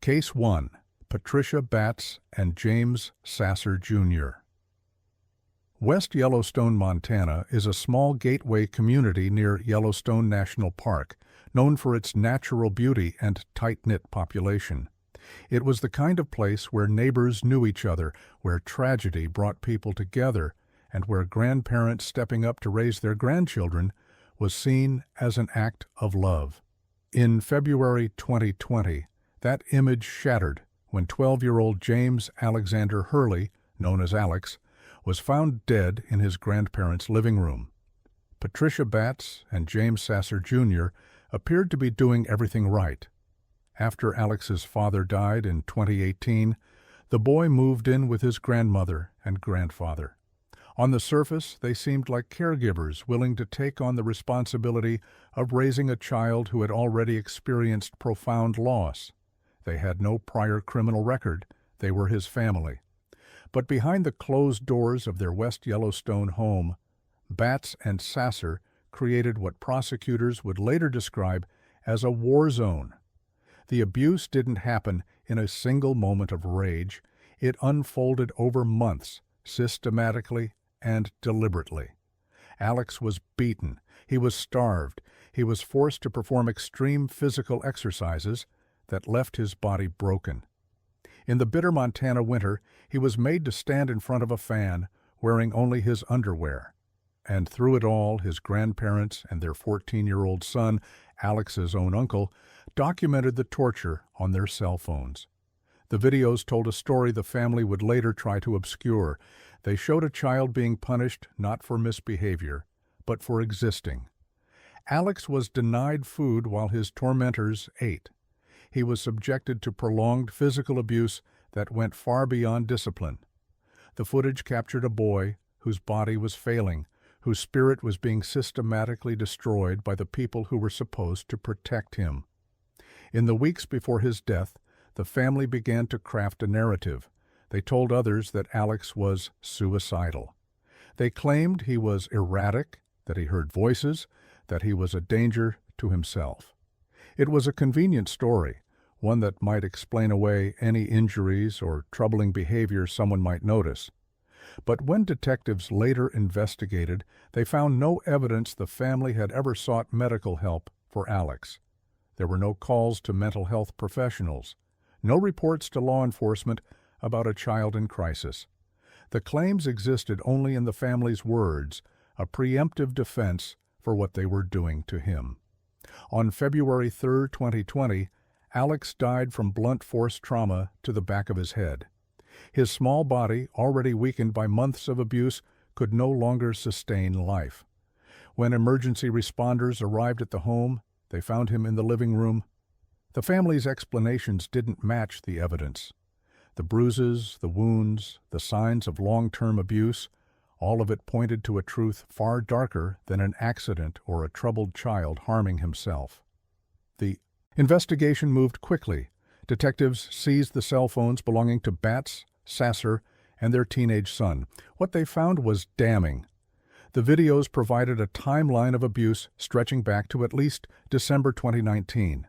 Case 1. Patricia Batts and James Sasser, Jr. West Yellowstone, Montana is a small gateway community near Yellowstone National Park, known for its natural beauty and tight-knit population. It was the kind of place where neighbors knew each other, where tragedy brought people together, and where grandparents stepping up to raise their grandchildren was seen as an act of love. In February 2020, that image shattered when 12-year-old James Alexander Hurley, known as Alex, was found dead in his grandparents' living room. Patricia Batts and James Sasser, Jr. appeared to be doing everything right. After Alex's father died in 2018, the boy moved in with his grandmother and grandfather. On the surface, they seemed like caregivers willing to take on the responsibility of raising a child who had already experienced profound loss. They had no prior criminal record. They were his family. But behind the closed doors of their West Yellowstone home, Batts and Sasser created what prosecutors would later describe as a war zone. The abuse didn't happen in a single moment of rage. It unfolded over months, systematically and deliberately. Alex was beaten. He was starved. He was forced to perform extreme physical exercises that left his body broken. In the bitter Montana winter, he was made to stand in front of a fan, wearing only his underwear. And through it all, his grandparents and their 14-year-old son, Alex's own uncle, documented the torture on their cell phones. The videos told a story the family would later try to obscure. They showed a child being punished not for misbehavior, but for existing. Alex was denied food while his tormentors ate. He was subjected to prolonged physical abuse that went far beyond discipline. The footage captured a boy whose body was failing, whose spirit was being systematically destroyed by the people who were supposed to protect him. In the weeks before his death, the family began to craft a narrative. They told others that Alex was suicidal. They claimed he was erratic, that he heard voices, that he was a danger to himself. It was a convenient story, one that might explain away any injuries or troubling behavior someone might notice. But when detectives later investigated, they found no evidence the family had ever sought medical help for Alex. There were no calls to mental health professionals, no reports to law enforcement about a child in crisis. The claims existed only in the family's words, a preemptive defense for what they were doing to him. On February 3, 2020, Alex died from blunt force trauma to the back of his head. His small body, already weakened by months of abuse, could no longer sustain life. When emergency responders arrived at the home, they found him in the living room. The family's explanations didn't match the evidence. The bruises, the wounds, the signs of long-term abuse, all of it pointed to a truth far darker than an accident or a troubled child harming himself. The investigation moved quickly. Detectives seized the cell phones belonging to Batts, Sasser, and their teenage son. What they found was damning. The videos provided a timeline of abuse stretching back to at least December 2019.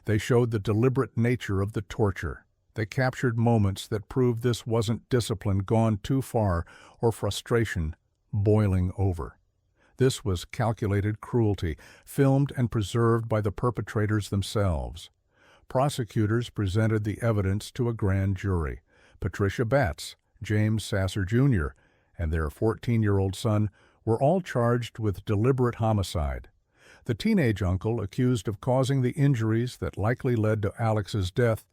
They showed the deliberate nature of the torture. They captured moments that proved this wasn't discipline gone too far or frustration boiling over. This was calculated cruelty, filmed and preserved by the perpetrators themselves. Prosecutors presented the evidence to a grand jury. Patricia Batts, James Sasser, Jr., and their 14-year-old son were all charged with deliberate homicide. The teenage uncle, accused of causing the injuries that likely led to Alex's death,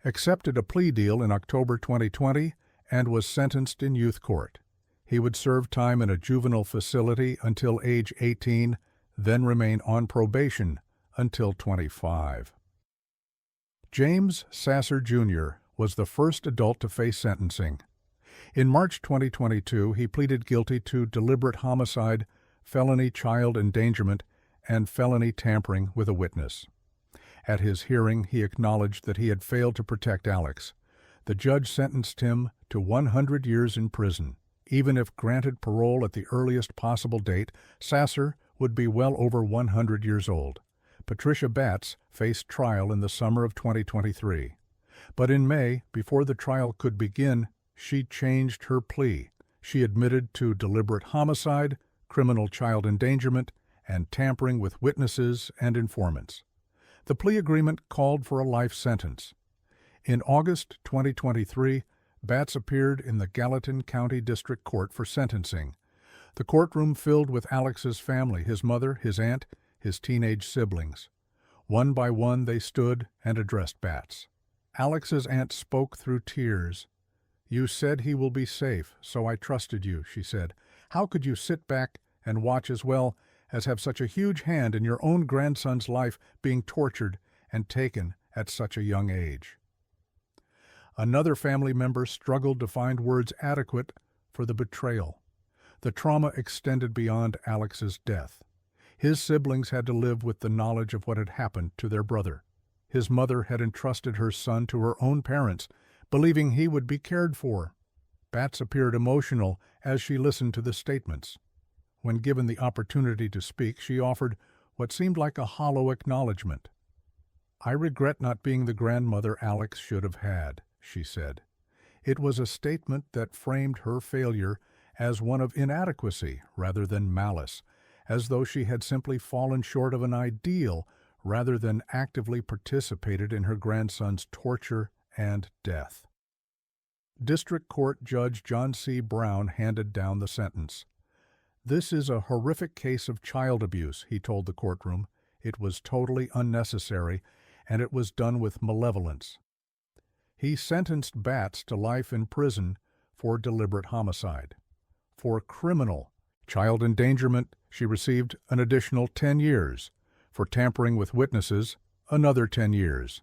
accepted a plea deal in October 2020 and was sentenced in youth court. He would serve time in a juvenile facility until age 18, then remain on probation until 25. James Sasser, Jr. was the first adult to face sentencing. In March 2022, he pleaded guilty to deliberate homicide, felony child endangerment, and felony tampering with a witness. At his hearing, he acknowledged that he had failed to protect Alex. The judge sentenced him to 100 years in prison. Even if granted parole at the earliest possible date, Sasser would be well over 100 years old. Patricia Batts faced trial in the summer of 2023. But in May, before the trial could begin, she changed her plea. She admitted to deliberate homicide, criminal child endangerment, and tampering with witnesses and informants. The plea agreement called for a life sentence. In August 2023, Batts appeared in the Gallatin County District Court for sentencing. The courtroom filled with Alex's family, his mother, his aunt, his teenage siblings. One by one they stood and addressed Batts. Alex's aunt spoke through tears. "You said he will be safe, so I trusted you," she said. "How could you sit back and watch as well as have such a huge hand in your own grandson's life being tortured and taken at such a young age?" Another family member struggled to find words adequate for the betrayal. The trauma extended beyond Alex's death. His siblings had to live with the knowledge of what had happened to their brother. His mother had entrusted her son to her own parents, believing he would be cared for. Batts appeared emotional as she listened to the statements. When given the opportunity to speak, she offered what seemed like a hollow acknowledgement. "I regret not being the grandmother Alex should have had," she said. It was a statement that framed her failure as one of inadequacy rather than malice, as though she had simply fallen short of an ideal rather than actively participated in her grandson's torture and death. District Court Judge John C. Brown handed down the sentence. "This is a horrific case of child abuse," he told the courtroom. "It was totally unnecessary, and it was done with malevolence." He sentenced Batts to life in prison for deliberate homicide. For criminal child endangerment, she received an additional 10 years. For tampering with witnesses, another 10 years.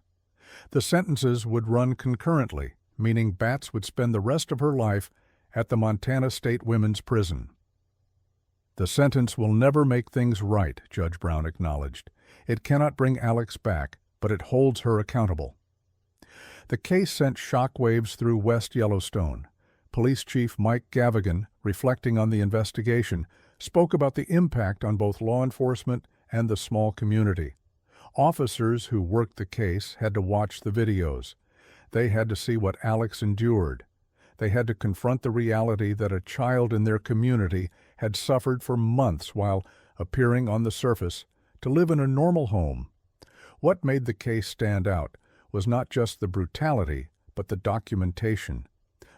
The sentences would run concurrently, meaning Batts would spend the rest of her life at the Montana State Women's Prison. "The sentence will never make things right," Judge Brown acknowledged. "It cannot bring Alex back, but it holds her accountable." The case sent shockwaves through West Yellowstone. Police Chief Mike Gavigan, reflecting on the investigation, spoke about the impact on both law enforcement and the small community. Officers who worked the case had to watch the videos. They had to see what Alex endured. They had to confront the reality that a child in their community had suffered for months while appearing on the surface to live in a normal home. What made the case stand out was not just the brutality, but the documentation.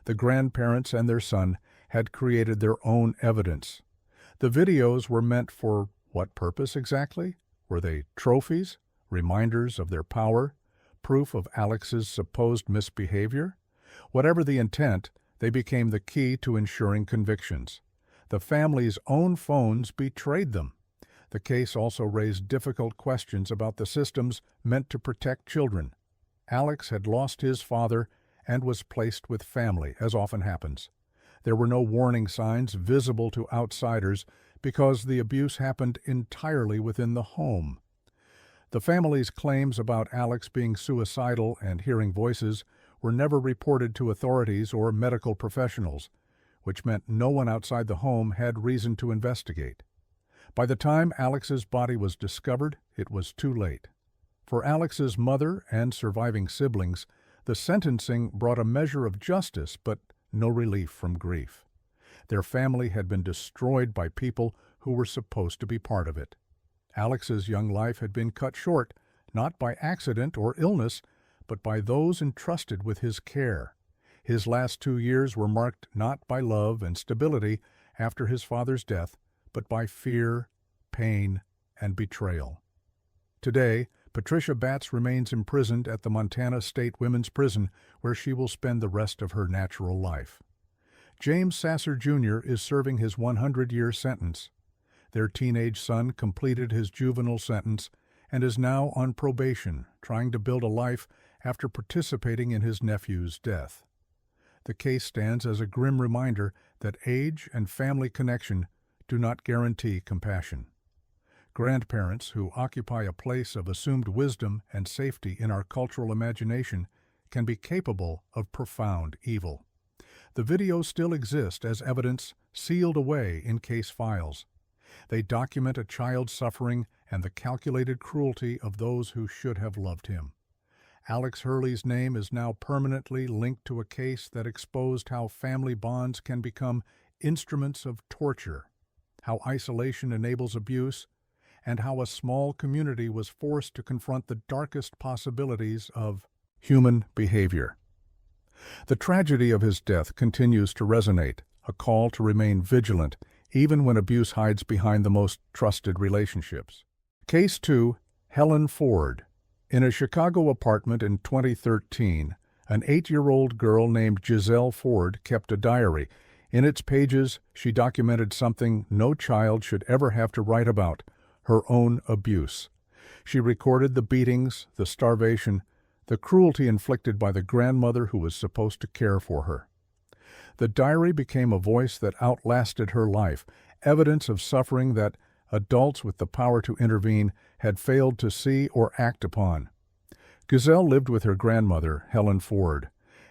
The grandparents and their son had created their own evidence. The videos were meant for what purpose exactly? Were they trophies, reminders of their power, proof of Alex's supposed misbehavior? Whatever the intent, they became the key to ensuring convictions. The family's own phones betrayed them. The case also raised difficult questions about the systems meant to protect children. Alex had lost his father and was placed with family, as often happens. There were no warning signs visible to outsiders because the abuse happened entirely within the home. The family's claims about Alex being suicidal and hearing voices were never reported to authorities or medical professionals, which meant no one outside the home had reason to investigate. By the time Alex's body was discovered, it was too late. For Alex's mother and surviving siblings, the sentencing brought a measure of justice but no relief from grief. Their family had been destroyed by people who were supposed to be part of it. Alex's young life had been cut short, not by accident or illness, but by those entrusted with his care. His last 2 years were marked not by love and stability after his father's death, but by fear, pain, and betrayal. Today, Patricia Batts remains imprisoned at the Montana State Women's Prison, where she will spend the rest of her natural life. James Sasser Jr. is serving his 100-year sentence. Their teenage son completed his juvenile sentence and is now on probation, trying to build a life after participating in his nephew's death. The case stands as a grim reminder that age and family connection do not guarantee compassion. Grandparents who occupy a place of assumed wisdom and safety in our cultural imagination can be capable of profound evil. The videos still exist as evidence sealed away in case files. They document a child's suffering and the calculated cruelty of those who should have loved him. Alex Hurley's name is now permanently linked to a case that exposed how family bonds can become instruments of torture, how isolation enables abuse, and how a small community was forced to confront the darkest possibilities of human behavior. The tragedy of his death continues to resonate, a call to remain vigilant even when abuse hides behind the most trusted relationships. Case 2, Helen Ford. In a Chicago apartment in 2013, an 8-year-old girl named Giselle Ford kept a diary. In its pages, she documented something no child should ever have to write about: her own abuse. She recorded the beatings, the starvation, the cruelty inflicted by the grandmother who was supposed to care for her. The diary became a voice that outlasted her life, evidence of suffering that adults with the power to intervene had failed to see or act upon. Giselle lived with her grandmother, Helen Ford,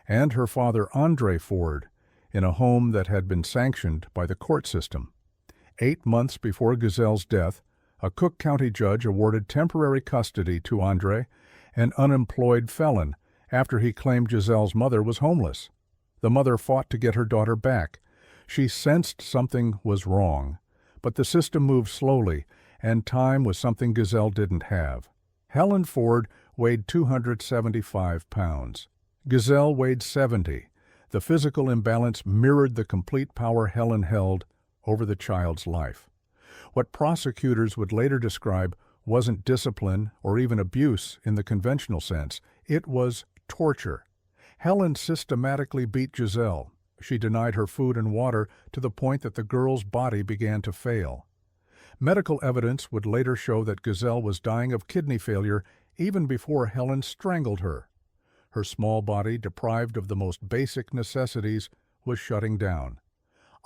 and her father, Andre Ford, in a home that had been sanctioned by the court system. 8 months before Giselle's death, a Cook County judge awarded temporary custody to Andre, an unemployed felon, after he claimed Giselle's mother was homeless. The mother fought to get her daughter back. She sensed something was wrong, but the system moved slowly, and time was something Giselle didn't have. Helen Ford weighed 275 pounds. Giselle weighed 70. The physical imbalance mirrored the complete power Helen held over the child's life. What prosecutors would later describe wasn't discipline or even abuse in the conventional sense. It was torture. Helen systematically beat Giselle. She denied her food and water to the point that the girl's body began to fail. Medical evidence would later show that Giselle was dying of kidney failure even before Helen strangled her. Her small body, deprived of the most basic necessities, was shutting down.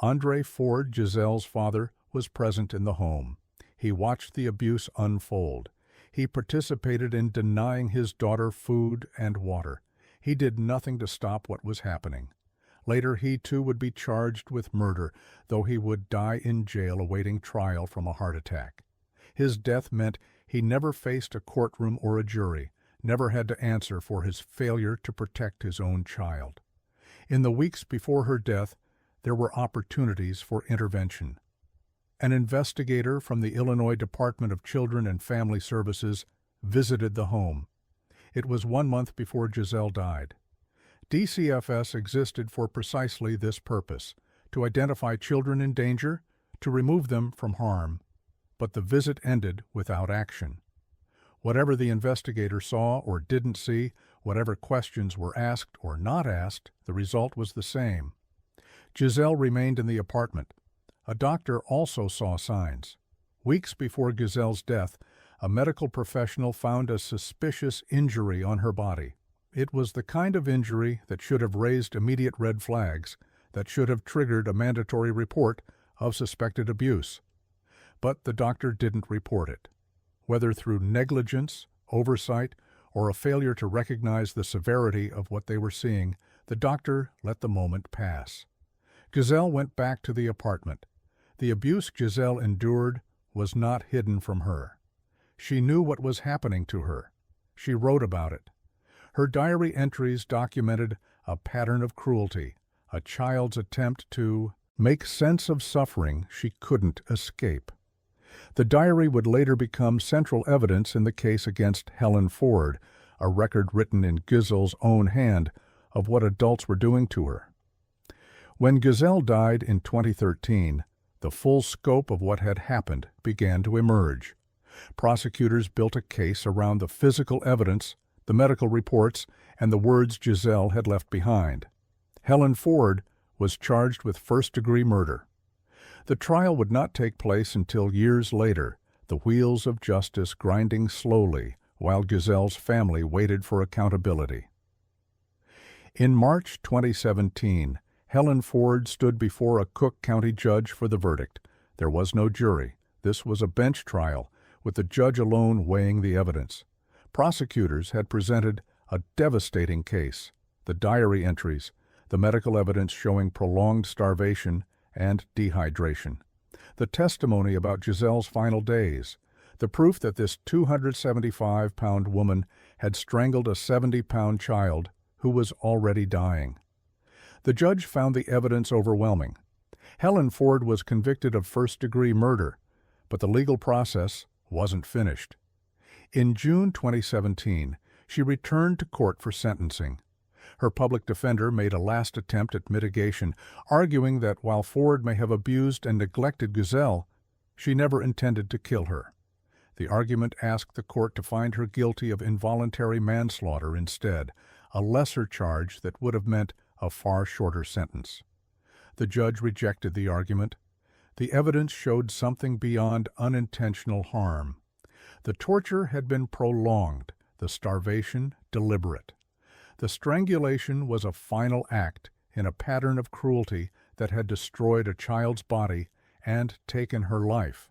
Andre Ford, Giselle's father, was present in the home. He watched the abuse unfold. He participated in denying his daughter food and water. He did nothing to stop what was happening. Later, he too would be charged with murder, though he would die in jail awaiting trial from a heart attack. His death meant he never faced a courtroom or a jury, never had to answer for his failure to protect his own child. In the weeks before her death, there were opportunities for intervention. An investigator from the Illinois Department of Children and Family Services visited the home. It was 1 month before Giselle died. DCFS existed for precisely this purpose: to identify children in danger, to remove them from harm. But the visit ended without action. Whatever the investigator saw or didn't see, whatever questions were asked or not asked, the result was the same. Giselle remained in the apartment. A doctor also saw signs. Weeks before Giselle's death, a medical professional found a suspicious injury on her body. It was the kind of injury that should have raised immediate red flags, that should have triggered a mandatory report of suspected abuse. But the doctor didn't report it. Whether through negligence, oversight, or a failure to recognize the severity of what they were seeing, the doctor let the moment pass. Giselle went back to the apartment. The abuse Giselle endured was not hidden from her. She knew what was happening to her. She wrote about it. Her diary entries documented a pattern of cruelty, a child's attempt to make sense of suffering she couldn't escape. The diary would later become central evidence in the case against Helen Ford, a record written in Giselle's own hand of what adults were doing to her. When Giselle died in 2013, the full scope of what had happened began to emerge. Prosecutors built a case around the physical evidence, the medical reports, and the words Giselle had left behind. Helen Ford was charged with first-degree murder. The trial would not take place until years later, the wheels of justice grinding slowly while Giselle's family waited for accountability. In March 2017, Helen Ford stood before a Cook County judge for the verdict. There was no jury. This was a bench trial, with the judge alone weighing the evidence. Prosecutors had presented a devastating case: the diary entries, the medical evidence showing prolonged starvation and dehydration, the testimony about Giselle's final days, the proof that this 275-pound woman had strangled a 70-pound child who was already dying. The judge found the evidence overwhelming. Helen Ford was convicted of first-degree murder, but the legal process wasn't finished. In June 2017, she returned to court for sentencing. Her public defender made a last attempt at mitigation, arguing that while Ford may have abused and neglected Giselle, she never intended to kill her. The argument asked the court to find her guilty of involuntary manslaughter instead, a lesser charge that would have meant a far shorter sentence. The judge rejected the argument. The evidence showed something beyond unintentional harm. The torture had been prolonged, the starvation deliberate. The strangulation was a final act in a pattern of cruelty that had destroyed a child's body and taken her life.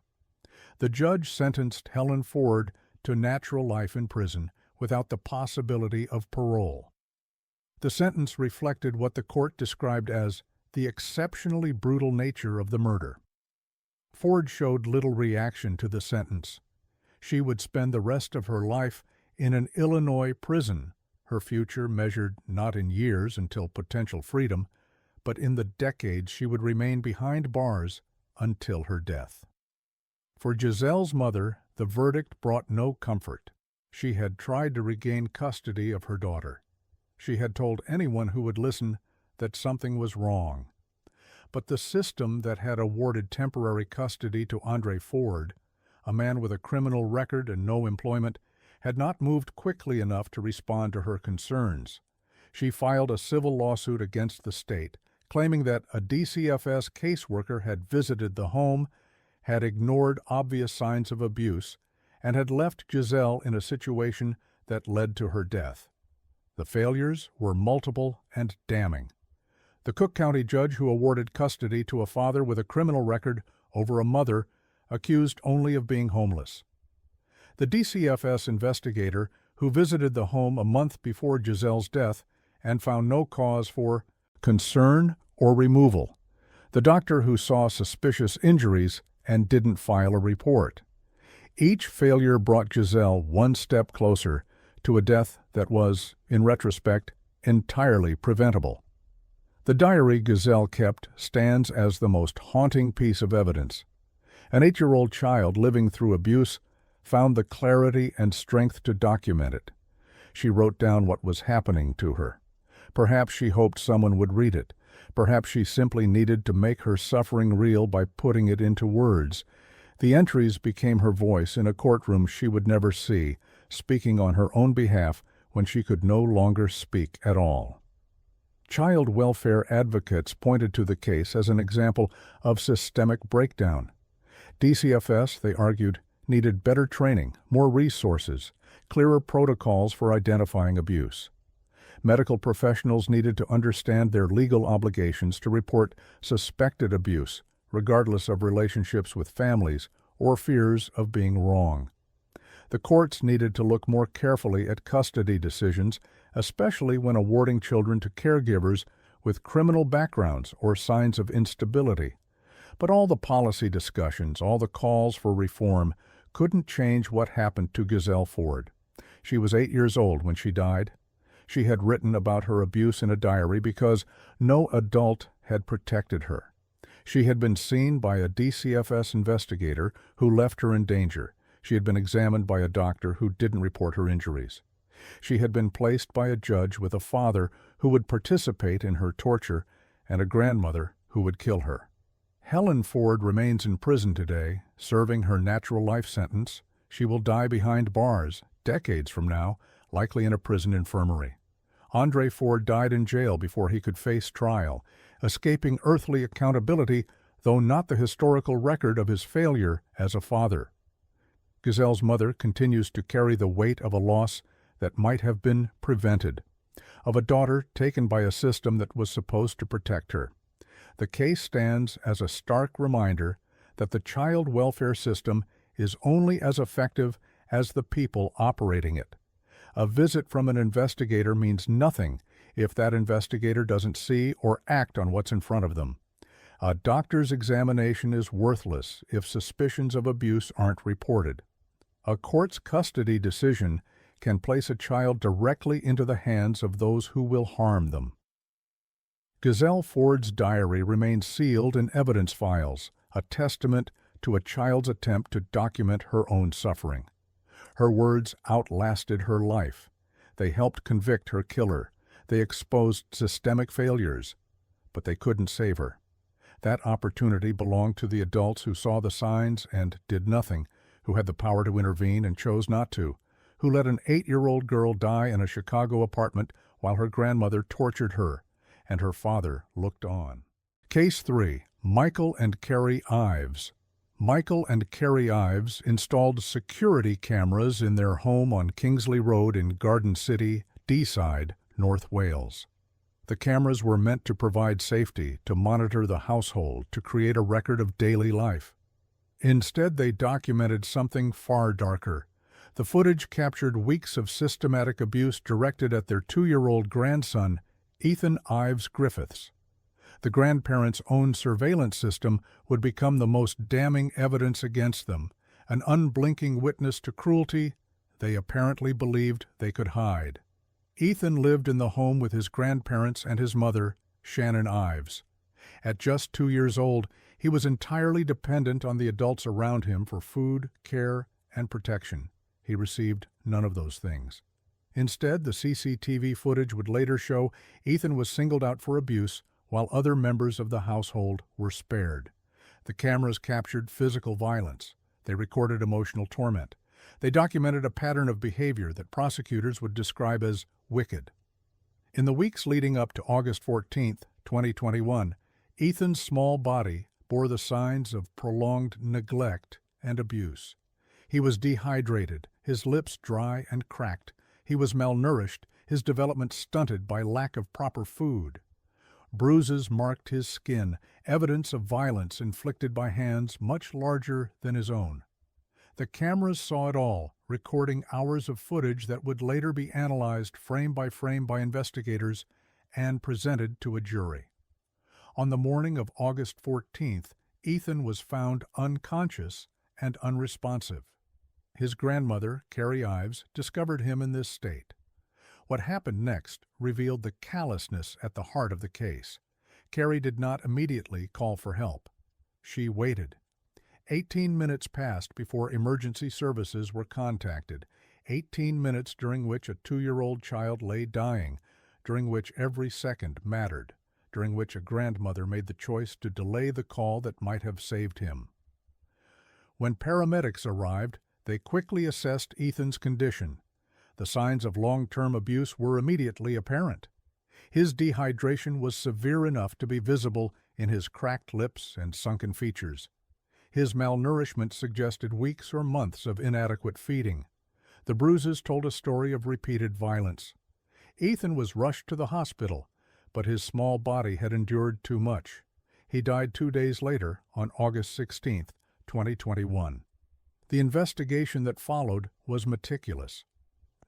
The judge sentenced Helen Ford to natural life in prison without the possibility of parole. The sentence reflected what the court described as the exceptionally brutal nature of the murder. Ford showed little reaction to the sentence. She would spend the rest of her life in an Illinois prison, her future measured not in years until potential freedom, but in the decades she would remain behind bars until her death. For Giselle's mother, the verdict brought no comfort. She had tried to regain custody of her daughter. She had told anyone who would listen that something was wrong. But the system that had awarded temporary custody to Andre Ford, a man with a criminal record and no employment, had not moved quickly enough to respond to her concerns. She filed a civil lawsuit against the state, claiming that a DCFS caseworker had visited the home, had ignored obvious signs of abuse, and had left Giselle in a situation that led to her death. The failures were multiple and damning. The Cook County judge who awarded custody to a father with a criminal record over a mother accused only of being homeless. The DCFS investigator who visited the home a month before Giselle's death and found no cause for concern or removal. The doctor who saw suspicious injuries and didn't file a report. Each failure brought Giselle one step closer to a death that was, in retrospect, entirely preventable. The diary Giselle kept stands as the most haunting piece of evidence. An 8-year-old child living through abuse found the clarity and strength to document it. She wrote down what was happening to her. Perhaps she hoped someone would read it. Perhaps she simply needed to make her suffering real by putting it into words. The entries became her voice in a courtroom she would never see, speaking on her own behalf when she could no longer speak at all. Child welfare advocates pointed to the case as an example of systemic breakdown. DCFS, they argued, needed better training, more resources, clearer protocols for identifying abuse. Medical professionals needed to understand their legal obligations to report suspected abuse, regardless of relationships with families or fears of being wrong. The courts needed to look more carefully at custody decisions, especially when awarding children to caregivers with criminal backgrounds or signs of instability. But all the policy discussions, all the calls for reform, couldn't change what happened to Giselle Ford. She was 8 years old when she died. She had written about her abuse in a diary because no adult had protected her. She had been seen by a DCFS investigator who left her in danger. She had been examined by a doctor who didn't report her injuries. She had been placed by a judge with a father who would participate in her torture and a grandmother who would kill her. Helen Ford remains in prison today, serving her natural life sentence. She will die behind bars, decades from now, likely in a prison infirmary. Andre Ford died in jail before he could face trial, escaping earthly accountability, though not the historical record of his failure as a father. Giselle's mother continues to carry the weight of a loss that might have been prevented, of a daughter taken by a system that was supposed to protect her. The case stands as a stark reminder that the child welfare system is only as effective as the people operating it. A visit from an investigator means nothing if that investigator doesn't see or act on what's in front of them. A doctor's examination is worthless if suspicions of abuse aren't reported. A court's custody decision can place a child directly into the hands of those who will harm them. Gazelle Ford's diary remains sealed in evidence files, a testament to a child's attempt to document her own suffering. Her words outlasted her life. They helped convict her killer. They exposed systemic failures, but they couldn't save her. That opportunity belonged to the adults who saw the signs and did nothing, who had the power to intervene and chose not to, who let an 8-year-old girl die in a Chicago apartment while her grandmother tortured her, and her father looked on. Case 3. Michael and Carrie Ives. Michael and Carrie Ives installed security cameras in their home on Kingsley Road in Garden City, Deeside, North Wales. The cameras were meant to provide safety, to monitor the household, to create a record of daily life. Instead, they documented something far darker. The footage captured weeks of systematic abuse directed at their 2-year-old grandson, Ethan Ives Griffiths. The grandparents' own surveillance system would become the most damning evidence against them, an unblinking witness to cruelty they apparently believed they could hide. Ethan lived in the home with his grandparents and his mother, Shannon Ives. At just 2 years old, he was entirely dependent on the adults around him for food, care, and protection. He received none of those things. Instead, the CCTV footage would later show Ethan was singled out for abuse while other members of the household were spared. The cameras captured physical violence. They recorded emotional torment. They documented a pattern of behavior that prosecutors would describe as wicked. In the weeks leading up to August 14, 2021, Ethan's small body bore the signs of prolonged neglect and abuse. He was dehydrated, his lips dry and cracked. He was malnourished, his development stunted by lack of proper food. Bruises marked his skin, evidence of violence inflicted by hands much larger than his own. The cameras saw it all, recording hours of footage that would later be analyzed frame by investigators and presented to a jury. On the morning of August 14th, Ethan was found unconscious and unresponsive. His grandmother, Carrie Ives, discovered him in this state. What happened next revealed the callousness at the heart of the case. Carrie did not immediately call for help. She waited. 18 minutes passed before emergency services were contacted, 18 minutes during which a 2-year-old child lay dying, during which every second mattered, during which a grandmother made the choice to delay the call that might have saved him. When paramedics arrived, they quickly assessed Ethan's condition. The signs of long-term abuse were immediately apparent. His dehydration was severe enough to be visible in his cracked lips and sunken features. His malnourishment suggested weeks or months of inadequate feeding. The bruises told a story of repeated violence. Ethan was rushed to the hospital, but his small body had endured too much. He died 2 days later, on August 16, 2021. The investigation that followed was meticulous.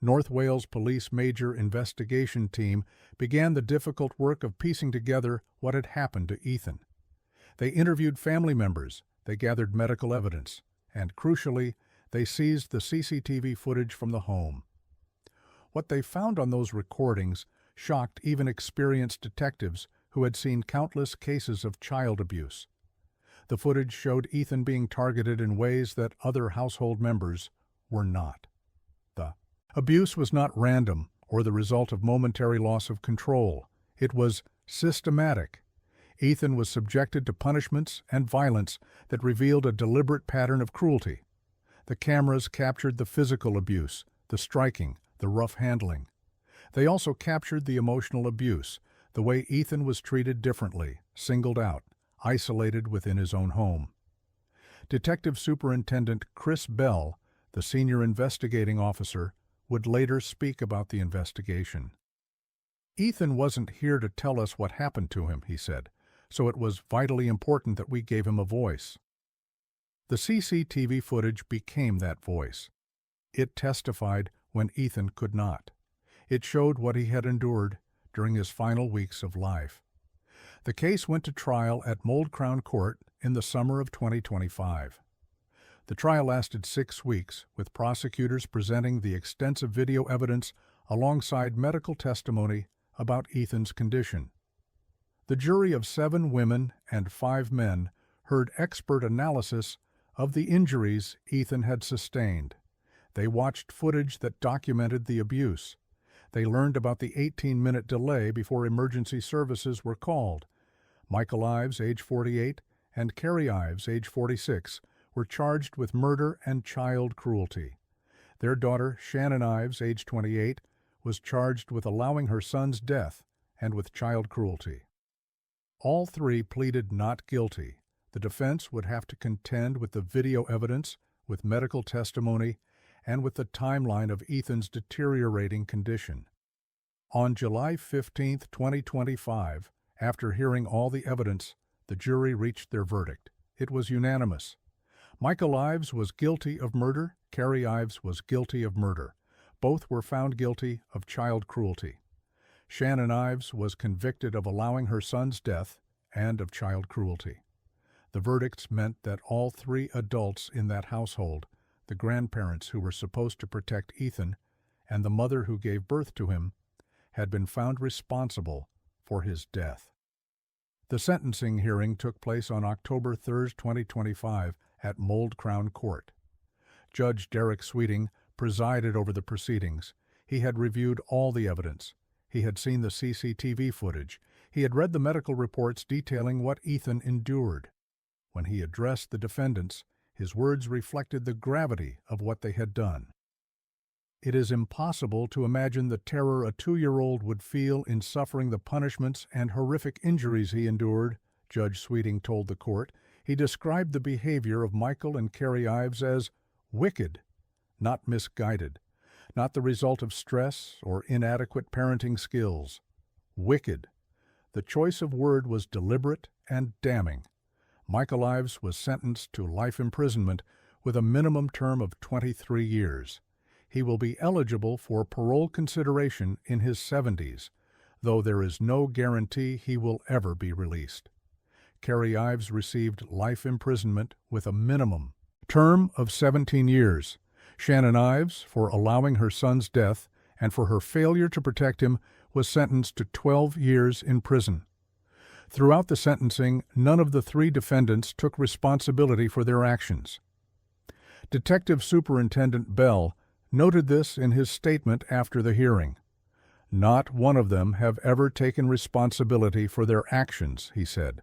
North Wales Police Major Investigation Team began the difficult work of piecing together what had happened to Ethan. They interviewed family members, they gathered medical evidence, and crucially, they seized the CCTV footage from the home. What they found on those recordings shocked even experienced detectives who had seen countless cases of child abuse. The footage showed Ethan being targeted in ways that other household members were not. The abuse was not random or the result of momentary loss of control. It was systematic. Ethan was subjected to punishments and violence that revealed a deliberate pattern of cruelty. The cameras captured the physical abuse, the striking, the rough handling. They also captured the emotional abuse, the way Ethan was treated differently, singled out, isolated within his own home. Detective Superintendent Chris Bell, the senior investigating officer, would later speak about the investigation. "Ethan wasn't here to tell us what happened to him," he said, "so it was vitally important that we gave him a voice." The CCTV footage became that voice. It testified when Ethan could not. It showed what he had endured during his final weeks of life. The case went to trial at Mold Crown Court in the summer of 2025. The trial lasted 6 weeks, with prosecutors presenting the extensive video evidence alongside medical testimony about Ethan's condition. The jury of 7 women and 5 men heard expert analysis of the injuries Ethan had sustained. They watched footage that documented the abuse. They learned about the 18-minute delay before emergency services were called. Michael Ives, age 48, and Carrie Ives, age 46, were charged with murder and child cruelty. Their daughter, Shannon Ives, age 28, was charged with allowing her son's death and with child cruelty. All 3 pleaded not guilty. The defense would have to contend with the video evidence, with medical testimony, and with the timeline of Ethan's deteriorating condition. On July 15, 2025, after hearing all the evidence, the jury reached their verdict. It was unanimous. Michael Ives was guilty of murder. Carrie Ives was guilty of murder. Both were found guilty of child cruelty. Shannon Ives was convicted of allowing her son's death and of child cruelty. The verdicts meant that all 3 adults in that household, the grandparents who were supposed to protect Ethan, and the mother who gave birth to him, had been found responsible for his death. The sentencing hearing took place on October 3, 2025, at Mold Crown Court. Judge Derek Sweeting presided over the proceedings. He had reviewed all the evidence. He had seen the CCTV footage. He had read the medical reports detailing what Ethan endured. When he addressed the defendants, his words reflected the gravity of what they had done. It is impossible to imagine the terror a 2-year-old would feel in suffering the punishments and horrific injuries he endured, Judge Sweeting told the court. He described the behavior of Michael and Carrie Ives as wicked, not misguided, not the result of stress or inadequate parenting skills. Wicked. The choice of word was deliberate and damning. Michael Ives was sentenced to life imprisonment with a minimum term of 23 years. He will be eligible for parole consideration in his 70s, though there is no guarantee he will ever be released. Carrie Ives received life imprisonment with a minimum term of 17 years. Shannon Ives, for allowing her son's death and for her failure to protect him, was sentenced to 12 years in prison. Throughout the sentencing, none of the 3 defendants took responsibility for their actions. Detective Superintendent Bell noted this in his statement after the hearing. "Not one of them have ever taken responsibility for their actions," he said.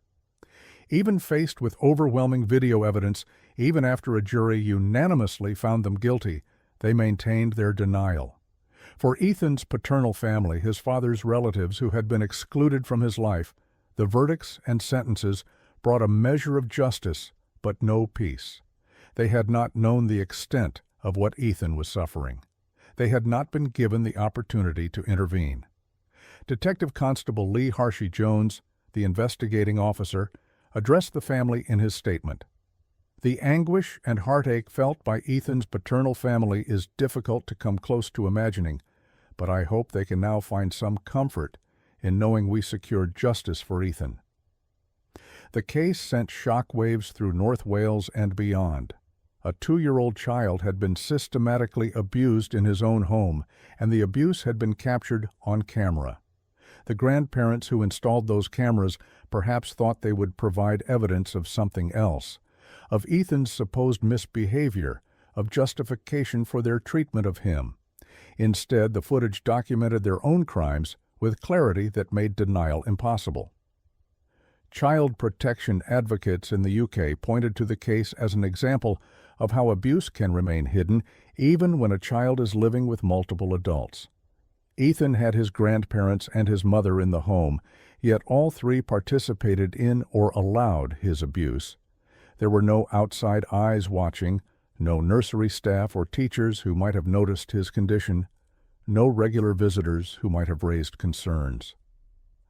Even faced with overwhelming video evidence, even after a jury unanimously found them guilty, they maintained their denial. For Ethan's paternal family, his father's relatives who had been excluded from his life, the verdicts and sentences brought a measure of justice, but no peace. They had not known the extent of what Ethan was suffering. They had not been given the opportunity to intervene. Detective Constable Lee Hershey Jones, the investigating officer, addressed the family in his statement. "The anguish and heartache felt by Ethan's paternal family is difficult to come close to imagining, but I hope they can now find some comfort in knowing we secured justice for Ethan." The case sent shockwaves through North Wales and beyond. A 2-year-old child had been systematically abused in his own home, and the abuse had been captured on camera. The grandparents who installed those cameras perhaps thought they would provide evidence of something else, of Ethan's supposed misbehavior, of justification for their treatment of him. Instead, the footage documented their own crimes with clarity that made denial impossible. Child protection advocates in the UK pointed to the case as an example of how abuse can remain hidden even when a child is living with multiple adults. Ethan had his grandparents and his mother in the home, yet all 3 participated in or allowed his abuse. There were no outside eyes watching, no nursery staff or teachers who might have noticed his condition, no regular visitors who might have raised concerns.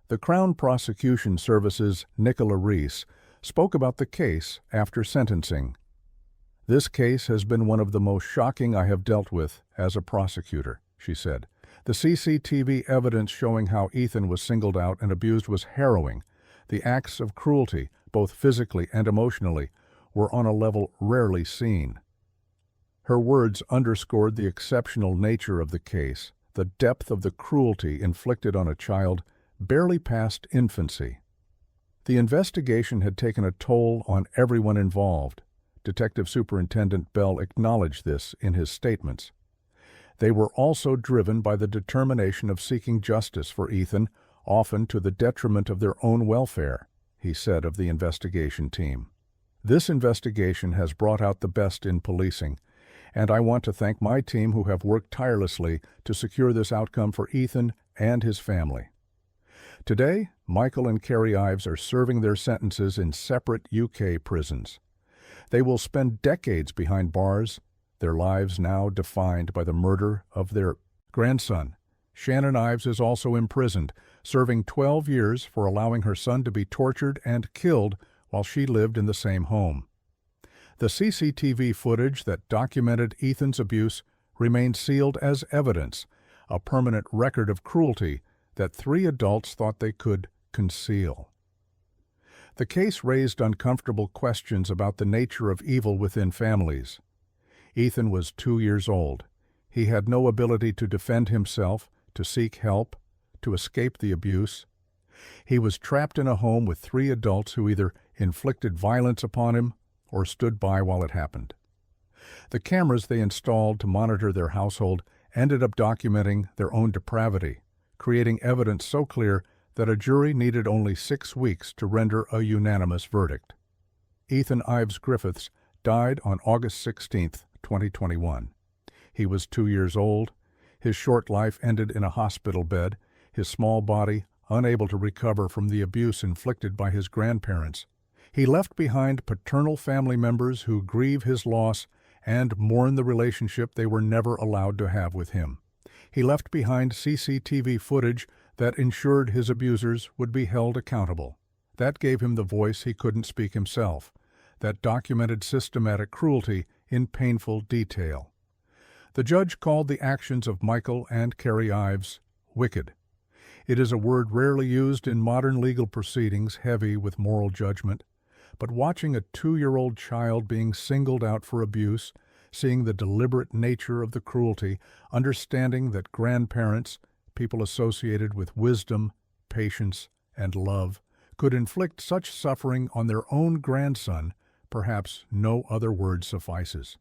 The Crown Prosecution Service's Nicola Rees spoke about the case after sentencing. "This case has been one of the most shocking I have dealt with as a prosecutor," she said. "The CCTV evidence showing how Ethan was singled out and abused was harrowing. The acts of cruelty, both physically and emotionally, were on a level rarely seen. Her words underscored the exceptional nature of the case, the depth of the cruelty inflicted on a child barely past infancy. The investigation had taken a toll on everyone involved. Detective Superintendent Bell acknowledged this in his statements. They were also driven by the determination of seeking justice for Ethan, often to the detriment of their own welfare, he said of the investigation team. This investigation has brought out the best in policing, and I want to thank my team who have worked tirelessly to secure this outcome for Ethan and his family. Today, Michael and Carrie Ives are serving their sentences in separate UK prisons. They will spend decades behind bars, their lives now defined by the murder of their grandson. Shannon Ives is also imprisoned, serving 12 years for allowing her son to be tortured and killed while she lived in the same home. The CCTV footage that documented Ethan's abuse remains sealed as evidence, a permanent record of cruelty that 3 adults thought they could conceal. The case raised uncomfortable questions about the nature of evil within families. Ethan was 2 years old. He had no ability to defend himself, to seek help, to escape the abuse. He was trapped in a home with 3 adults who either inflicted violence upon him or stood by while it happened. The cameras they installed to monitor their household ended up documenting their own depravity, creating evidence so clear that a jury needed only 6 weeks to render a unanimous verdict. Ethan Ives Griffiths died on August 16, 2021. He was 2 years old. His short life ended in a hospital bed, his small body unable to recover from the abuse inflicted by his grandparents. He left behind paternal family members who grieve his loss and mourn the relationship they were never allowed to have with him. He left behind CCTV footage that ensured his abusers would be held accountable. That gave him the voice he couldn't speak himself, that documented systematic cruelty in painful detail. The judge called the actions of Michael and Carrie Ives wicked. It is a word rarely used in modern legal proceedings, heavy with moral judgment. But watching a 2-year-old child being singled out for abuse, seeing the deliberate nature of the cruelty, understanding that grandparents, people associated with wisdom, patience, and love, could inflict such suffering on their own grandson, perhaps no other word suffices.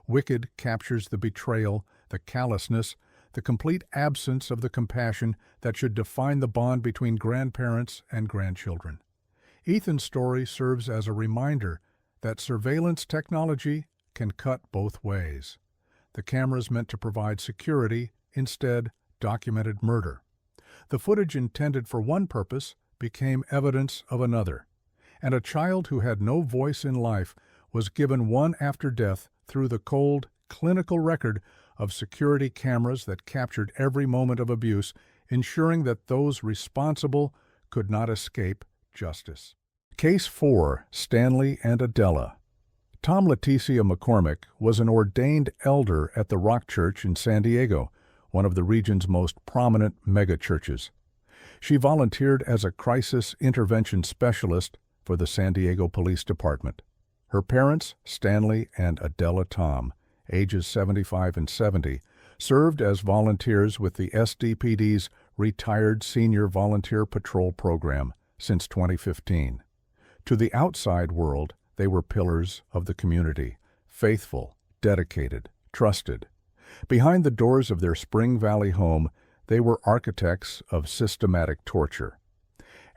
Wicked captures the betrayal, the callousness, the complete absence of the compassion that should define the bond between grandparents and grandchildren. Ethan's story serves as a reminder that surveillance technology can cut both ways. The cameras meant to provide security instead documented murder. The footage intended for one purpose became evidence of another, and a child who had no voice in life was given one after death through the cold, clinical record of security cameras that captured every moment of abuse, ensuring that those responsible could not escape justice. Case 4, Stanley and Adela. Tom Leticia McCormick was an ordained elder at the Rock Church in San Diego, one of the region's most prominent megachurches. She volunteered as a crisis intervention specialist for the San Diego Police Department. Her parents, Stanley and Adela Tom, ages 75 and 70, served as volunteers with the SDPD's Retired Senior Volunteer Patrol Program since 2015. To the outside world, they were pillars of the community, faithful, dedicated, trusted. Behind the doors of their Spring Valley home, they were architects of systematic torture.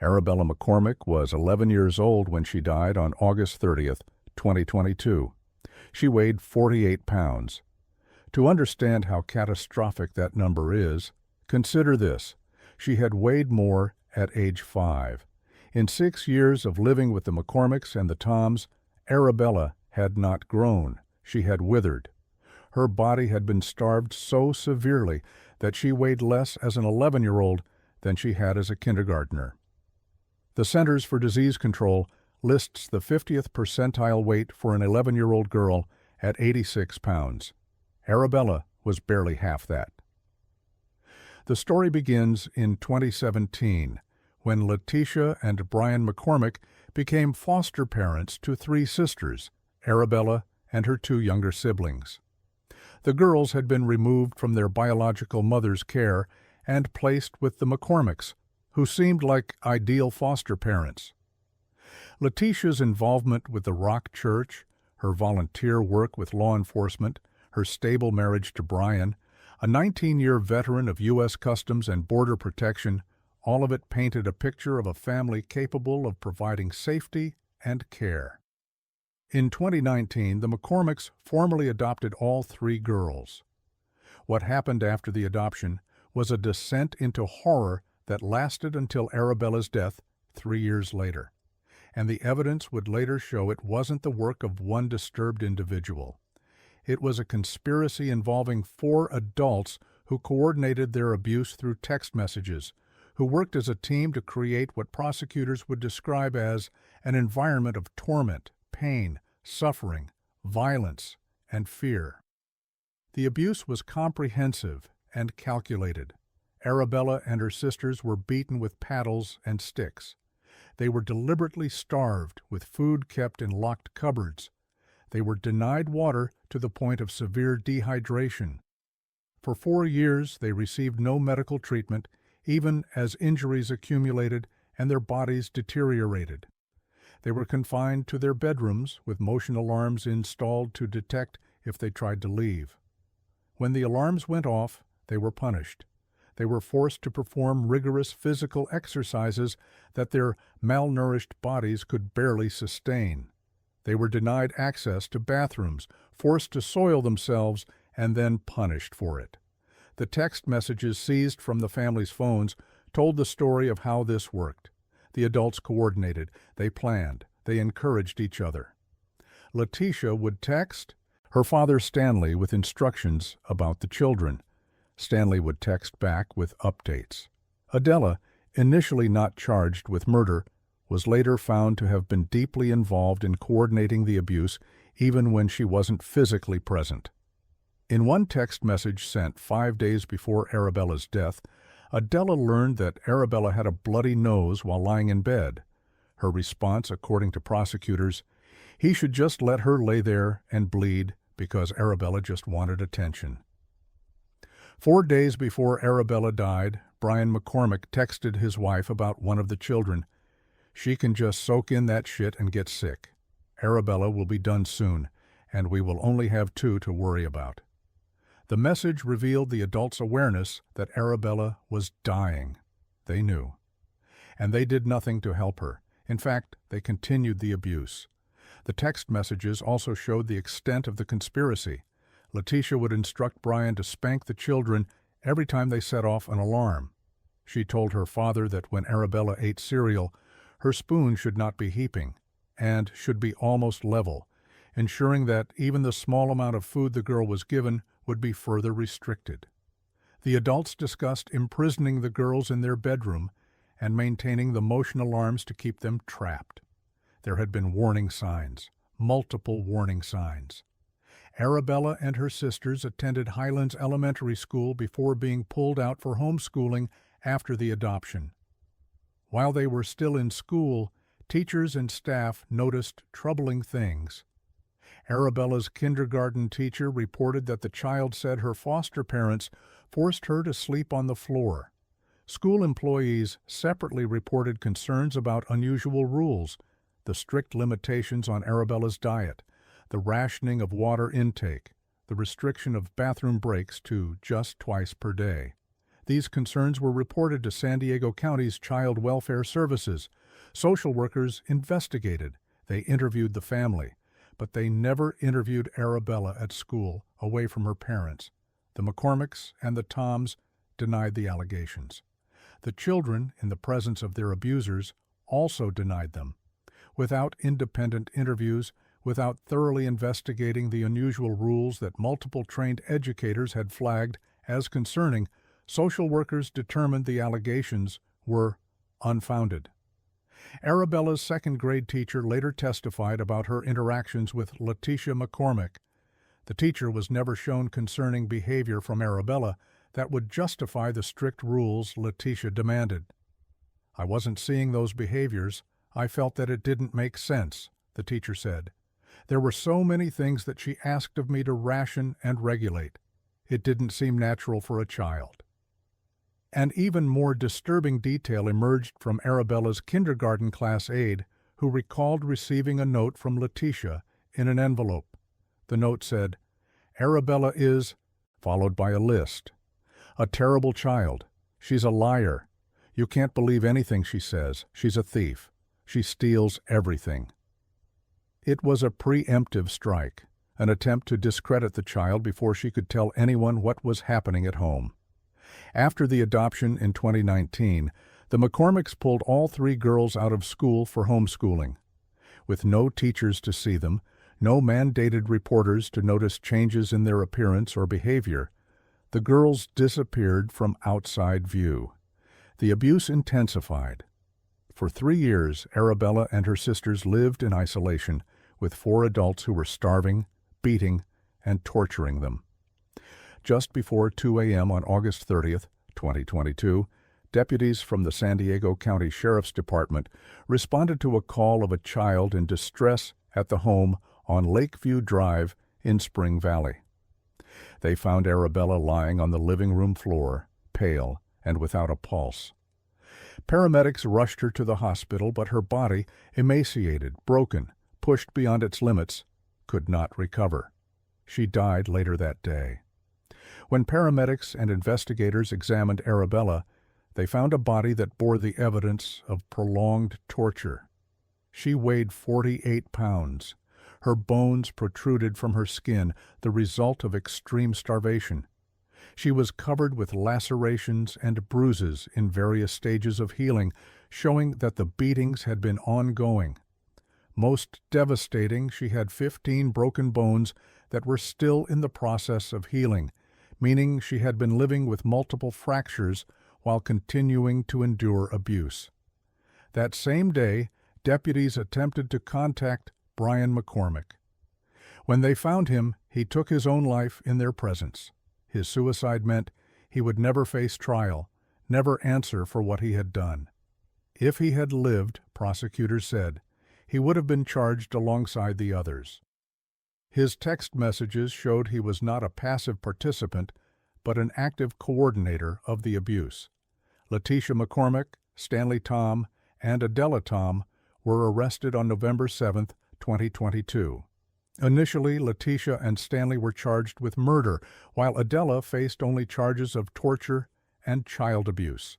Arabella McCormick was 11 years old when she died on August 30th, 2022. She weighed 48 pounds. To understand how catastrophic that number is, consider this. She had weighed more at age 5. In 6 years of living with the McCormicks and the Toms, Arabella had not grown. She had withered. Her body had been starved so severely that she weighed less as an 11-year-old than she had as a kindergartner. The Centers for Disease Control lists the 50th percentile weight for an 11-year-old girl at 86 pounds. Arabella was barely half that. The story begins in 2017, when Leticia and Brian McCormick became foster parents to 3 sisters, Arabella and her 2 younger siblings. The girls had been removed from their biological mother's care and placed with the McCormicks, who seemed like ideal foster parents. Letitia's involvement with the Rock Church, her volunteer work with law enforcement, her stable marriage to Brian, a 19-year veteran of U.S. Customs and Border Protection, all of it painted a picture of a family capable of providing safety and care. In 2019, the McCormicks formally adopted all 3 girls. What happened after the adoption was a descent into horror that lasted until Arabella's death 3 years later, and the evidence would later show it wasn't the work of one disturbed individual. It was a conspiracy involving 4 adults who coordinated their abuse through text messages, who worked as a team to create what prosecutors would describe as an environment of torment, pain, suffering, violence, and fear. The abuse was comprehensive and calculated. Arabella and her sisters were beaten with paddles and sticks. They were deliberately starved, with food kept in locked cupboards. They were denied water to the point of severe dehydration. For 4 years, they received no medical treatment, even as injuries accumulated and their bodies deteriorated. They were confined to their bedrooms with motion alarms installed to detect if they tried to leave. When the alarms went off, they were punished. They were forced to perform rigorous physical exercises that their malnourished bodies could barely sustain. They were denied access to bathrooms, forced to soil themselves, and then punished for it. The text messages seized from the family's phones told the story of how this worked. The adults coordinated, they planned, they encouraged each other. Letitia would text her father Stanley with instructions about the children. Stanley would text back with updates. Adela, initially not charged with murder, was later found to have been deeply involved in coordinating the abuse even when she wasn't physically present. In one text message sent 5 days before Arabella's death, Adela learned that Arabella had a bloody nose while lying in bed. Her response, according to prosecutors, he should just let her lay there and bleed because Arabella just wanted attention. 4 days before Arabella died, Brian McCormick texted his wife about one of the children. "She can just soak in that shit and get sick. Arabella will be done soon, and we will only have 2 to worry about." The message revealed the adults' awareness that Arabella was dying. They knew. And they did nothing to help her. In fact, they continued the abuse. The text messages also showed the extent of the conspiracy. Letitia would instruct Brian to spank the children every time they set off an alarm. She told her father that when Arabella ate cereal, her spoon should not be heaping, and should be almost level, ensuring that even the small amount of food the girl was given would be further restricted. The adults discussed imprisoning the girls in their bedroom and maintaining the motion alarms to keep them trapped. There had been warning signs, multiple warning signs. Arabella and her sisters attended Highlands Elementary School before being pulled out for homeschooling after the adoption. While they were still in school, teachers and staff noticed troubling things. Arabella's kindergarten teacher reported that the child said her foster parents forced her to sleep on the floor. School employees separately reported concerns about unusual rules, the strict limitations on Arabella's diet, the rationing of water intake, the restriction of bathroom breaks to just twice per day. These concerns were reported to San Diego County's Child Welfare Services. Social workers investigated. They interviewed the family, but they never interviewed Arabella at school, away from her parents. The McCormicks and the Toms denied the allegations. The children, in the presence of their abusers, also denied them. Without independent interviews, without thoroughly investigating the unusual rules that multiple trained educators had flagged as concerning, social workers determined the allegations were unfounded. Arabella's second-grade teacher later testified about her interactions with Letitia McCormick. The teacher was never shown concerning behavior from Arabella that would justify the strict rules Letitia demanded. "I wasn't seeing those behaviors. I felt that it didn't make sense, the teacher said. There were so many things that she asked of me to ration and regulate. It didn't seem natural for a child. An even more disturbing detail emerged from Arabella's kindergarten class aide, who recalled receiving a note from Letitia in an envelope. The note said, "Arabella is," followed by a list. "A terrible child. She's a liar. You can't believe anything she says. She's a thief. She steals everything." It was a preemptive strike, an attempt to discredit the child before she could tell anyone what was happening at home. After the adoption in 2019, the McCormicks pulled all 3 girls out of school for homeschooling. With no teachers to see them, no mandated reporters to notice changes in their appearance or behavior, the girls disappeared from outside view. The abuse intensified. For 3 years, Arabella and her sisters lived in isolation with 4 adults who were starving, beating, and torturing them. Just before 2 a.m. on August 30th, 2022, deputies from the San Diego County Sheriff's Department responded to a call of a child in distress at the home on Lakeview Drive in Spring Valley. They found Arabella lying on the living room floor, pale and without a pulse. Paramedics rushed her to the hospital, but her body, emaciated, broken, pushed beyond its limits, could not recover. She died later that day. When paramedics and investigators examined Arabella, they found a body that bore the evidence of prolonged torture. She weighed 48 pounds. Her bones protruded from her skin, the result of extreme starvation. She was covered with lacerations and bruises in various stages of healing, showing that the beatings had been ongoing. Most devastating, she had 15 broken bones that were still in the process of healing, meaning she had been living with multiple fractures while continuing to endure abuse. That same day, deputies attempted to contact Brian McCormick. When they found him, he took his own life in their presence. His suicide meant he would never face trial, never answer for what he had done. If he had lived, prosecutors said, he would have been charged alongside the others. His text messages showed he was not a passive participant, but an active coordinator of the abuse. Letitia McCormick, Stanley Tom, and Adela Tom were arrested on November 7, 2022. Initially, Letitia and Stanley were charged with murder, while Adela faced only charges of torture and child abuse.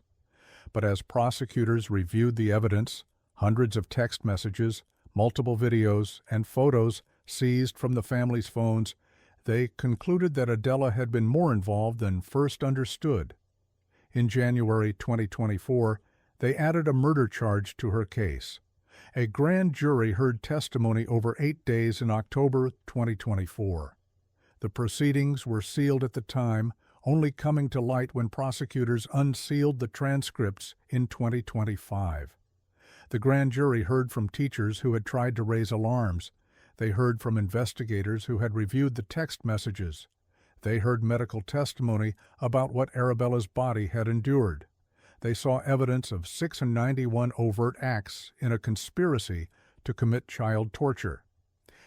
But as prosecutors reviewed the evidence, hundreds of text messages, multiple videos, and photos seized from the family's phones, they concluded that Adela had been more involved than first understood. In January 2024, they added a murder charge to her case. A grand jury heard testimony over 8 days in October 2024. The proceedings were sealed at the time, only coming to light when prosecutors unsealed the transcripts in 2025. The grand jury heard from teachers who had tried to raise alarms. They heard from investigators who had reviewed the text messages. They heard medical testimony about what Arabella's body had endured. They saw evidence of 691 overt acts in a conspiracy to commit child torture.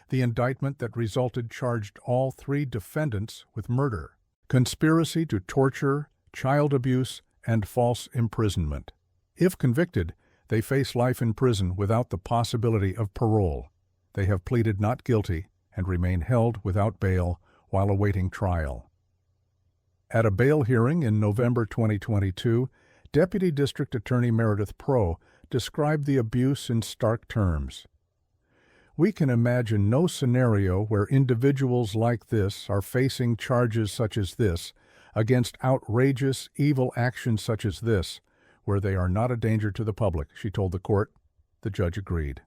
The indictment that resulted charged all 3 defendants with murder, conspiracy to torture, child abuse, and false imprisonment. If convicted, they face life in prison without the possibility of parole. They have pleaded not guilty and remain held without bail while awaiting trial. At a bail hearing in November 2022, Deputy District Attorney Meredith Proh described the abuse in stark terms. "We can imagine no scenario where individuals like this are facing charges such as this, against outrageous, evil actions such as this, where they are not a danger to the public," she told the court. The judge agreed.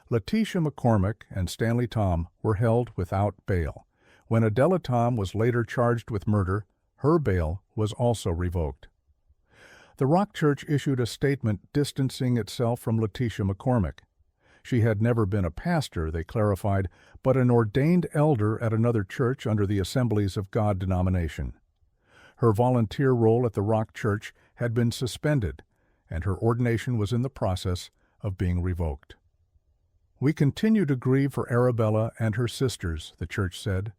Letitia McCormick and Stanley Tom were held without bail. When Adela Tom was later charged with murder, her bail was also revoked. The Rock Church issued a statement distancing itself from Letitia McCormick. She had never been a pastor, they clarified, but an ordained elder at another church under the Assemblies of God denomination. Her volunteer role at the Rock Church had been suspended, and her ordination was in the process of being revoked. "We continue to grieve for Arabella and her sisters," the church said.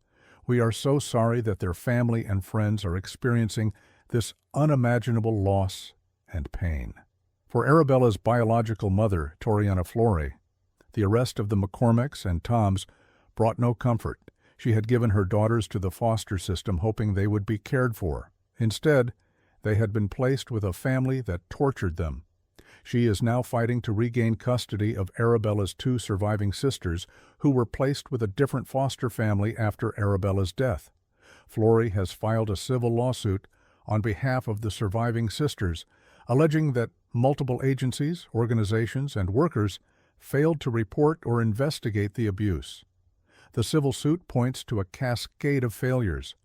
"We are so sorry that their family and friends are experiencing this unimaginable loss and pain." For Arabella's biological mother, Toriana Flore, the arrest of the McCormicks and Toms brought no comfort. She had given her daughters to the foster system hoping they would be cared for. Instead, they had been placed with a family that tortured them. She is now fighting to regain custody of Arabella's 2 surviving sisters, who were placed with a different foster family after Arabella's death. Flore has filed a civil lawsuit on behalf of the surviving sisters, alleging that multiple agencies, organizations, and workers failed to report or investigate the abuse. The civil suit points to a cascade of failures.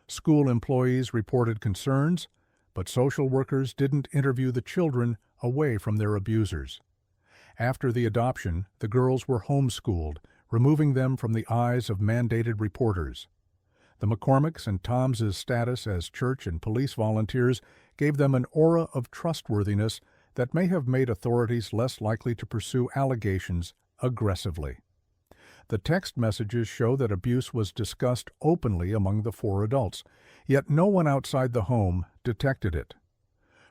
School employees reported concerns, but social workers didn't interview the children away from their abusers. After the adoption, the girls were homeschooled, removing them from the eyes of mandated reporters. The McCormicks and Toms' status as church and police volunteers gave them an aura of trustworthiness that may have made authorities less likely to pursue allegations aggressively. The text messages show that abuse was discussed openly among the 4 adults, yet no one outside the home detected it.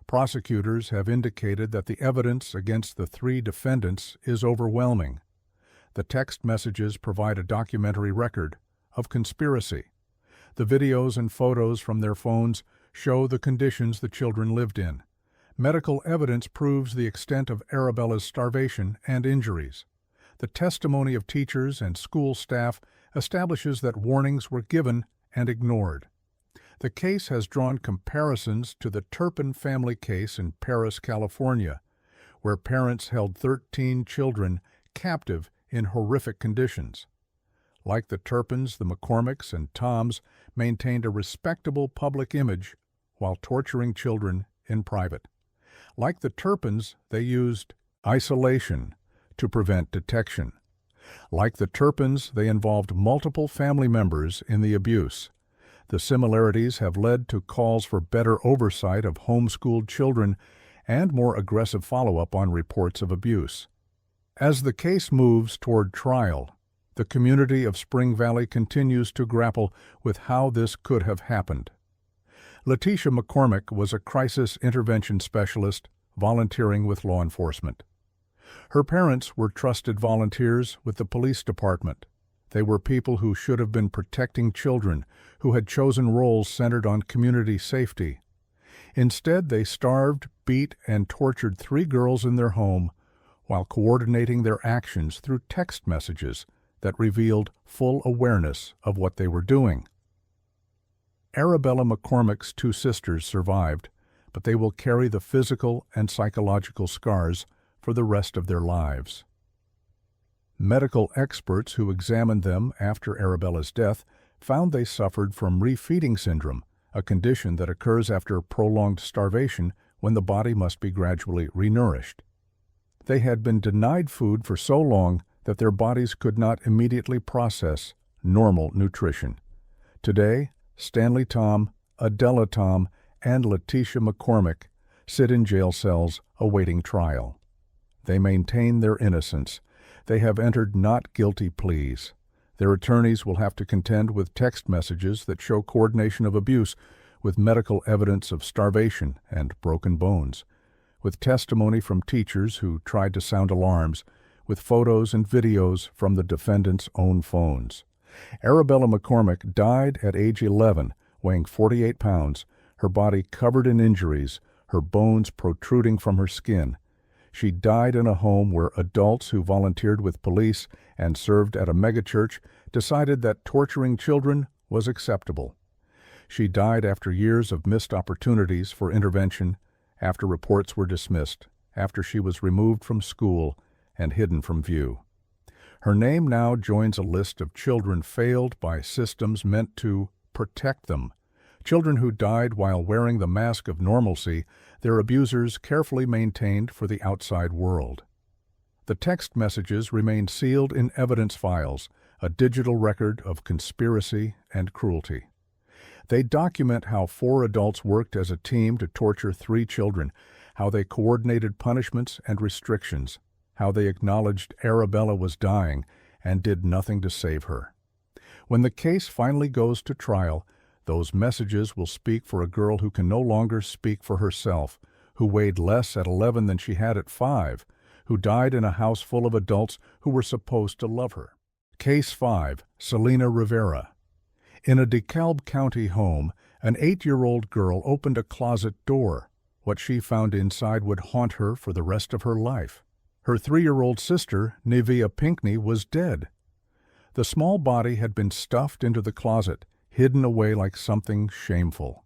Prosecutors have indicated that the evidence against the 3 defendants is overwhelming. The text messages provide a documentary record of conspiracy. The videos and photos from their phones show the conditions the children lived in. Medical evidence proves the extent of Arabella's starvation and injuries. The testimony of teachers and school staff establishes that warnings were given and ignored. The case has drawn comparisons to the Turpin family case in Paris, California, where parents held 13 children captive in horrific conditions. Like the Turpins, the McCormicks and Toms maintained a respectable public image while torturing children in private. Like the Turpins, they used isolation to prevent detection. Like the Turpins, they involved multiple family members in the abuse. The similarities have led to calls for better oversight of homeschooled children and more aggressive follow-up on reports of abuse. As the case moves toward trial, the community of Spring Valley continues to grapple with how this could have happened. Letitia McCormick was a crisis intervention specialist volunteering with law enforcement. Her parents were trusted volunteers with the police department. They were people who should have been protecting children, who had chosen roles centered on community safety. Instead, they starved, beat, and tortured 3 girls in their home while coordinating their actions through text messages that revealed full awareness of what they were doing. Arabella McCormick's 2 sisters survived, but they will carry the physical and psychological scars for the rest of their lives. Medical experts who examined them after Arabella's death found they suffered from refeeding syndrome, a condition that occurs after prolonged starvation when the body must be gradually renourished. They had been denied food for so long that their bodies could not immediately process normal nutrition. Today, Stanley Tom, Adela Tom, and Letitia McCormick sit in jail cells awaiting trial. They maintain their innocence. They have entered not guilty pleas. Their attorneys will have to contend with text messages that show coordination of abuse, with medical evidence of starvation and broken bones, with testimony from teachers who tried to sound alarms, with photos and videos from the defendants' own phones. Arabella McCormick died at age 11, weighing 48 pounds, her body covered in injuries, her bones protruding from her skin. She died in a home where adults who volunteered with police and served at a megachurch decided that torturing children was acceptable. She died after years of missed opportunities for intervention, after reports were dismissed, after she was removed from school and hidden from view. Her name now joins a list of children failed by systems meant to protect them, children who died while wearing the mask of normalcy their abusers carefully maintained for the outside world. The text messages remain sealed in evidence files, a digital record of conspiracy and cruelty. They document how 4 adults worked as a team to torture 3 children, how they coordinated punishments and restrictions, how they acknowledged Arabella was dying and did nothing to save her. When the case finally goes to trial, those messages will speak for a girl who can no longer speak for herself, who weighed less at 11 than she had at 5, who died in a house full of adults who were supposed to love her. Case 5. Selena Rivera. In a DeKalb County home, an 8-year-old girl opened a closet door. What she found inside would haunt her for the rest of her life. Her 3-year-old sister, Nevia Pinckney, was dead. The small body had been stuffed into the closet, hidden away like something shameful.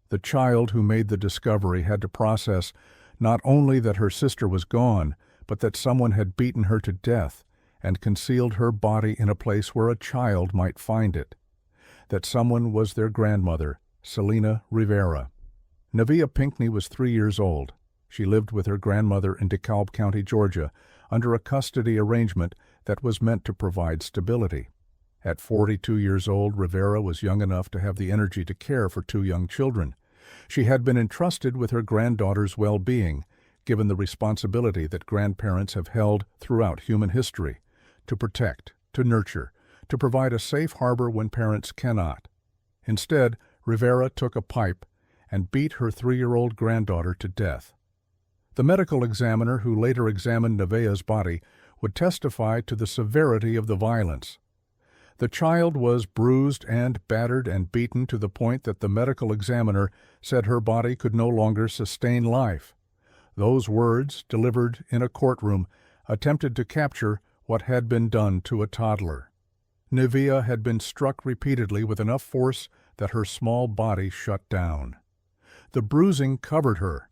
The child who made the discovery had to process not only that her sister was gone, but that someone had beaten her to death and concealed her body in a place where a child might find it. That someone was their grandmother, Selena Rivera. Nevia Pinckney was 3 years old. She lived with her grandmother in DeKalb County, Georgia, under a custody arrangement that was meant to provide stability. At 42 years old, Rivera was young enough to have the energy to care for 2 young children. She had been entrusted with her granddaughter's well-being, given the responsibility that grandparents have held throughout human history, to protect, to nurture, to provide a safe harbor when parents cannot. Instead, Rivera took a pipe and beat her 3-year-old granddaughter to death. The medical examiner who later examined Nevea's body would testify to the severity of the violence. The child was bruised and battered and beaten to the point that the medical examiner said her body could no longer sustain life. Those words, delivered in a courtroom, attempted to capture what had been done to a toddler. Nevia had been struck repeatedly with enough force that her small body shut down. The bruising covered her.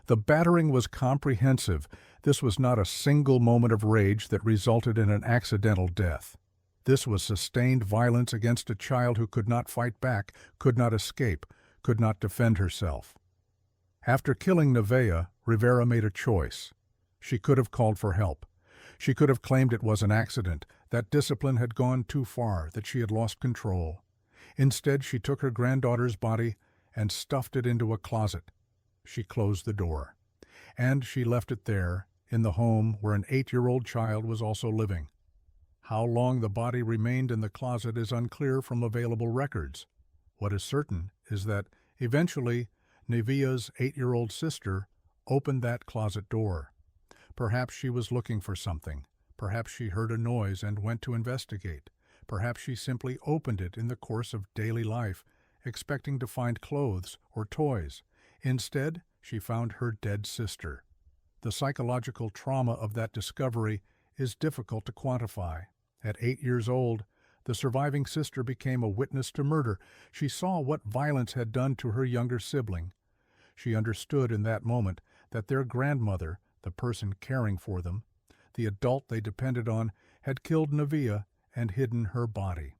The battering was comprehensive. This was not a single moment of rage that resulted in an accidental death. This was sustained violence against a child who could not fight back, could not escape, could not defend herself. After killing Nevea, Rivera made a choice. She could have called for help. She could have claimed it was an accident, that discipline had gone too far, that she had lost control. Instead, she took her granddaughter's body and stuffed it into a closet. She closed the door. And she left it there, in the home where an 8-year-old child was also living. How long the body remained in the closet is unclear from available records. What is certain is that, eventually, Nevia's 8-year-old sister opened that closet door. Perhaps she was looking for something. Perhaps she heard a noise and went to investigate. Perhaps she simply opened it in the course of daily life, expecting to find clothes or toys. Instead, she found her dead sister. The psychological trauma of that discovery is difficult to quantify. At 8 years old, the surviving sister became a witness to murder. She saw what violence had done to her younger sibling. She understood in that moment that their grandmother, the person caring for them, the adult they depended on, had killed Nevia and hidden her body.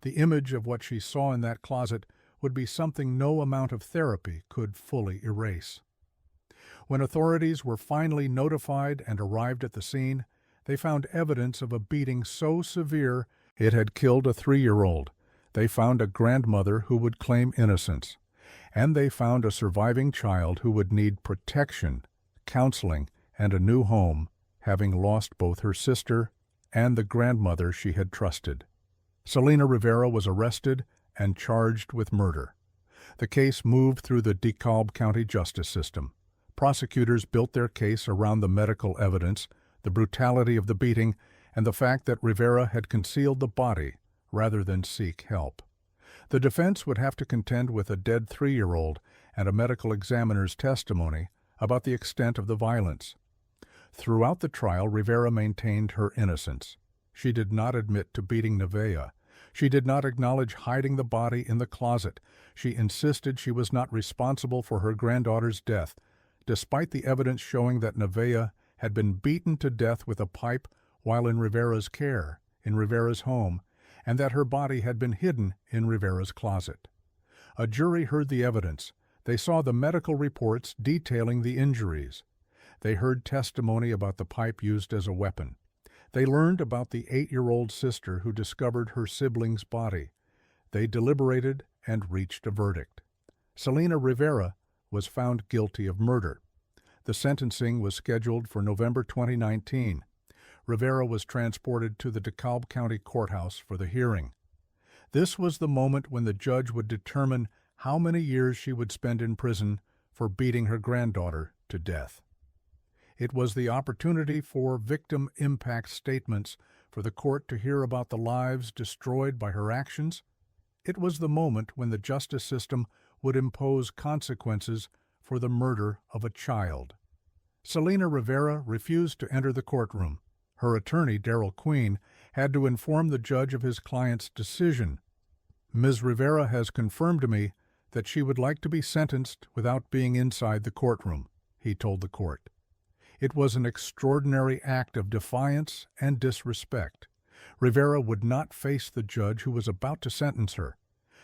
The image of what she saw in that closet would be something no amount of therapy could fully erase. When authorities were finally notified and arrived at the scene, they found evidence of a beating so severe it had killed a 3-year-old. They found a grandmother who would claim innocence. And they found a surviving child who would need protection, counseling, and a new home, having lost both her sister and the grandmother she had trusted. Selena Rivera was arrested and charged with murder. The case moved through the DeKalb County justice system. Prosecutors built their case around the medical evidence, the brutality of the beating, and the fact that Rivera had concealed the body rather than seek help. The defense would have to contend with a dead 3-year-old and a medical examiner's testimony about the extent of the violence. Throughout the trial, Rivera maintained her innocence. She did not admit to beating Nevea. She did not acknowledge hiding the body in the closet. She insisted she was not responsible for her granddaughter's death, despite the evidence showing that Nevea had been beaten to death with a pipe while in Rivera's care, in Rivera's home, and that her body had been hidden in Rivera's closet. A jury heard the evidence. They saw the medical reports detailing the injuries. They heard testimony about the pipe used as a weapon. They learned about the 8-year-old sister who discovered her sibling's body. They deliberated and reached a verdict. Selena Rivera was found guilty of murder. The sentencing was scheduled for November 2019. Rivera was transported to the DeKalb County Courthouse for the hearing. This was the moment when the judge would determine how many years she would spend in prison for beating her granddaughter to death. It was the opportunity for victim impact statements for the court to hear about the lives destroyed by her actions. It was the moment when the justice system would impose consequences for the murder of a child. Selena Rivera refused to enter the courtroom. Her attorney, Daryl Queen, had to inform the judge of his client's decision. Ms. Rivera has confirmed to me that she would like to be sentenced without being inside the courtroom, he told the court. It was an extraordinary act of defiance and disrespect. Rivera would not face the judge who was about to sentence her.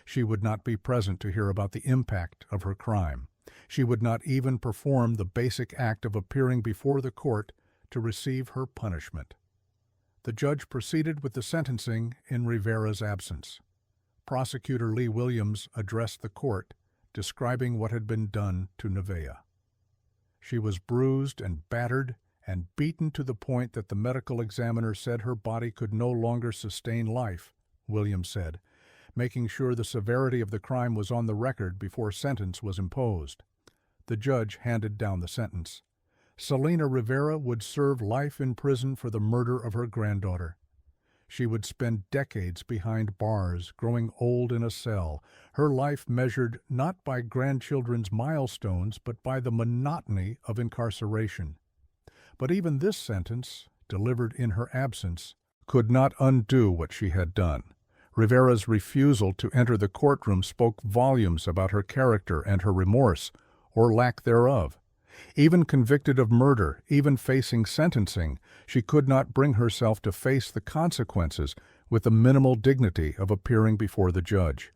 She would not be present to hear about the impact of her crime. She would not even perform the basic act of appearing before the court to receive her punishment. The judge proceeded with the sentencing in Rivera's absence. Prosecutor Lee Williams addressed the court, describing what had been done to Nevaeh. She was bruised and battered and beaten to the point that the medical examiner said her body could no longer sustain life, Williams said, making sure the severity of the crime was on the record before sentence was imposed. The judge handed down the sentence. Selena Rivera would serve life in prison for the murder of her granddaughter. She would spend decades behind bars, growing old in a cell, her life measured not by grandchildren's milestones, but by the monotony of incarceration. But even this sentence, delivered in her absence, could not undo what she had done. Rivera's refusal to enter the courtroom spoke volumes about her character and her remorse, or lack thereof. Even convicted of murder, even facing sentencing, she could not bring herself to face the consequences with the minimal dignity of appearing before the judge.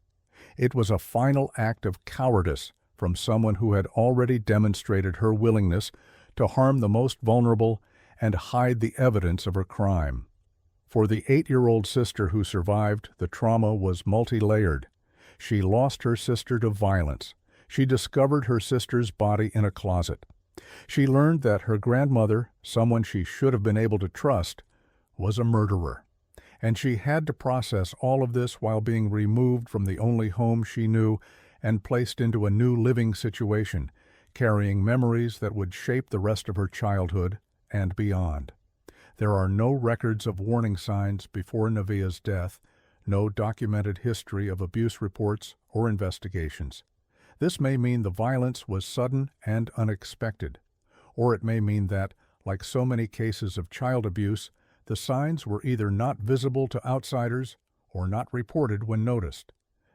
It was a final act of cowardice from someone who had already demonstrated her willingness to harm the most vulnerable and hide the evidence of her crime. For the 8-year-old sister who survived, the trauma was multi-layered. She lost her sister to violence. She discovered her sister's body in a closet. She learned that her grandmother, someone she should have been able to trust, was a murderer. And she had to process all of this while being removed from the only home she knew and placed into a new living situation, carrying memories that would shape the rest of her childhood and beyond. There are no records of warning signs before Nevaeh's death, no documented history of abuse reports or investigations. This may mean the violence was sudden and unexpected, or it may mean that, like so many cases of child abuse, the signs were either not visible to outsiders or not reported when noticed.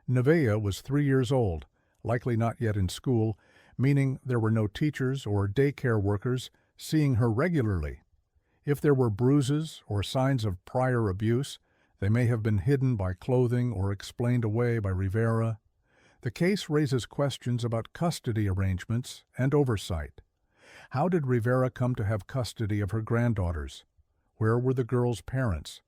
Nevaeh was 3 years old, likely not yet in school, meaning there were no teachers or daycare workers seeing her regularly. If there were bruises or signs of prior abuse, they may have been hidden by clothing or explained away by Rivera. The case raises questions about custody arrangements and oversight. How did Rivera come to have custody of her granddaughters? Where were the girls' parents?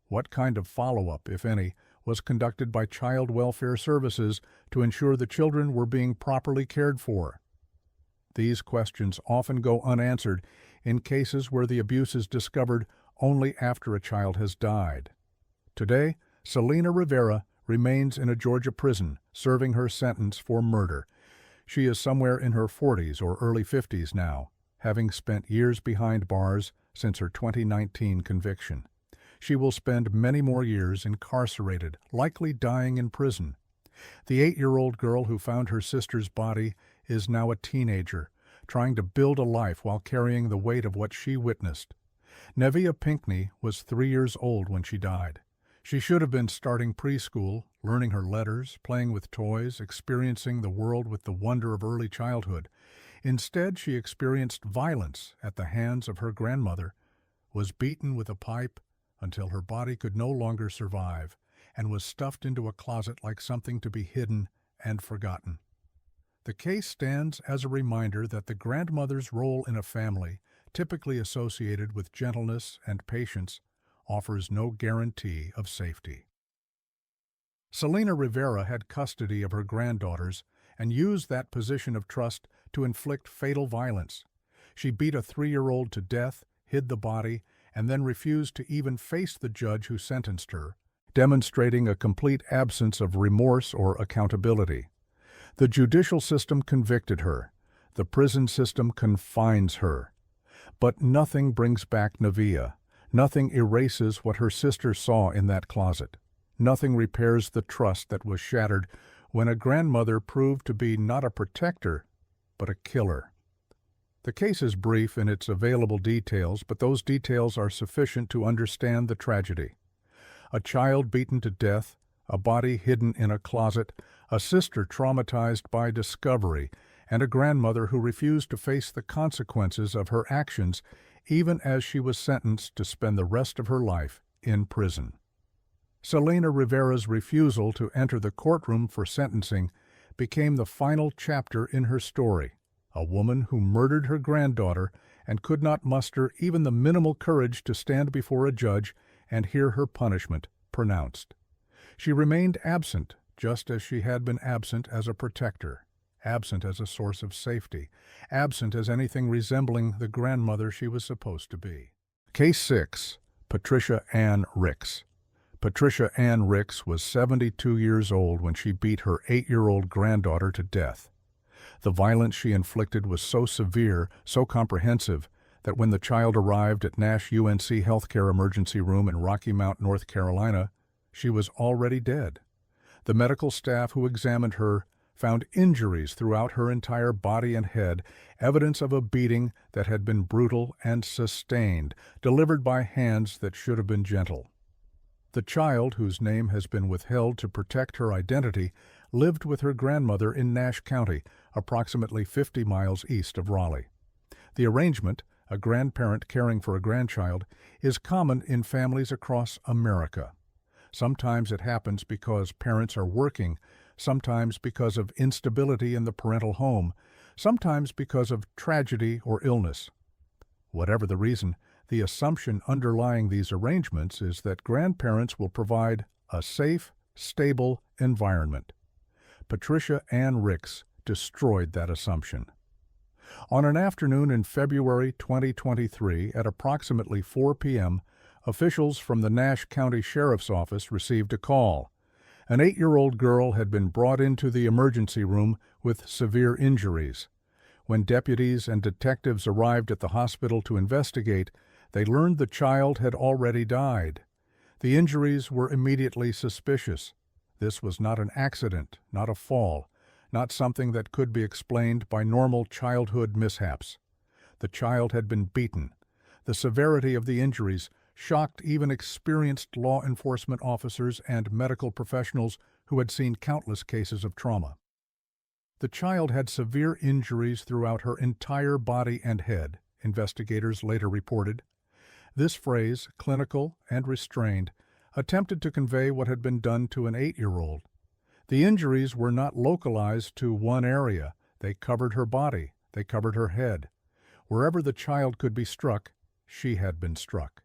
What kind of follow-up, if any, was conducted by Child Welfare Services to ensure the children were being properly cared for? These questions often go unanswered in cases where the abuse is discovered only after a child has died. Today, Selena Rivera remains in a Georgia prison, serving her sentence for murder. She is somewhere in her 40s or early 50s now, having spent years behind bars since her 2019 conviction. She will spend many more years incarcerated, likely dying in prison. The 8-year-old girl who found her sister's body is now a teenager, trying to build a life while carrying the weight of what she witnessed. Nevaeh Pinckney was 3 years old when she died. She should have been starting preschool, learning her letters, playing with toys, experiencing the world with the wonder of early childhood. Instead, she experienced violence at the hands of her grandmother, was beaten with a pipe until her body could no longer survive, and was stuffed into a closet like something to be hidden and forgotten. The case stands as a reminder that the grandmother's role in a family, typically associated with gentleness and patience, offers no guarantee of safety. Selena Rivera had custody of her granddaughters and used that position of trust to inflict fatal violence. She beat a 3-year-old to death, hid the body, and then refused to even face the judge who sentenced her, demonstrating a complete absence of remorse or accountability. The judicial system convicted her. The prison system confines her. But nothing brings back Nevaeh. Nothing erases what her sister saw in that closet. Nothing repairs the trust that was shattered when a grandmother proved to be not a protector, but a killer. The case is brief in its available details, but those details are sufficient to understand the tragedy. A child beaten to death, a body hidden in a closet, a sister traumatized by discovery, and a grandmother who refused to face the consequences of her actions even as she was sentenced to spend the rest of her life in prison. Selena Rivera's refusal to enter the courtroom for sentencing became the final chapter in her story. A woman who murdered her granddaughter and could not muster even the minimal courage to stand before a judge and hear her punishment pronounced. She remained absent, just as she had been absent as a protector, absent as a source of safety, absent as anything resembling the grandmother she was supposed to be. Case 6. Patricia Ann Ricks. Patricia Ann Ricks was 72 years old when she beat her 8-year-old granddaughter to death. The violence she inflicted was so severe, so comprehensive, that when the child arrived at Nash UNC Healthcare Emergency Room in Rocky Mount, North Carolina, she was already dead. The medical staff who examined her found injuries throughout her entire body and head, evidence of a beating that had been brutal and sustained, delivered by hands that should have been gentle. The child, whose name has been withheld to protect her identity, lived with her grandmother in Nash County, approximately 50 miles east of Raleigh. The arrangement, a grandparent caring for a grandchild, is common in families across America. Sometimes it happens because parents are working, sometimes because of instability in the parental home, sometimes because of tragedy or illness. Whatever the reason, the assumption underlying these arrangements is that grandparents will provide a safe, stable environment. Patricia Ann Ricks destroyed that assumption. On an afternoon in February 2023 at approximately 4 p.m., officials from the Nash County Sheriff's Office received a call. An 8-year-old girl had been brought into the emergency room with severe injuries. When deputies and detectives arrived at the hospital to investigate, they learned the child had already died. The injuries were immediately suspicious. This was not an accident, not a fall, not something that could be explained by normal childhood mishaps. The child had been beaten. The severity of the injuries shocked even experienced law enforcement officers and medical professionals who had seen countless cases of trauma. The child had severe injuries throughout her entire body and head, investigators later reported. This phrase, clinical and restrained, attempted to convey what had been done to an 8-year-old. The injuries were not localized to one area. They covered her body. They covered her head. Wherever the child could be struck, she had been struck.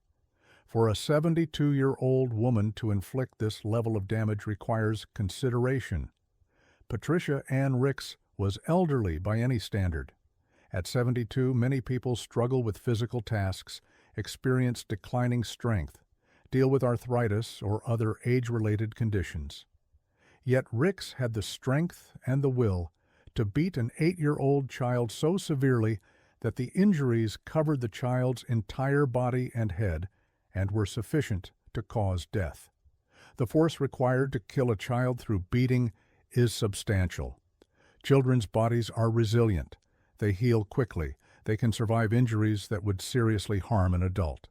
For a 72-year-old woman to inflict this level of damage requires consideration. Patricia Ann Ricks was elderly by any standard. At 72, many people struggle with physical tasks, experience declining strength, deal with arthritis or other age-related conditions. Yet Ricks had the strength and the will to beat an 8-year-old child so severely that the injuries covered the child's entire body and head and were sufficient to cause death. The force required to kill a child through beating is substantial. Children's bodies are resilient. They heal quickly. They can survive injuries that would seriously harm an adult.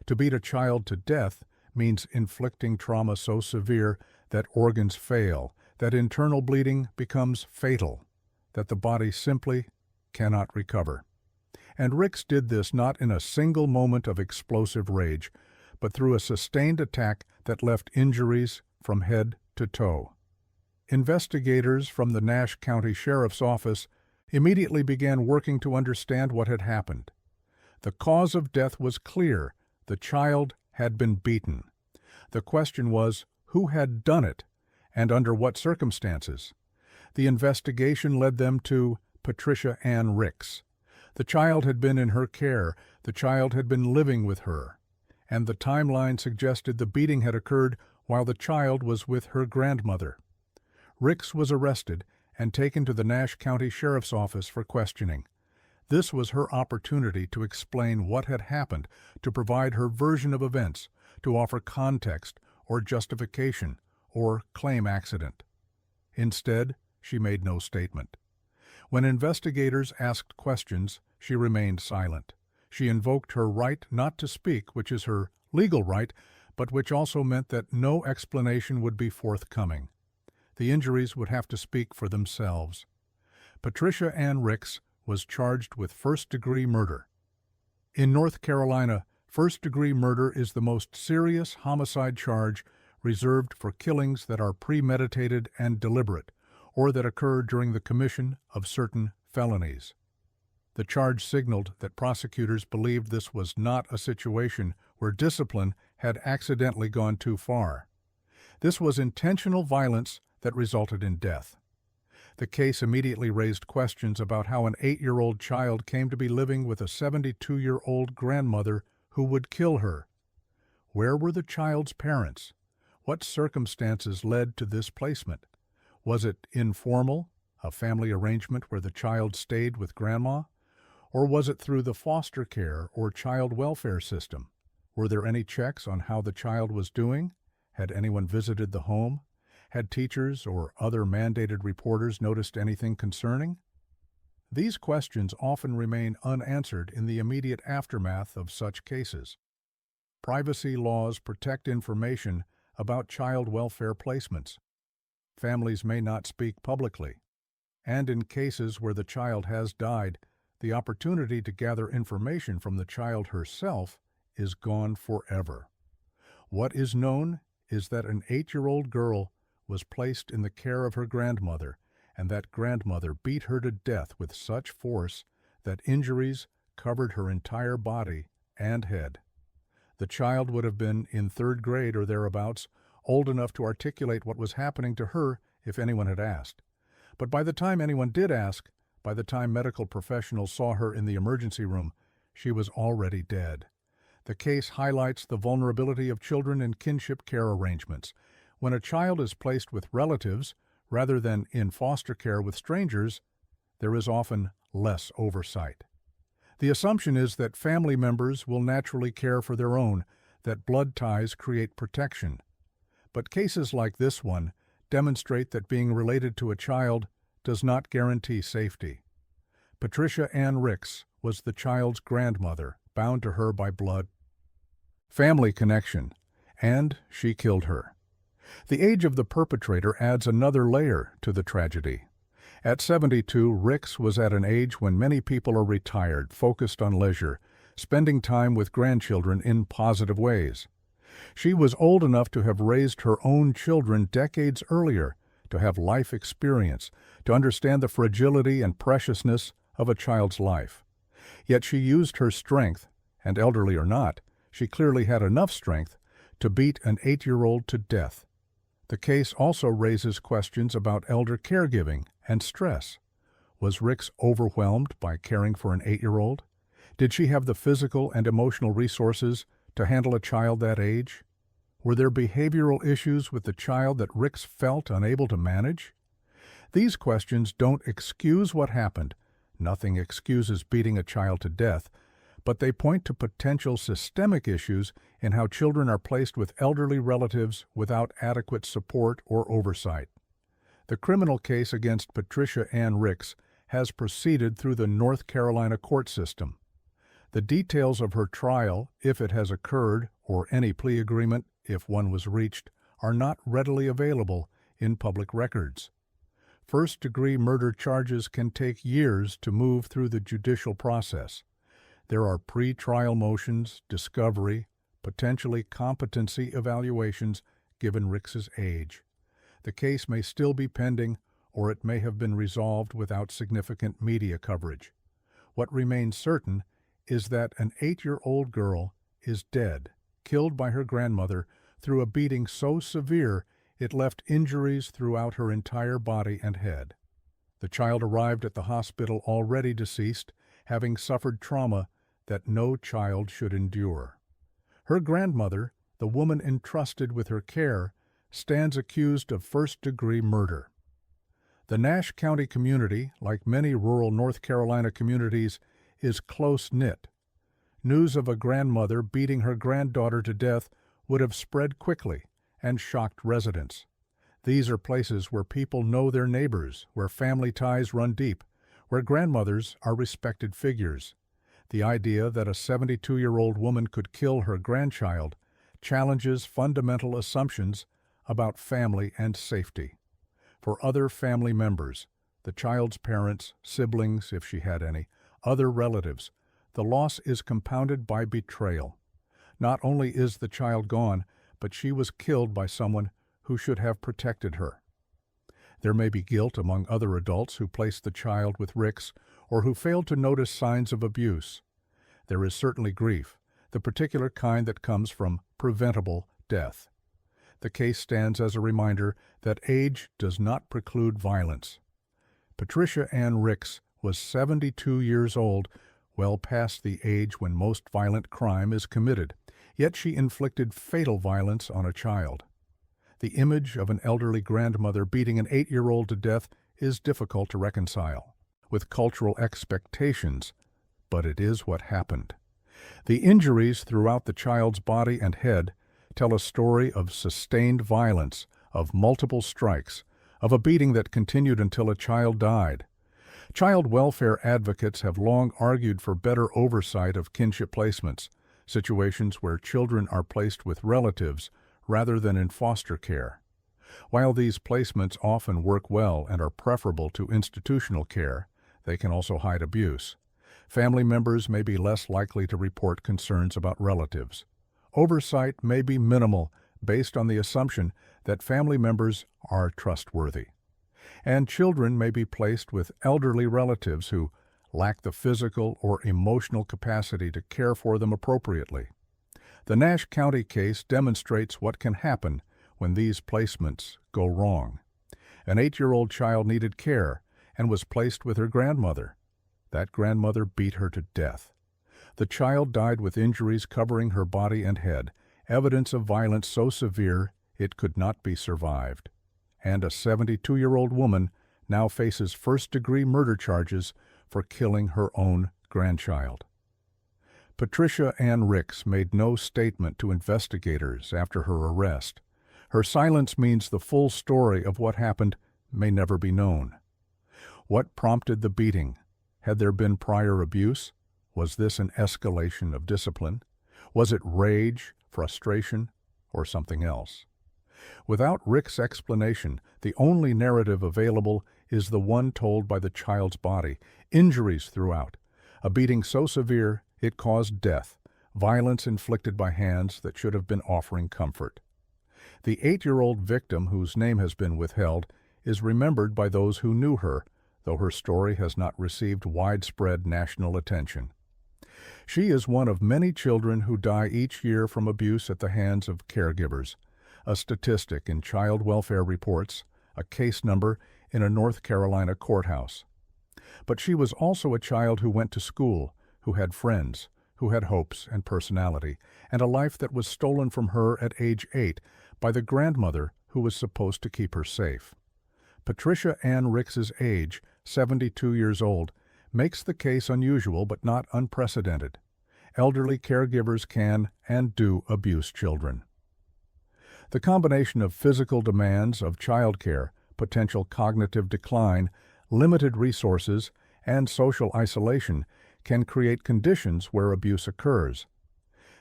To beat a child to death means inflicting trauma so severe that organs fail, that internal bleeding becomes fatal, that the body simply cannot recover. And Ricks did this not in a single moment of explosive rage, but through a sustained attack that left injuries from head to toe. Investigators from the Nash County Sheriff's Office immediately began working to understand what had happened. The cause of death was clear. The child had been beaten. The question was, who had done it, and under what circumstances? The investigation led them to Patricia Ann Ricks. The child had been in her care, the child had been living with her, and the timeline suggested the beating had occurred while the child was with her grandmother. Ricks was arrested and taken to the Nash County Sheriff's Office for questioning. This was her opportunity to explain what had happened, to provide her version of events, to offer context or justification or claim accident. Instead, she made no statement. When investigators asked questions, she remained silent. She invoked her right not to speak, which is her legal right, but which also meant that no explanation would be forthcoming. The injuries would have to speak for themselves. Patricia Ann Ricks was charged with first-degree murder. In North Carolina, first-degree murder is the most serious homicide charge reserved for killings that are premeditated and deliberate, or that occur during the commission of certain felonies. The charge signaled that prosecutors believed this was not a situation where discipline had accidentally gone too far. This was intentional violence that resulted in death. The case immediately raised questions about how an 8-year-old child came to be living with a 72-year-old grandmother who would kill her. Where were the child's parents? What circumstances led to this placement? Was it informal, a family arrangement where the child stayed with grandma? Or was it through the foster care or child welfare system? Were there any checks on how the child was doing? Had anyone visited the home? Had teachers or other mandated reporters noticed anything concerning? These questions often remain unanswered in the immediate aftermath of such cases. Privacy laws protect information about child welfare placements. Families may not speak publicly, and in cases where the child has died, the opportunity to gather information from the child herself is gone forever. What is known is that an 8-year-old girl was placed in the care of her grandmother, and that grandmother beat her to death with such force that injuries covered her entire body and head. The child would have been in 3rd grade or thereabouts, old enough to articulate what was happening to her if anyone had asked. But by the time anyone did ask, by the time medical professionals saw her in the emergency room, she was already dead. The case highlights the vulnerability of children in kinship care arrangements. When a child is placed with relatives, rather than in foster care with strangers, there is often less oversight. The assumption is that family members will naturally care for their own, that blood ties create protection. But cases like this one demonstrate that being related to a child does not guarantee safety. Patricia Ann Ricks was the child's grandmother, bound to her by blood. Family connection, and she killed her. The age of the perpetrator adds another layer to the tragedy. At 72, Ricks was at an age when many people are retired, focused on leisure, spending time with grandchildren in positive ways. She was old enough to have raised her own children decades earlier, to have life experience, to understand the fragility and preciousness of a child's life. Yet she used her strength, and elderly or not, she clearly had enough strength to beat an 8-year-old to death. The case also raises questions about elder caregiving and stress. Was Ricks overwhelmed by caring for an 8-year-old? Did she have the physical and emotional resources to handle a child that age? Were there behavioral issues with the child that Ricks felt unable to manage? These questions don't excuse what happened. Nothing excuses beating a child to death, but they point to potential systemic issues in how children are placed with elderly relatives without adequate support or oversight. The criminal case against Patricia Ann Ricks has proceeded through the North Carolina court system. The details of her trial, if it has occurred, or any plea agreement, if one was reached, are not readily available in public records. First-degree murder charges can take years to move through the judicial process. There are pre-trial motions, discovery, potentially competency evaluations given Ricks's age. The case may still be pending, or it may have been resolved without significant media coverage. What remains certain is that an 8-year-old girl is dead, killed by her grandmother through a beating so severe it left injuries throughout her entire body and head. The child arrived at the hospital already deceased, having suffered trauma that no child should endure. Her grandmother, the woman entrusted with her care, stands accused of first-degree murder. The Nash County community, like many rural North Carolina communities, is close-knit. News of a grandmother beating her granddaughter to death would have spread quickly and shocked residents. These are places where people know their neighbors, where family ties run deep, where grandmothers are respected figures. The idea that a 72-year-old woman could kill her grandchild challenges fundamental assumptions about family and safety. For other family members, the child's parents, siblings, if she had any, other relatives, the loss is compounded by betrayal. Not only is the child gone, but she was killed by someone who should have protected her. There may be guilt among other adults who placed the child with Ricks or who failed to notice signs of abuse. There is certainly grief, the particular kind that comes from preventable death. The case stands as a reminder that age does not preclude violence. Patricia Ann Ricks was 72 years old, well past the age when most violent crime is committed, yet she inflicted fatal violence on a child. The image of an elderly grandmother beating an 8-year-old to death is difficult to reconcile with cultural expectations, but it is what happened. The injuries throughout the child's body and head tell a story of sustained violence, of multiple strikes, of a beating that continued until a child died. Child welfare advocates have long argued for better oversight of kinship placements, situations where children are placed with relatives rather than in foster care. While these placements often work well and are preferable to institutional care, they can also hide abuse. Family members may be less likely to report concerns about relatives. Oversight may be minimal based on the assumption that family members are trustworthy. And children may be placed with elderly relatives who lack the physical or emotional capacity to care for them appropriately. The Nash County case demonstrates what can happen when these placements go wrong. An 8-year-old child needed care and was placed with her grandmother. That grandmother beat her to death. The child died with injuries covering her body and head, evidence of violence so severe it could not be survived. And a 72-year-old woman now faces first-degree murder charges for killing her own grandchild. Patricia Ann Ricks made no statement to investigators after her arrest. Her silence means the full story of what happened may never be known. What prompted the beating? Had there been prior abuse? Was this an escalation of discipline? Was it rage, frustration, or something else? Without Rick's explanation, the only narrative available is the one told by the child's body, injuries throughout, a beating so severe it caused death, violence inflicted by hands that should have been offering comfort. The 8-year-old victim, whose name has been withheld, is remembered by those who knew her, though her story has not received widespread national attention. She is one of many children who die each year from abuse at the hands of caregivers, a statistic in child welfare reports, a case number in a North Carolina courthouse. But she was also a child who went to school, who had friends, who had hopes and personality, and a life that was stolen from her at age 8 by the grandmother who was supposed to keep her safe. Patricia Ann Ricks's age, 72 years old, makes the case unusual but not unprecedented. Elderly caregivers can and do abuse children. The combination of physical demands of childcare, potential cognitive decline, limited resources, and social isolation can create conditions where abuse occurs.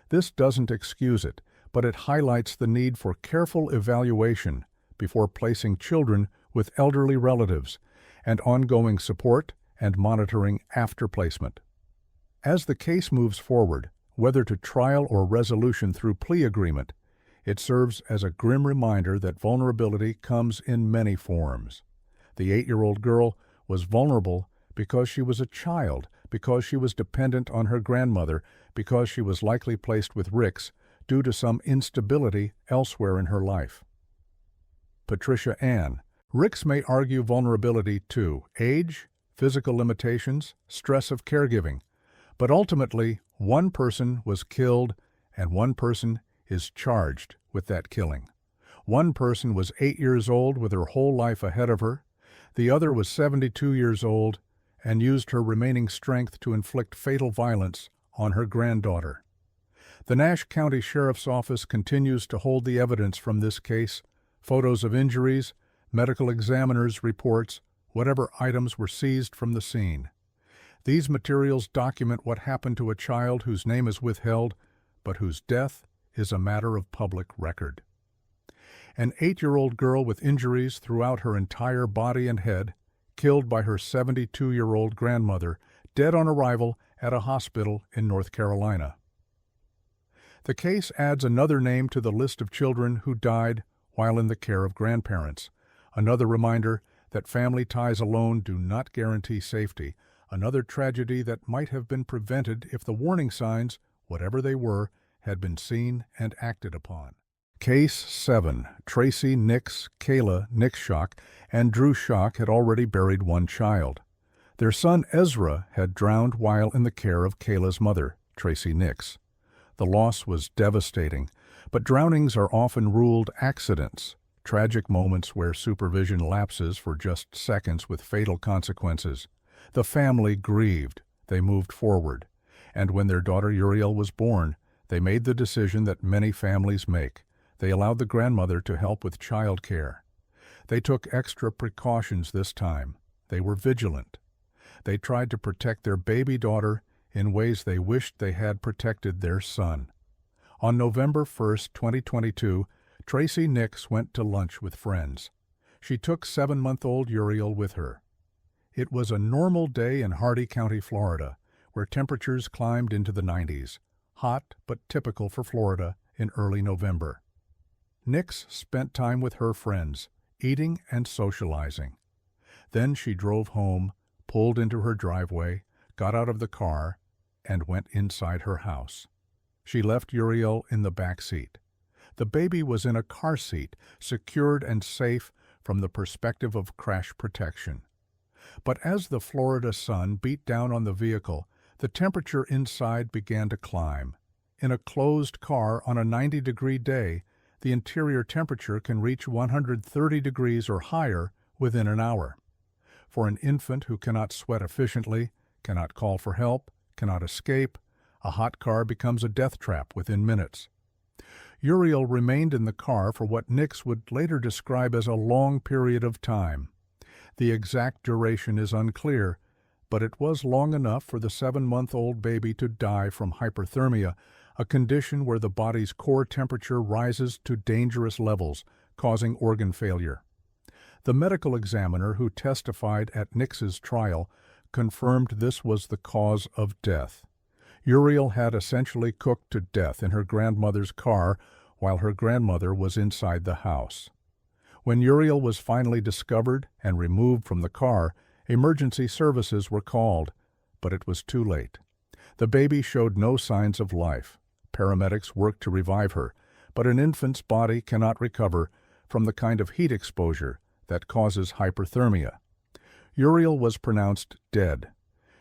This doesn't excuse it, but it highlights the need for careful evaluation before placing children with elderly relatives and ongoing support and monitoring after placement. As the case moves forward, whether to trial or resolution through plea agreement, it serves as a grim reminder that vulnerability comes in many forms. The 8-year-old girl was vulnerable because she was a child, because she was dependent on her grandmother, because she was likely placed with Ricks due to some instability elsewhere in her life. Patricia Ann. Ricks may argue vulnerability to age, physical limitations, stress of caregiving. But ultimately, one person was killed and one person is charged with that killing. One person was 8 years old with her whole life ahead of her. The other was 72 years old and used her remaining strength to inflict fatal violence on her granddaughter. The Nash County Sheriff's Office continues to hold the evidence from this case, photos of injuries, medical examiners' reports, whatever items were seized from the scene. These materials document what happened to a child whose name is withheld, but whose death is a matter of public record. An 8-year-old girl with injuries throughout her entire body and head, killed by her 72-year-old grandmother, dead on arrival at a hospital in North Carolina. The case adds another name to the list of children who died while in the care of grandparents. Another reminder that family ties alone do not guarantee safety. Another tragedy that might have been prevented if the warning signs, whatever they were, had been seen and acted upon. Case 7. Tracy Nix, Kayla Nixshock, and Drew Shock had already buried one child. Their son Ezra had drowned while in the care of Kayla's mother, Tracy Nix. The loss was devastating, but drownings are often ruled accidents, tragic moments where supervision lapses for just seconds with fatal consequences. The family grieved, they moved forward, and when their daughter Uriel was born, they made the decision that many families make. They allowed the grandmother to help with child care. They took extra precautions this time. They were vigilant. They tried to protect their baby daughter in ways they wished they had protected their son. On November 1, 2022, Tracy Nix went to lunch with friends. She took 7-month-old Uriel with her. It was a normal day in Hardee County, Florida, where temperatures climbed into the 90s, hot but typical for Florida in early November. Nix spent time with her friends, eating and socializing. Then she drove home, pulled into her driveway, got out of the car, and went inside her house. She left Uriel in the back seat. The baby was in a car seat, secured and safe from the perspective of crash protection. But as the Florida sun beat down on the vehicle, the temperature inside began to climb. In a closed car on a 90-degree day, the interior temperature can reach 130 degrees or higher within an hour. For an infant who cannot sweat efficiently, cannot call for help, cannot escape, a hot car becomes a death trap within minutes. Uriel remained in the car for what Nix would later describe as a long period of time. The exact duration is unclear, but it was long enough for the 7-month-old baby to die from hyperthermia, a condition where the body's core temperature rises to dangerous levels, causing organ failure. The medical examiner who testified at Nix's trial confirmed this was the cause of death. Uriel had essentially cooked to death in her grandmother's car while her grandmother was inside the house. When Uriel was finally discovered and removed from the car, emergency services were called, but it was too late. The baby showed no signs of life. Paramedics worked to revive her, but an infant's body cannot recover from the kind of heat exposure that causes hyperthermia. Uriel was pronounced dead.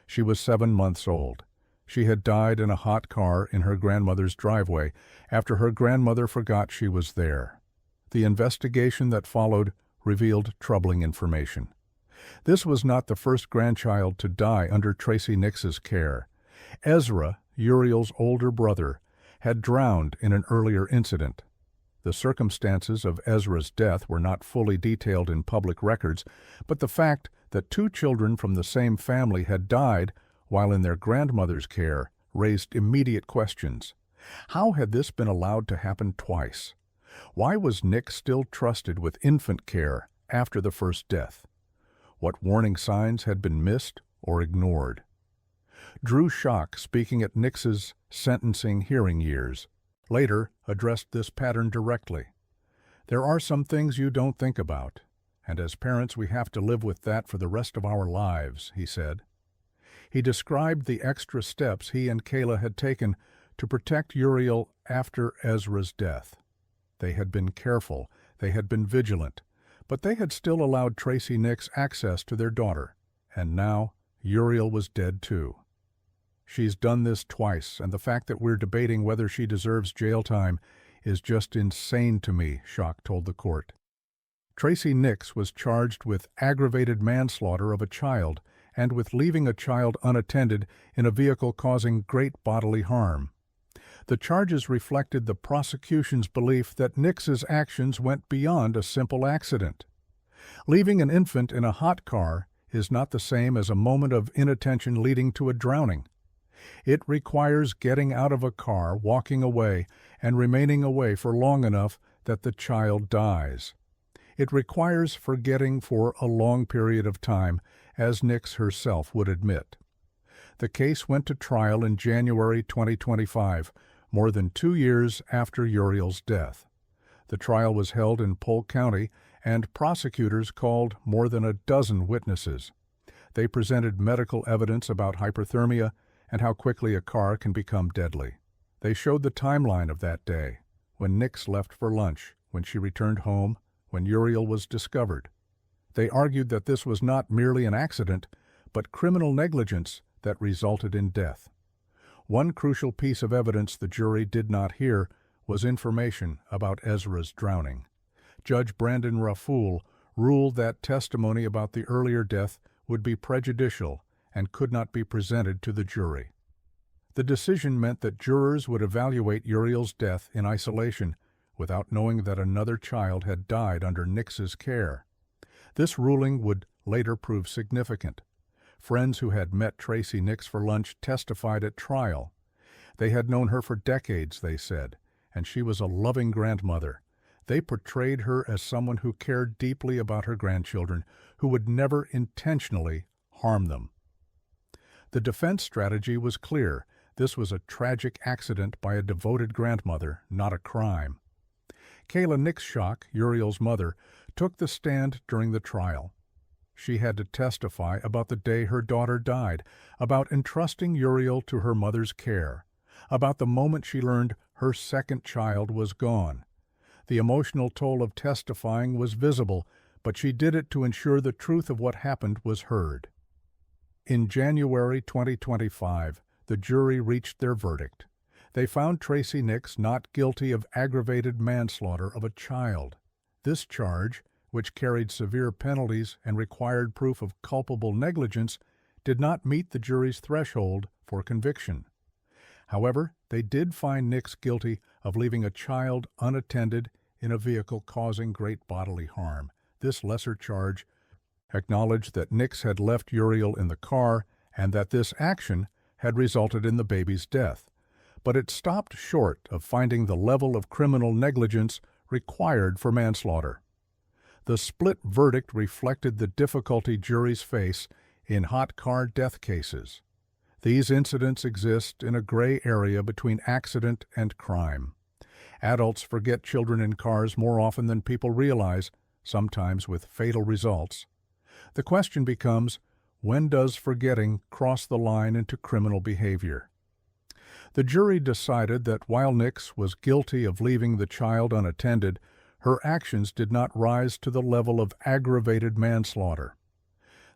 She was 7 months old. She had died in a hot car in her grandmother's driveway after her grandmother forgot she was there. The investigation that followed revealed troubling information. This was not the first grandchild to die under Tracy Nix's care. Ezra, Uriel's older brother, had drowned in an earlier incident. The circumstances of Ezra's death were not fully detailed in public records, but the fact that 2 children from the same family had died while in their grandmother's care raised immediate questions. How had this been allowed to happen twice? Why was Nix still trusted with infant care after the first death? What warning signs had been missed or ignored? Drew Shock, speaking at Nix's sentencing hearing years, later addressed this pattern directly. There are some things you don't think about, and as parents we have to live with that for the rest of our lives, he said. He described the extra steps he and Kayla had taken to protect Uriel after Ezra's death. They had been careful, they had been vigilant, but they had still allowed Tracy Nix access to their daughter, And now, Uriel was dead too. She's done this twice, and the fact that we're debating whether she deserves jail time is just insane to me, Schock told the court. Tracy Nix was charged with aggravated manslaughter of a child and with leaving a child unattended in a vehicle causing great bodily harm. The charges reflected the prosecution's belief that Nix's actions went beyond a simple accident. Leaving an infant in a hot car is not the same as a moment of inattention leading to a drowning. It requires getting out of a car, walking away, and remaining away for long enough that the child dies. It requires forgetting for a long period of time, as Nix herself would admit. The case went to trial in January 2025, more than 2 years after Uriel's death. The trial was held in Polk County, and prosecutors called more than a dozen witnesses. They presented medical evidence about hyperthermia and how quickly a car can become deadly. They showed the timeline of that day, when Nix left for lunch, when she returned home, when Uriel was discovered. They argued that this was not merely an accident, but criminal negligence that resulted in death. One crucial piece of evidence the jury did not hear was information about Ezra's drowning. Judge Brandon Raffoul ruled that testimony about the earlier death would be prejudicial and could not be presented to the jury. The decision meant that jurors would evaluate Uriel's death in isolation without knowing that another child had died under Nix's care. This ruling would later prove significant. Friends who had met Tracy Nix for lunch testified at trial. They had known her for decades, they said, and she was a loving grandmother. They portrayed her as someone who cared deeply about her grandchildren, who would never intentionally harm them. The defense strategy was clear. This was a tragic accident by a devoted grandmother, not a crime. Kayla Nix-Schock, Uriel's mother, took the stand during the trial. She had to testify about the day her daughter died, about entrusting Uriel to her mother's care, about the moment she learned her second child was gone. The emotional toll of testifying was visible, but she did it to ensure the truth of what happened was heard. In January 2025, the jury reached their verdict. They found Tracy Nix not guilty of aggravated manslaughter of a child. This charge, which carried severe penalties and required proof of culpable negligence, did not meet the jury's threshold for conviction. However, they did find Nix guilty of leaving a child unattended in a vehicle causing great bodily harm. This lesser charge acknowledged that Nix had left Uriel in the car and that this action had resulted in the baby's death, but it stopped short of finding the level of criminal negligence required for manslaughter. The split verdict reflected the difficulty juries face in hot car death cases. These incidents exist in a gray area between accident and crime. Adults forget children in cars more often than people realize, sometimes with fatal results. The question becomes, when does forgetting cross the line into criminal behavior? The jury decided that while Nix was guilty of leaving the child unattended, her actions did not rise to the level of aggravated manslaughter.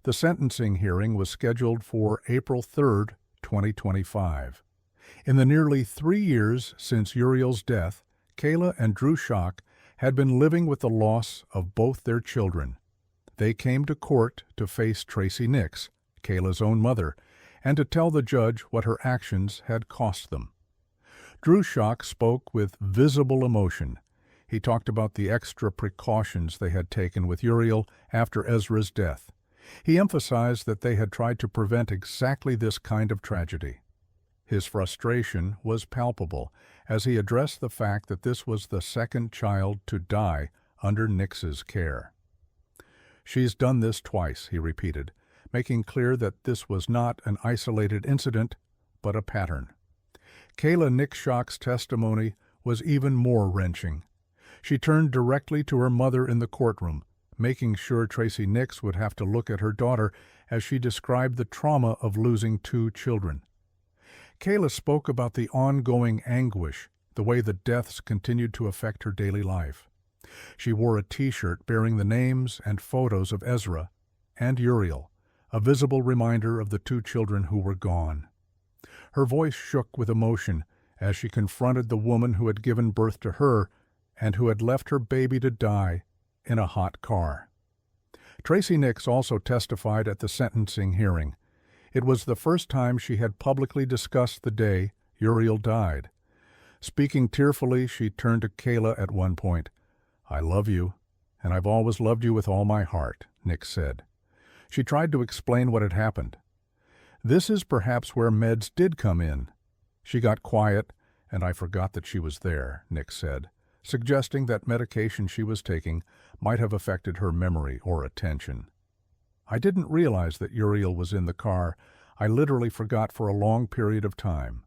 The sentencing hearing was scheduled for April 3, 2025. In the nearly 3 years since Uriel's death, Kayla and Drew Schock had been living with the loss of both their children. They came to court to face Tracy Nix, Kayla's own mother, and to tell the judge what her actions had cost them. Drew Schock spoke with visible emotion. He talked about the extra precautions they had taken with Uriel after Ezra's death. He emphasized that they had tried to prevent exactly this kind of tragedy. His frustration was palpable as he addressed the fact that this was the second child to die under Nix's care. "She's done this twice," he repeated, making clear that this was not an isolated incident, but a pattern. Kayla Nix-Schock's testimony was even more wrenching. She turned directly to her mother in the courtroom, making sure Tracy Nix would have to look at her daughter as she described the trauma of losing 2 children. Kayla spoke about the ongoing anguish, the way the deaths continued to affect her daily life. She wore a T-shirt bearing the names and photos of Ezra and Uriel, a visible reminder of the two children who were gone. Her voice shook with emotion as she confronted the woman who had given birth to her and who had left her baby to die in a hot car. Tracy Nix also testified at the sentencing hearing. It was the first time she had publicly discussed the day Uriel died. Speaking tearfully, she turned to Kayla at one point. "I love you, and I've always loved you with all my heart," Nix said. She tried to explain what had happened. "This is perhaps where meds did come in. She got quiet, and I forgot that she was there," Nix said, suggesting that medication she was taking might have affected her memory or attention. "I didn't realize that Uriel was in the car. I literally forgot for a long period of time."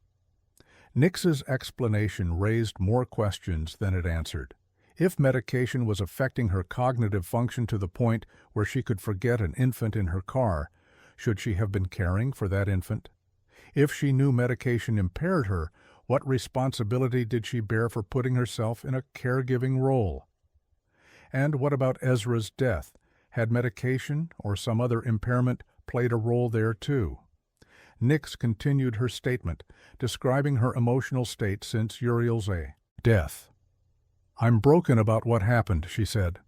Nix's explanation raised more questions than it answered. If medication was affecting her cognitive function to the point where she could forget an infant in her car, should she have been caring for that infant? If she knew medication impaired her, what responsibility did she bear for putting herself in a caregiving role? And what about Ezra's death? Had medication or some other impairment played a role there too? Nix continued her statement, describing her emotional state since Uriel's death. "I'm broken about what happened," she said.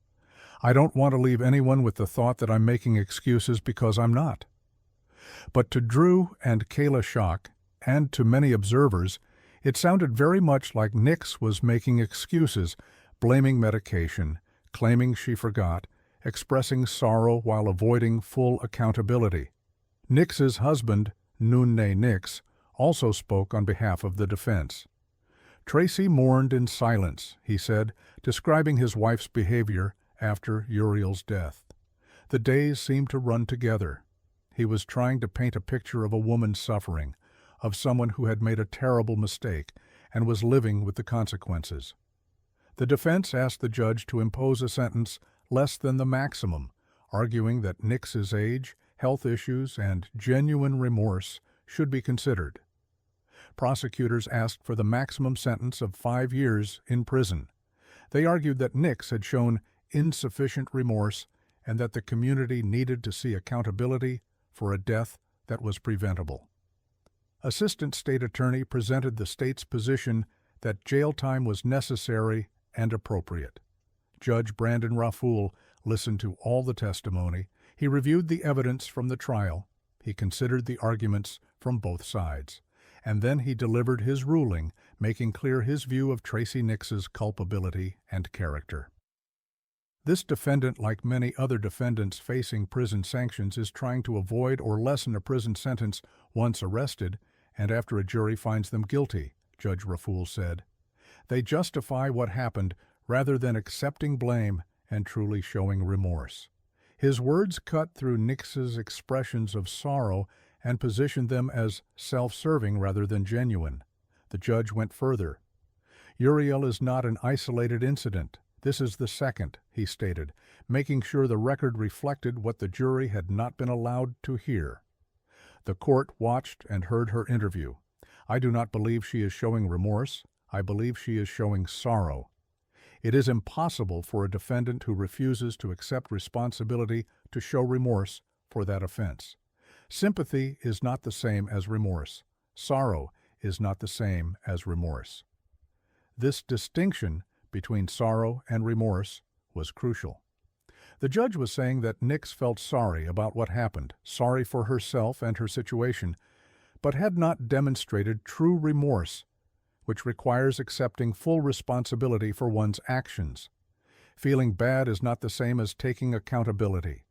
"I don't want to leave anyone with the thought that I'm making excuses, because I'm not." But to Drew and Kayla Schock, and to many observers, it sounded very much like Nix was making excuses, blaming medication, claiming she forgot, expressing sorrow while avoiding full accountability. Nix's husband, Nunne Nix, also spoke on behalf of the defense. "Tracy mourned in silence," he said, describing his wife's behavior after Uriel's death. "The days seemed to run together." He was trying to paint a picture of a woman suffering, of someone who had made a terrible mistake and was living with the consequences. The defense asked the judge to impose a sentence less than the maximum, arguing that Nix's age, health issues, and genuine remorse should be considered. Prosecutors asked for the maximum sentence of 5 years in prison. They argued that Nix had shown insufficient remorse and that the community needed to see accountability for a death that was preventable. Assistant State Attorney presented the state's position that jail time was necessary and appropriate. Judge Brandon Rafool listened to all the testimony. He reviewed the evidence from the trial. He considered the arguments from both sides. And then he delivered his ruling, making clear his view of Tracy Nix's culpability and character. This defendant, like many other defendants facing prison sanctions, is trying to avoid or lessen a prison sentence once arrested and after a jury finds them guilty, Judge Rafool said. They justify what happened rather than accepting blame and truly showing remorse. His words cut through Nix's expressions of sorrow and positioned them as self-serving rather than genuine. The judge went further. "Uriel is not an isolated incident. This is the second," he stated, making sure the record reflected what the jury had not been allowed to hear. The court watched and heard her interview. "I do not believe she is showing remorse. I believe she is showing sorrow. It is impossible for a defendant who refuses to accept responsibility to show remorse for that offense. Sympathy is not the same as remorse. Sorrow is not the same as remorse." This distinction between sorrow and remorse was crucial. The judge was saying that Nix felt sorry about what happened, sorry for herself and her situation, but had not demonstrated true remorse, which requires accepting full responsibility for one's actions. Feeling bad is not the same as taking accountability.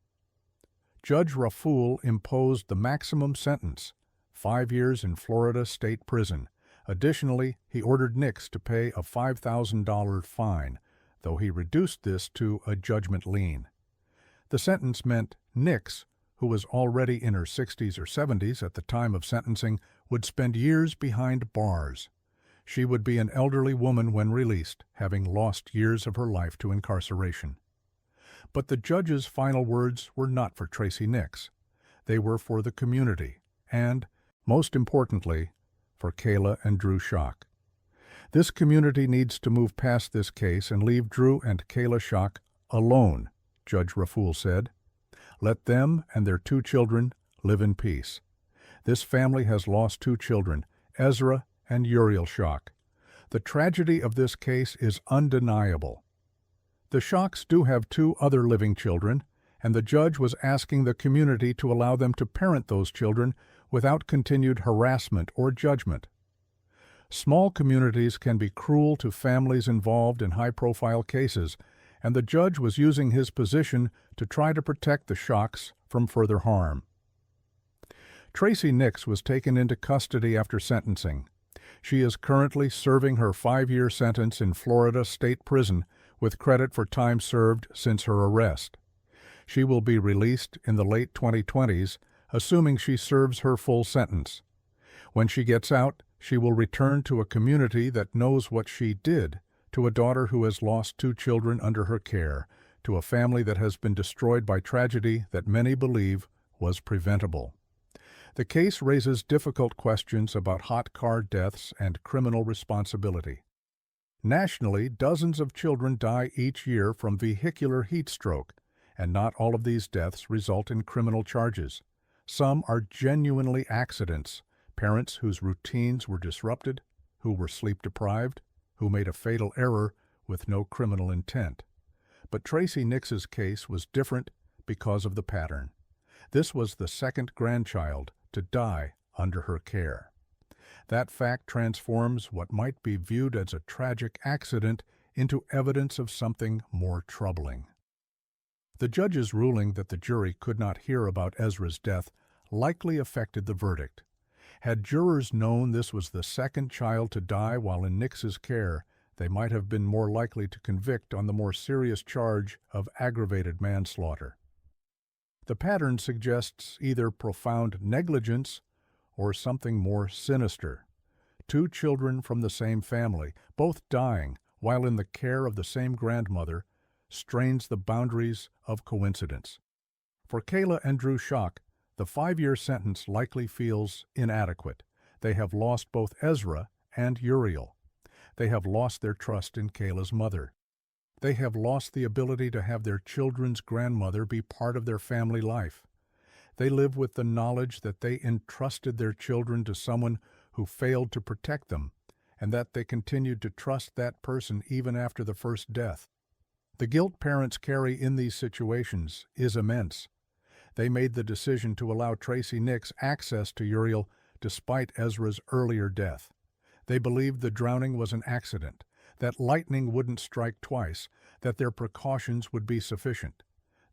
Judge Rafool imposed the maximum sentence, 5 years in Florida State Prison. Additionally, he ordered Nix to pay a $5,000 fine, though he reduced this to a judgment lien. The sentence meant Nix, who was already in her 60s or 70s at the time of sentencing, would spend years behind bars. She would be an elderly woman when released, having lost years of her life to incarceration. But the judge's final words were not for Tracy Nix. They were for the community and, most importantly, for Kayla and Drew Schock. This community needs to move past this case and leave Drew and Kayla Schock alone, Judge Rafool said. Let them and their 2 children live in peace. This family has lost 2 children, Ezra and Uriel Schock. The tragedy of this case is undeniable. The Schocks do have 2 other living children, and the judge was asking the community to allow them to parent those children without continued harassment or judgment. Small communities can be cruel to families involved in high-profile cases, and the judge was using his position to try to protect the Schocks from further harm. Tracy Nix was taken into custody after sentencing. She is currently serving her 5-year sentence in Florida State Prison with credit for time served since her arrest. She will be released in the late 2020s, assuming she serves her full sentence. When she gets out, she will return to a community that knows what she did, to a daughter who has lost 2 children under her care, to a family that has been destroyed by tragedy that many believe was preventable. The case raises difficult questions about hot car deaths and criminal responsibility. Nationally, dozens of children die each year from vehicular heat stroke, and not all of these deaths result in criminal charges. Some are genuinely accidents, parents whose routines were disrupted, who were sleep-deprived, who made a fatal error with no criminal intent. But Tracy Nix's case was different because of the pattern. This was the 2nd grandchild to die under her care. That fact transforms what might be viewed as a tragic accident into evidence of something more troubling. The judge's ruling that the jury could not hear about Ezra's death likely affected the verdict. Had jurors known this was the 2nd child to die while in Nix's care, they might have been more likely to convict on the more serious charge of aggravated manslaughter. The pattern suggests either profound negligence or something more sinister. 2 children from the same family, both dying while in the care of the same grandmother, strains the boundaries of coincidence. For Kayla and Drew Schock, the 5-year sentence likely feels inadequate. They have lost both Ezra and Uriel. They have lost their trust in Kayla's mother. They have lost the ability to have their children's grandmother be part of their family life. They live with the knowledge that they entrusted their children to someone who failed to protect them, and that they continued to trust that person even after the first death. The guilt parents carry in these situations is immense. They made the decision to allow Tracy Nix access to Uriel despite Ezra's earlier death. They believed the drowning was an accident, that lightning wouldn't strike twice, that their precautions would be sufficient.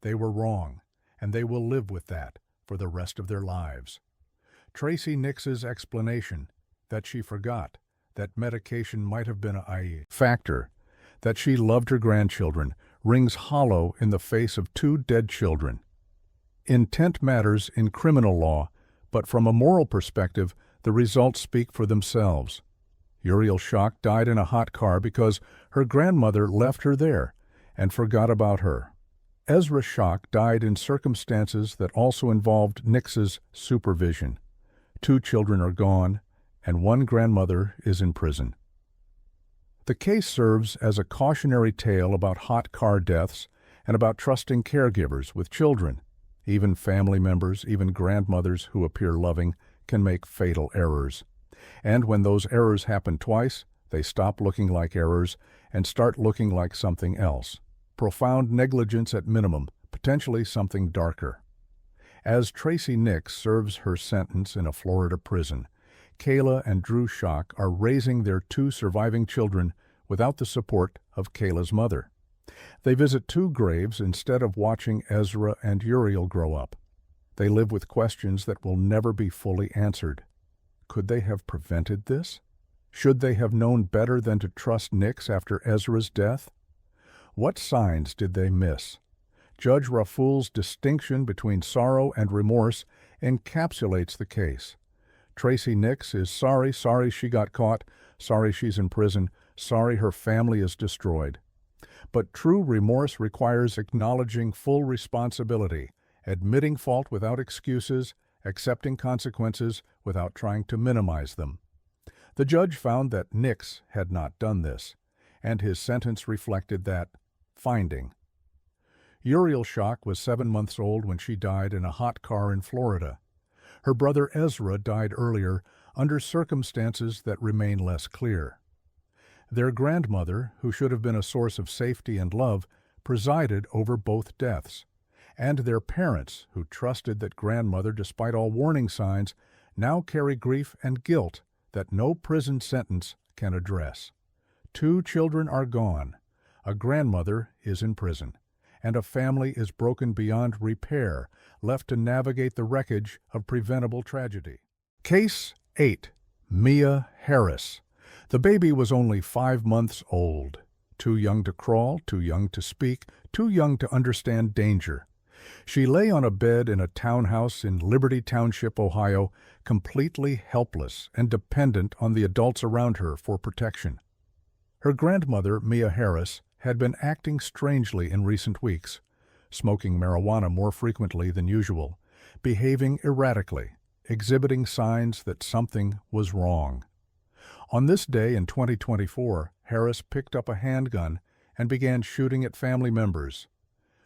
They were wrong, and they will live with that for the rest of their lives. Tracy Nix's explanation, that she forgot, that medication might have been a factor, that she loved her grandchildren, rings hollow in the face of 2 dead children. Intent matters in criminal law, but from a moral perspective, the results speak for themselves. Uriel Schock died in a hot car because her grandmother left her there and forgot about her. Ezra Schock died in circumstances that also involved Nix's supervision. 2 children are gone, and 1 grandmother is in prison. The case serves as a cautionary tale about hot car deaths and about trusting caregivers with children. Even family members, even grandmothers who appear loving, can make fatal errors. And when those errors happen twice, they stop looking like errors and start looking like something else. Profound negligence at minimum, potentially something darker. As Tracy Nix serves her sentence in a Florida prison, Kayla and Drew Schock are raising their 2 surviving children without the support of Kayla's mother. They visit 2 graves instead of watching Ezra and Uriel grow up. They live with questions that will never be fully answered. Could they have prevented this? Should they have known better than to trust Nix after Ezra's death? What signs did they miss? Judge Raful's distinction between sorrow and remorse encapsulates the case. Tracy Nix is sorry she got caught, sorry she's in prison, sorry her family is destroyed. But true remorse requires acknowledging full responsibility, admitting fault without excuses, accepting consequences without trying to minimize them. The judge found that Nix had not done this, and his sentence reflected that finding. Uriel Schock was 7 months old when she died in a hot car in Florida. Her brother Ezra died earlier under circumstances that remain less clear. Their grandmother, who should have been a source of safety and love, presided over both deaths. And their parents, who trusted that grandmother despite all warning signs, now carry grief and guilt that no prison sentence can address. 2 children are gone, a grandmother is in prison, and a family is broken beyond repair, left to navigate the wreckage of preventable tragedy. Case 8. Mia Harris. The baby was only 5 months old. Too young to crawl, too young to speak, too young to understand danger. She lay on a bed in a townhouse in Liberty Township, Ohio, completely helpless and dependent on the adults around her for protection. Her grandmother, Mia Harris, had been acting strangely in recent weeks, smoking marijuana more frequently than usual, behaving erratically, exhibiting signs that something was wrong. On this day in 2024, Harris picked up a handgun and began shooting at family members.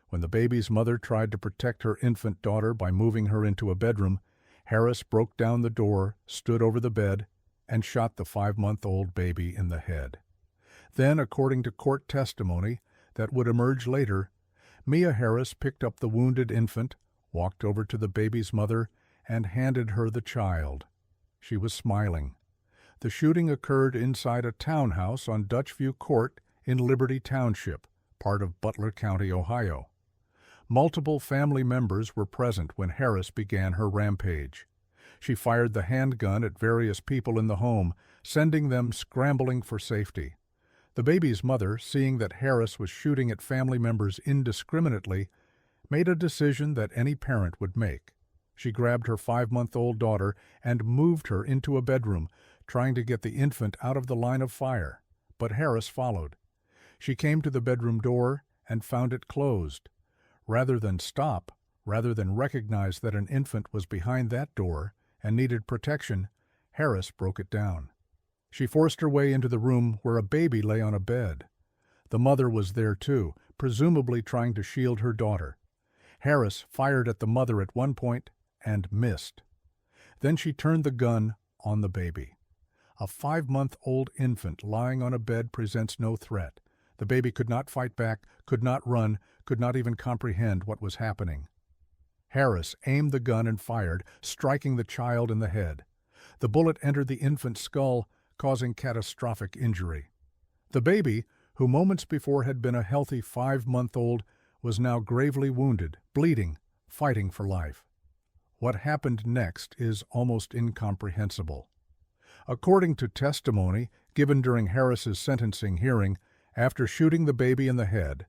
When the baby's mother tried to protect her infant daughter by moving her into a bedroom, Harris broke down the door, stood over the bed, and shot the 5-month-old baby in the head. Then, according to court testimony that would emerge later, Mia Harris picked up the wounded infant, walked over to the baby's mother, and handed her the child. She was smiling. The shooting occurred inside a townhouse on Dutchview Court in Liberty Township, part of Butler County, Ohio. Multiple family members were present when Harris began her rampage. She fired the handgun at various people in the home, sending them scrambling for safety. The baby's mother, seeing that Harris was shooting at family members indiscriminately, made a decision that any parent would make. She grabbed her 5-month-old daughter and moved her into a bedroom, trying to get the infant out of the line of fire. But Harris followed. She came to the bedroom door and found it closed. Rather than stop, rather than recognize that an infant was behind that door and needed protection, Harris broke it down. She forced her way into the room where a baby lay on a bed. The mother was there too, presumably trying to shield her daughter. Harris fired at the mother at one point and missed. Then she turned the gun on the baby. A 5-month-old infant lying on a bed presents no threat. The baby could not fight back, could not run, could not even comprehend what was happening. Harris aimed the gun and fired, striking the child in the head. The bullet entered the infant's skull, causing catastrophic injury. The baby, who moments before had been a healthy 5-month-old, was now gravely wounded, bleeding, fighting for life. What happened next is almost incomprehensible. According to testimony given during Harris's sentencing hearing, after shooting the baby in the head,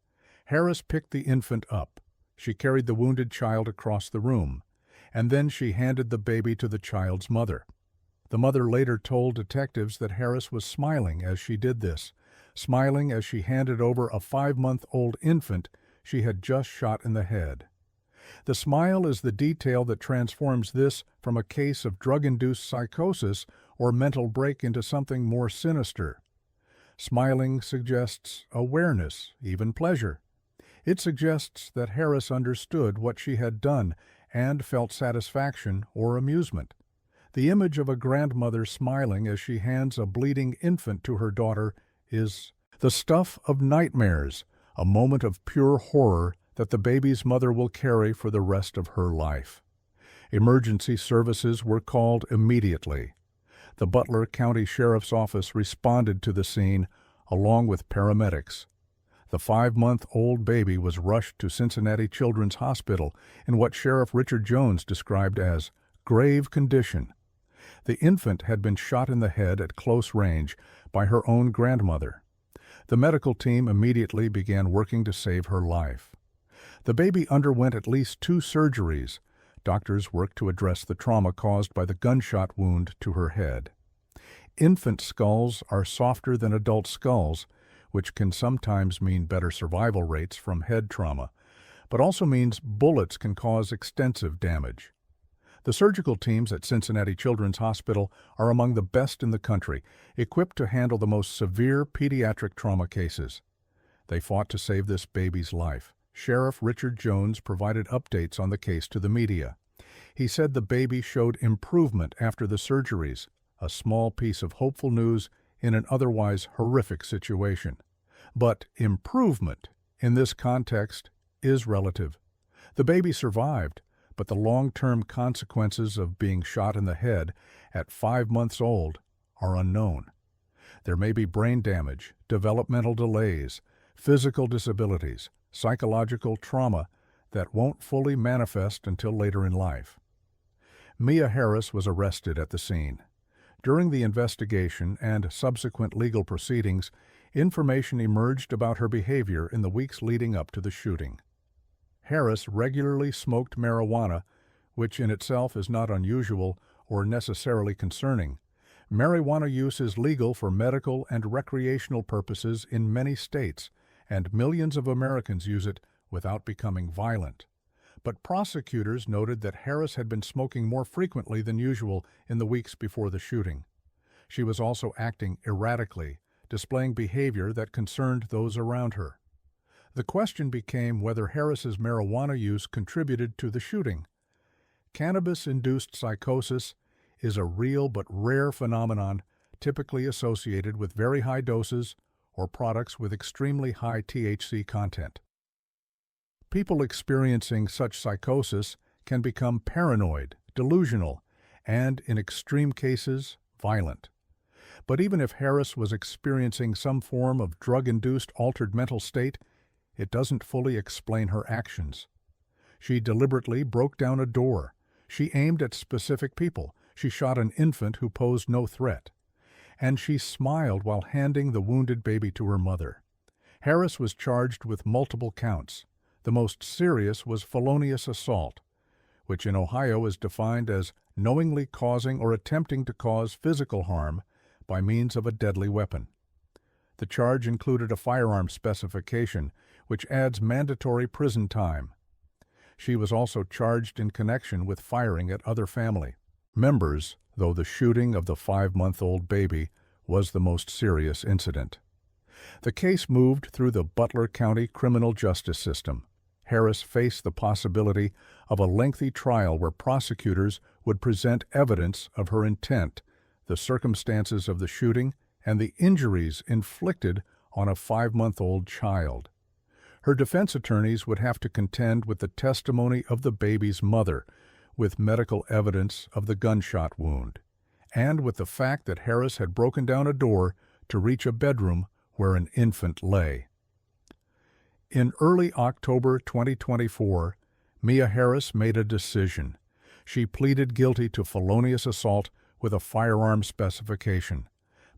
Harris picked the infant up. She carried the wounded child across the room, and then she handed the baby to the child's mother. The mother later told detectives that Harris was smiling as she did this, smiling as she handed over a 5-month-old infant she had just shot in the head. The smile is the detail that transforms this from a case of drug-induced psychosis or mental break into something more sinister. Smiling suggests awareness, even pleasure. It suggests that Harris understood what she had done and felt satisfaction or amusement. The image of a grandmother smiling as she hands a bleeding infant to her daughter is the stuff of nightmares, a moment of pure horror that the baby's mother will carry for the rest of her life. Emergency services were called immediately. The Butler County Sheriff's Office responded to the scene, along with paramedics. The 5-month-old baby was rushed to Cincinnati Children's Hospital in what Sheriff Richard Jones described as grave condition. The infant had been shot in the head at close range by her own grandmother. The medical team immediately began working to save her life. The baby underwent at least 2 surgeries. Doctors worked to address the trauma caused by the gunshot wound to her head. Infant skulls are softer than adult skulls, which can sometimes mean better survival rates from head trauma, but also means bullets can cause extensive damage. The surgical teams at Cincinnati Children's Hospital are among the best in the country, equipped to handle the most severe pediatric trauma cases. They fought to save this baby's life. Sheriff Richard Jones provided updates on the case to the media. He said the baby showed improvement after the surgeries, a small piece of hopeful news in an otherwise horrific situation. But improvement, in this context, is relative. The baby survived, but the long-term consequences of being shot in the head at 5 months old are unknown. There may be brain damage, developmental delays, physical disabilities, psychological trauma that won't fully manifest until later in life. Mia Harris was arrested at the scene. During the investigation and subsequent legal proceedings, information emerged about her behavior in the weeks leading up to the shooting. Harris regularly smoked marijuana, which in itself is not unusual or necessarily concerning. Marijuana use is legal for medical and recreational purposes in many states, and millions of Americans use it without becoming violent. But prosecutors noted that Harris had been smoking more frequently than usual in the weeks before the shooting. She was also acting erratically, displaying behavior that concerned those around her. The question became whether Harris's marijuana use contributed to the shooting. Cannabis-induced psychosis is a real but rare phenomenon typically associated with very high doses or products with extremely high THC content. People experiencing such psychosis can become paranoid, delusional, and, in extreme cases, violent. But even if Harris was experiencing some form of drug-induced altered mental state, it doesn't fully explain her actions. She deliberately broke down a door. She aimed at specific people. She shot an infant who posed no threat. And she smiled while handing the wounded baby to her mother. Harris was charged with multiple counts. The most serious was felonious assault, which in Ohio is defined as knowingly causing or attempting to cause physical harm by means of a deadly weapon. The charge included a firearm specification, which adds mandatory prison time. She was also charged in connection with firing at other family members, though the shooting of the 5-month-old baby was the most serious incident. The case moved through the Butler County criminal justice system. Harris faced the possibility of a lengthy trial where prosecutors would present evidence of her intent, the circumstances of the shooting, and the injuries inflicted on a 5-month-old child. Her defense attorneys would have to contend with the testimony of the baby's mother, with medical evidence of the gunshot wound, and with the fact that Harris had broken down a door to reach a bedroom where an infant lay. In early October 2024, Mia Harris made a decision. She pleaded guilty to felonious assault with a firearm specification.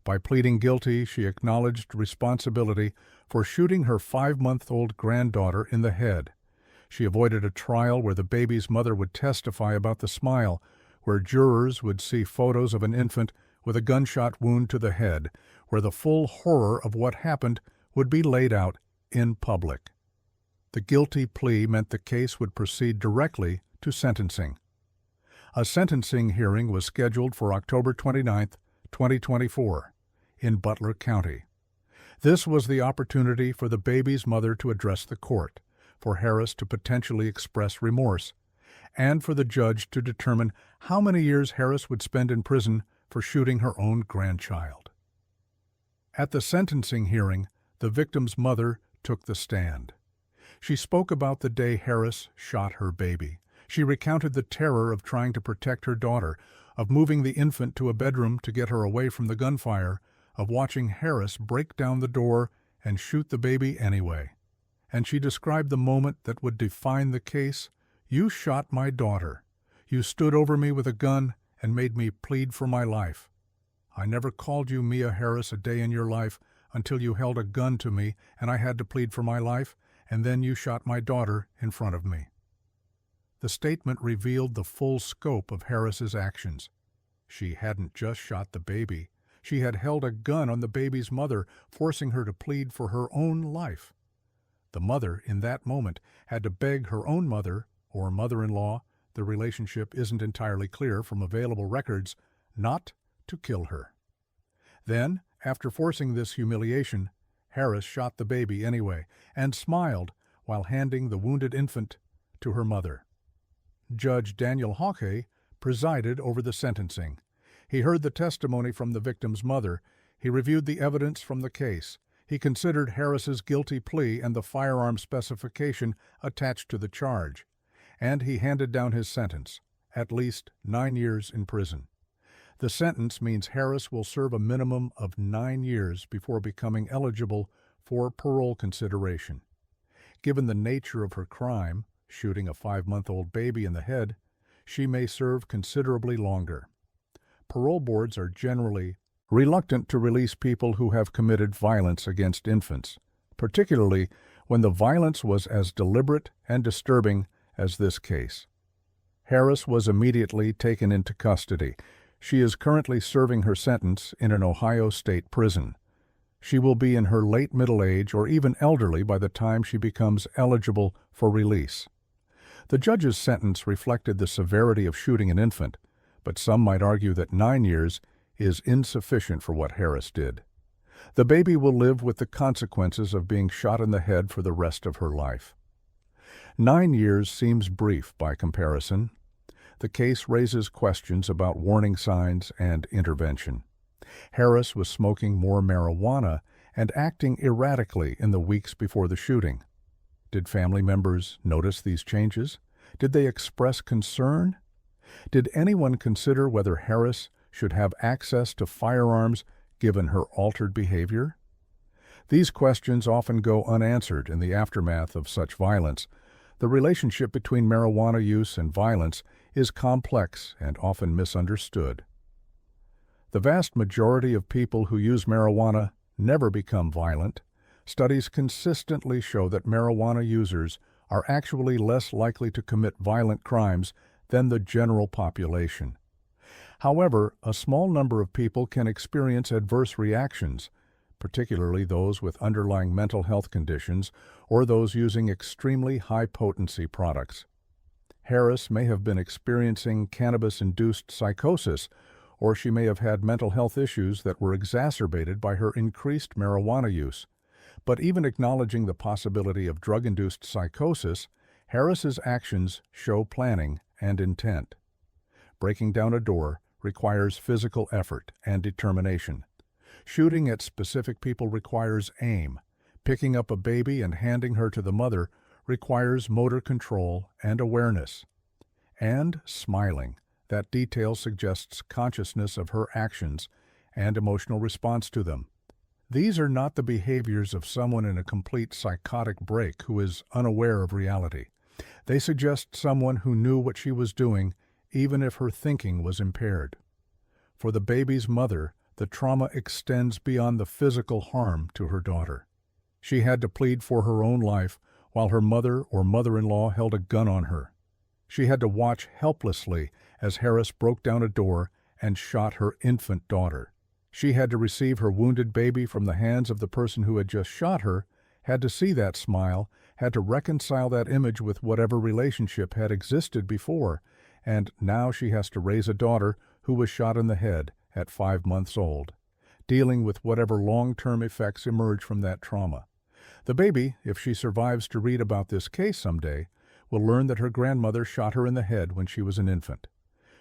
By pleading guilty, she acknowledged responsibility for shooting her 5-month-old granddaughter in the head. She avoided a trial where the baby's mother would testify about the smile, where jurors would see photos of an infant with a gunshot wound to the head, where the full horror of what happened would be laid out in public. The guilty plea meant the case would proceed directly to sentencing. A sentencing hearing was scheduled for October 29, 2024, in Butler County. This was the opportunity for the baby's mother to address the court, for Harris to potentially express remorse, and for the judge to determine how many years Harris would spend in prison for shooting her own grandchild. At the sentencing hearing, the victim's mother took the stand. She spoke about the day Harris shot her baby. She recounted the terror of trying to protect her daughter, of moving the infant to a bedroom to get her away from the gunfire, of watching Harris break down the door and shoot the baby anyway. And she described the moment that would define the case. "You shot my daughter. You stood over me with a gun and made me plead for my life. I never called you Mia Harris a day in your life until you held a gun to me and I had to plead for my life, and then you shot my daughter in front of me." The statement revealed the full scope of Harris's actions. She hadn't just shot the baby. She had held a gun on the baby's mother, forcing her to plead for her own life. The mother, in that moment, had to beg her own mother, or mother-in-law, the relationship isn't entirely clear from available records, not to kill her. Then, after forcing this humiliation, Harris shot the baby anyway, and smiled while handing the wounded infant to her mother. Judge Daniel Hawkey presided over the sentencing. He heard the testimony from the victim's mother. He reviewed the evidence from the case. He considered Harris's guilty plea and the firearm specification attached to the charge. And he handed down his sentence, at least 9 years in prison. The sentence means Harris will serve a minimum of 9 years before becoming eligible for parole consideration. Given the nature of her crime, shooting a 5-month-old baby in the head, she may serve considerably longer. Parole boards are generally reluctant to release people who have committed violence against infants, particularly when the violence was as deliberate and disturbing as this case. Harris was immediately taken into custody. She is currently serving her sentence in an Ohio state prison. She will be in her late middle age or even elderly by the time she becomes eligible for release. The judge's sentence reflected the severity of shooting an infant, but some might argue that 9 years is insufficient for what Harris did. The baby will live with the consequences of being shot in the head for the rest of her life. 9 years seems brief by comparison. The case raises questions about warning signs and intervention. Harris was smoking more marijuana and acting erratically in the weeks before the shooting. Did family members notice these changes? Did they express concern? Did anyone consider whether Harris should have access to firearms given her altered behavior? These questions often go unanswered in the aftermath of such violence. The relationship between marijuana use and violence is complex and often misunderstood. The vast majority of people who use marijuana never become violent. Studies consistently show that marijuana users are actually less likely to commit violent crimes than the general population. However, a small number of people can experience adverse reactions, particularly those with underlying mental health conditions or those using extremely high-potency products. Harris may have been experiencing cannabis-induced psychosis, or she may have had mental health issues that were exacerbated by her increased marijuana use. But even acknowledging the possibility of drug-induced psychosis, Harris's actions show planning and intent. Breaking down a door requires physical effort and determination. Shooting at specific people requires aim. Picking up a baby and handing her to the mother requires motor control and awareness. And smiling. That detail suggests consciousness of her actions and emotional response to them. These are not the behaviors of someone in a complete psychotic break who is unaware of reality. They suggest someone who knew what she was doing, even if her thinking was impaired. For the baby's mother, the trauma extends beyond the physical harm to her daughter. She had to plead for her own life while her mother or mother-in-law held a gun on her. She had to watch helplessly as Harris broke down a door and shot her infant daughter. She had to receive her wounded baby from the hands of the person who had just shot her, had to see that smile, had to reconcile that image with whatever relationship had existed before, and now she has to raise a daughter who was shot in the head at 5 months old, dealing with whatever long-term effects emerge from that trauma. The baby, if she survives to read about this case someday, will learn that her grandmother shot her in the head when she was an infant.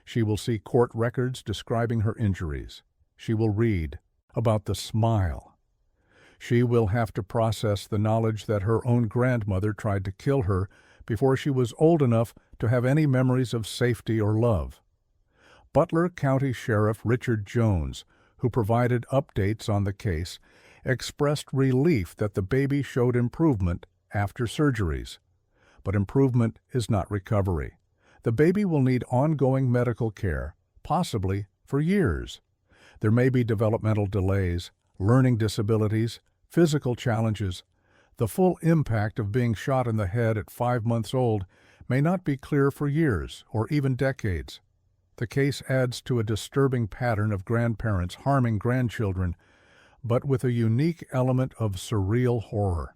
She will see court records describing her injuries. She will read about the smile. She will have to process the knowledge that her own grandmother tried to kill her before she was old enough to have any memories of safety or love. Butler County Sheriff Richard Jones, who provided updates on the case, expressed relief that the baby showed improvement after surgeries. But improvement is not recovery. The baby will need ongoing medical care, possibly for years. There may be developmental delays, learning disabilities, physical challenges. The full impact of being shot in the head at 5 months old may not be clear for years or even decades. The case adds to a disturbing pattern of grandparents harming grandchildren, but with a unique element of surreal horror.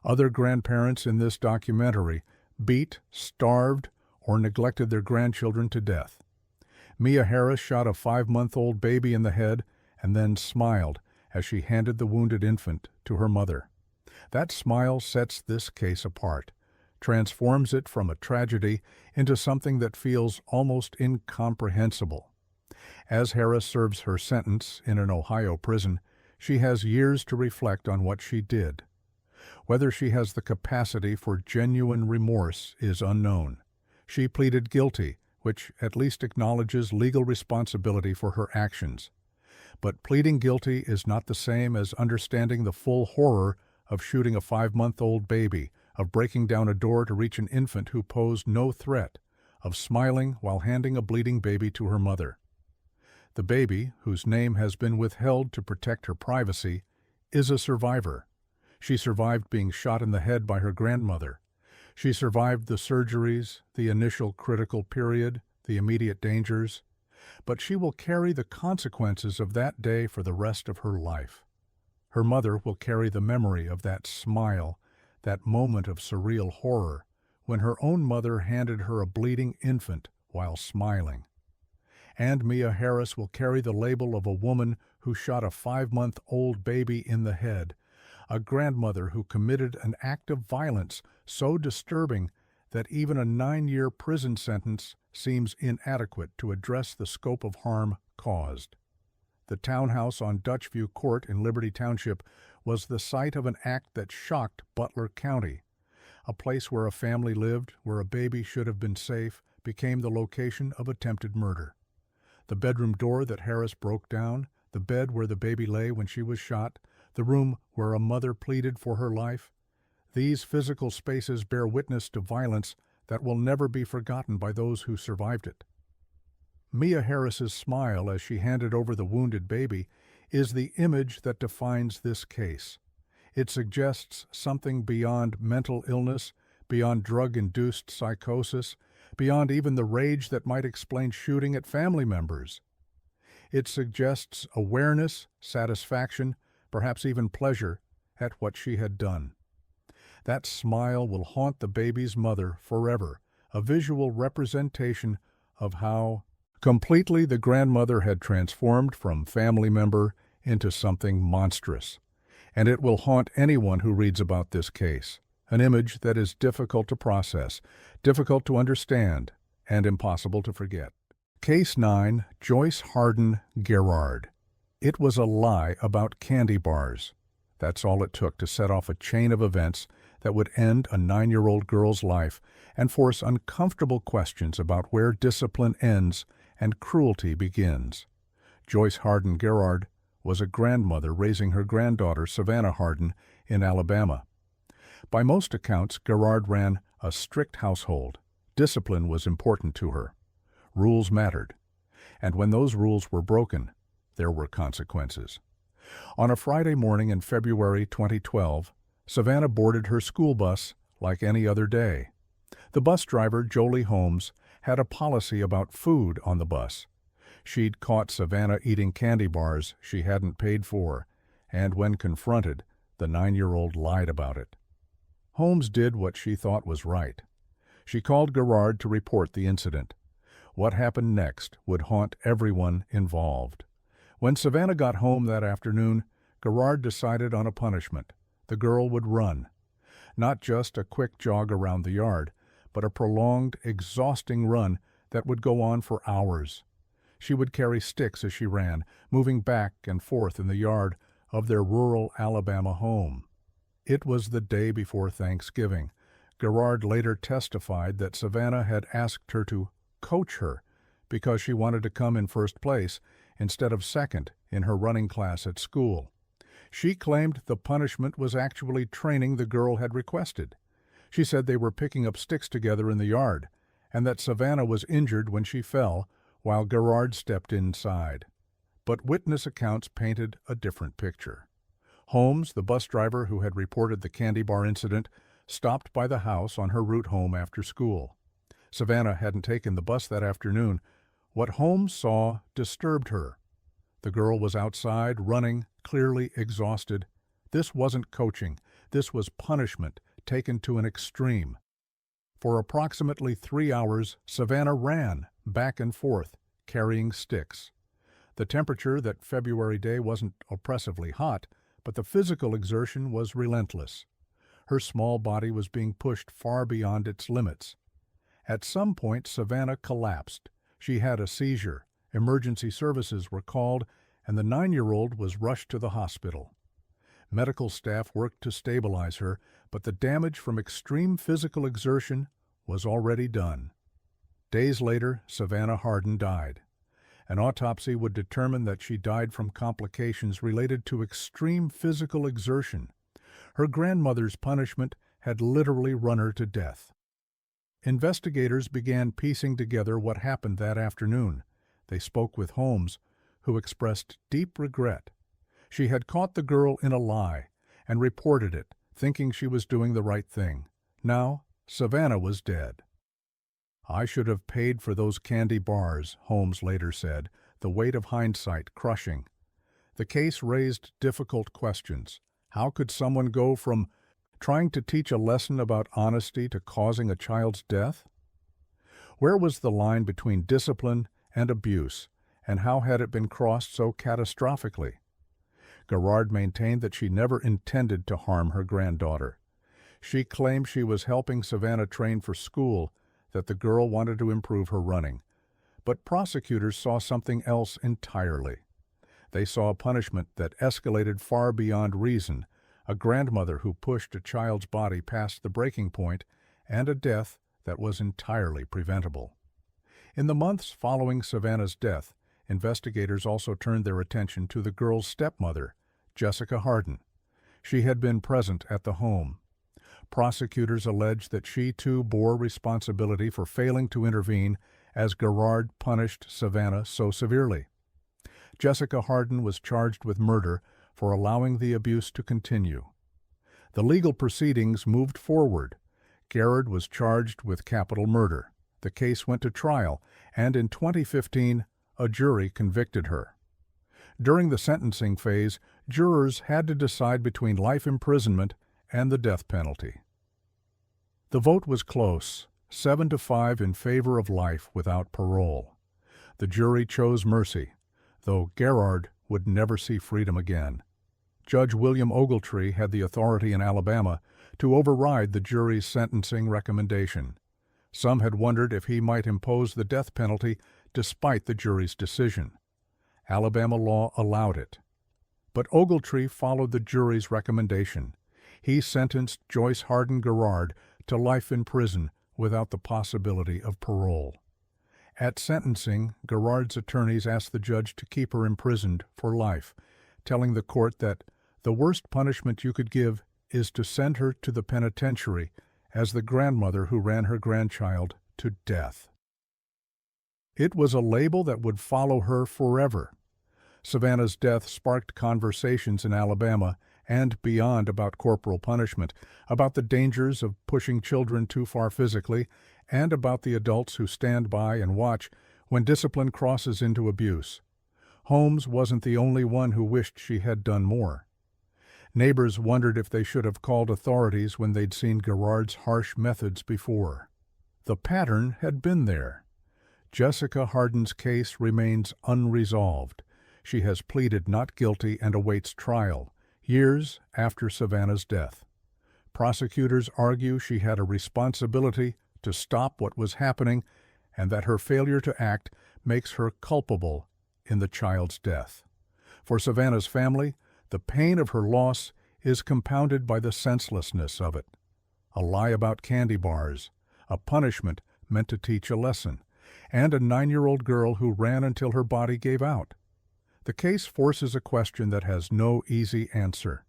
Other grandparents in this documentary beat, starved, or neglected their grandchildren to death. Mia Harris shot a 5-month-old baby in the head and then smiled as she handed the wounded infant to her mother. That smile sets this case apart, transforms it from a tragedy into something that feels almost incomprehensible. As Harris serves her sentence in an Ohio prison, she has years to reflect on what she did. Whether she has the capacity for genuine remorse is unknown. She pleaded guilty, which at least acknowledges legal responsibility for her actions. But pleading guilty is not the same as understanding the full horror of shooting a 5-month-old baby, of breaking down a door to reach an infant who posed no threat, of smiling while handing a bleeding baby to her mother. The baby, whose name has been withheld to protect her privacy, is a survivor. She survived being shot in the head by her grandmother. She survived the surgeries, the initial critical period, the immediate dangers, but she will carry the consequences of that day for the rest of her life. Her mother will carry the memory of that smile, that moment of surreal horror, when her own mother handed her a bleeding infant while smiling. And Mia Harris will carry the label of a woman who shot a 5-month-old baby in the head, a grandmother who committed an act of violence so disturbing that even a 9-year prison sentence seems inadequate to address the scope of harm caused. The townhouse on Dutchview Court in Liberty Township was the site of an act that shocked Butler County. A place where a family lived, where a baby should have been safe, became the location of attempted murder. The bedroom door that Harris broke down, the bed where the baby lay when she was shot, the room where a mother pleaded for her life, these physical spaces bear witness to violence that will never be forgotten by those who survived it. Mia Harris's smile as she handed over the wounded baby is the image that defines this case. It suggests something beyond mental illness, beyond drug-induced psychosis, beyond even the rage that might explain shooting at family members. It suggests awareness, satisfaction, perhaps even pleasure at what she had done. That smile will haunt the baby's mother forever, a visual representation of how completely the grandmother had transformed from family member into something monstrous. And it will haunt anyone who reads about this case, an image that is difficult to process, difficult to understand, and impossible to forget. Case 9, Joyce Harden Gerard. It was a lie about candy bars. That's all it took to set off a chain of events that would end a 9-year-old girl's life and force uncomfortable questions about where discipline ends and cruelty begins. Joyce Harden Gerard was a grandmother raising her granddaughter, Savannah Harden, in Alabama. By most accounts, Gerard ran a strict household. Discipline was important to her. Rules mattered. And when those rules were broken, there were consequences. On a Friday morning in February 2012, Savannah boarded her school bus like any other day. The bus driver, Jolie Holmes, had a policy about food on the bus. She'd caught Savannah eating candy bars she hadn't paid for, and when confronted, the 9-year-old lied about it. Holmes did what she thought was right. She called Gerard to report the incident. What happened next would haunt everyone involved. When Savannah got home that afternoon, Gerard decided on a punishment. The girl would run. Not just a quick jog around the yard, but a prolonged, exhausting run that would go on for hours. She would carry sticks as she ran, moving back and forth in the yard of their rural Alabama home. It was the day before Thanksgiving. Gerard later testified that Savannah had asked her to coach her because she wanted to come in first place instead of second in her running class at school. She claimed the punishment was actually training the girl had requested. She said they were picking up sticks together in the yard, and that Savannah was injured when she fell, while Gerard stepped inside. But witness accounts painted a different picture. Holmes, the bus driver who had reported the candy bar incident, stopped by the house on her route home after school. Savannah hadn't taken the bus that afternoon. What Holmes saw disturbed her. The girl was outside, running, clearly exhausted. This wasn't coaching. This was punishment, taken to an extreme. For approximately 3 hours, Savannah ran back and forth, carrying sticks. The temperature that February day wasn't oppressively hot, but the physical exertion was relentless. Her small body was being pushed far beyond its limits. At some point, Savannah collapsed. She had a seizure. Emergency services were called, and the 9-year-old was rushed to the hospital. Medical staff worked to stabilize her, but the damage from extreme physical exertion was already done. Days later, Savannah Hardin died. An autopsy would determine that she died from complications related to extreme physical exertion. Her grandmother's punishment had literally run her to death. Investigators began piecing together what happened that afternoon. They spoke with Holmes, who expressed deep regret. She had caught the girl in a lie and reported it, thinking she was doing the right thing. Now, Savannah was dead. "I should have paid for those candy bars," Holmes later said, the weight of hindsight crushing. The case raised difficult questions. How could someone go from trying to teach a lesson about honesty to causing a child's death? Where was the line between discipline and abuse, and how had it been crossed so catastrophically? Garrard maintained that she never intended to harm her granddaughter. She claimed she was helping Savannah train for school, that the girl wanted to improve her running. But prosecutors saw something else entirely. They saw a punishment that escalated far beyond reason, a grandmother who pushed a child's body past the breaking point, and a death that was entirely preventable. In the months following Savannah's death, investigators also turned their attention to the girl's stepmother, Jessica Hardin. She had been present at the home. Prosecutors alleged that she too bore responsibility for failing to intervene as Garrard punished Savannah so severely. Jessica Hardin was charged with murder for allowing the abuse to continue. The legal proceedings moved forward. Garrard was charged with capital murder. The case went to trial, and in 2015, a jury convicted her. During the sentencing phase, jurors had to decide between life imprisonment and the death penalty. The vote was close, 7-5 in favor of life without parole. The jury chose mercy, though Garrard would never see freedom again. Judge William Ogletree had the authority in Alabama to override the jury's sentencing recommendation. Some had wondered if he might impose the death penalty despite the jury's decision. Alabama law allowed it. But Ogletree followed the jury's recommendation. He sentenced Joyce Hardin Garrard to life in prison without the possibility of parole. At sentencing, Garrard's attorneys asked the judge to keep her imprisoned for life, telling the court that the worst punishment you could give is to send her to the penitentiary as the grandmother who ran her grandchild to death. It was a label that would follow her forever. Savannah's death sparked conversations in Alabama and beyond about corporal punishment, about the dangers of pushing children too far physically, and about the adults who stand by and watch when discipline crosses into abuse. Holmes wasn't the only one who wished she had done more. Neighbors wondered if they should have called authorities when they'd seen Garrard's harsh methods before. The pattern had been there. Jessica Hardin's case remains unresolved. She has pleaded not guilty and awaits trial, years after Savannah's death. Prosecutors argue she had a responsibility to stop what was happening and that her failure to act makes her culpable in the child's death. For Savannah's family, the pain of her loss is compounded by the senselessness of it. A lie about candy bars, a punishment meant to teach a lesson, and a 9-year-old girl who ran until her body gave out. The case forces a question that has no easy answer.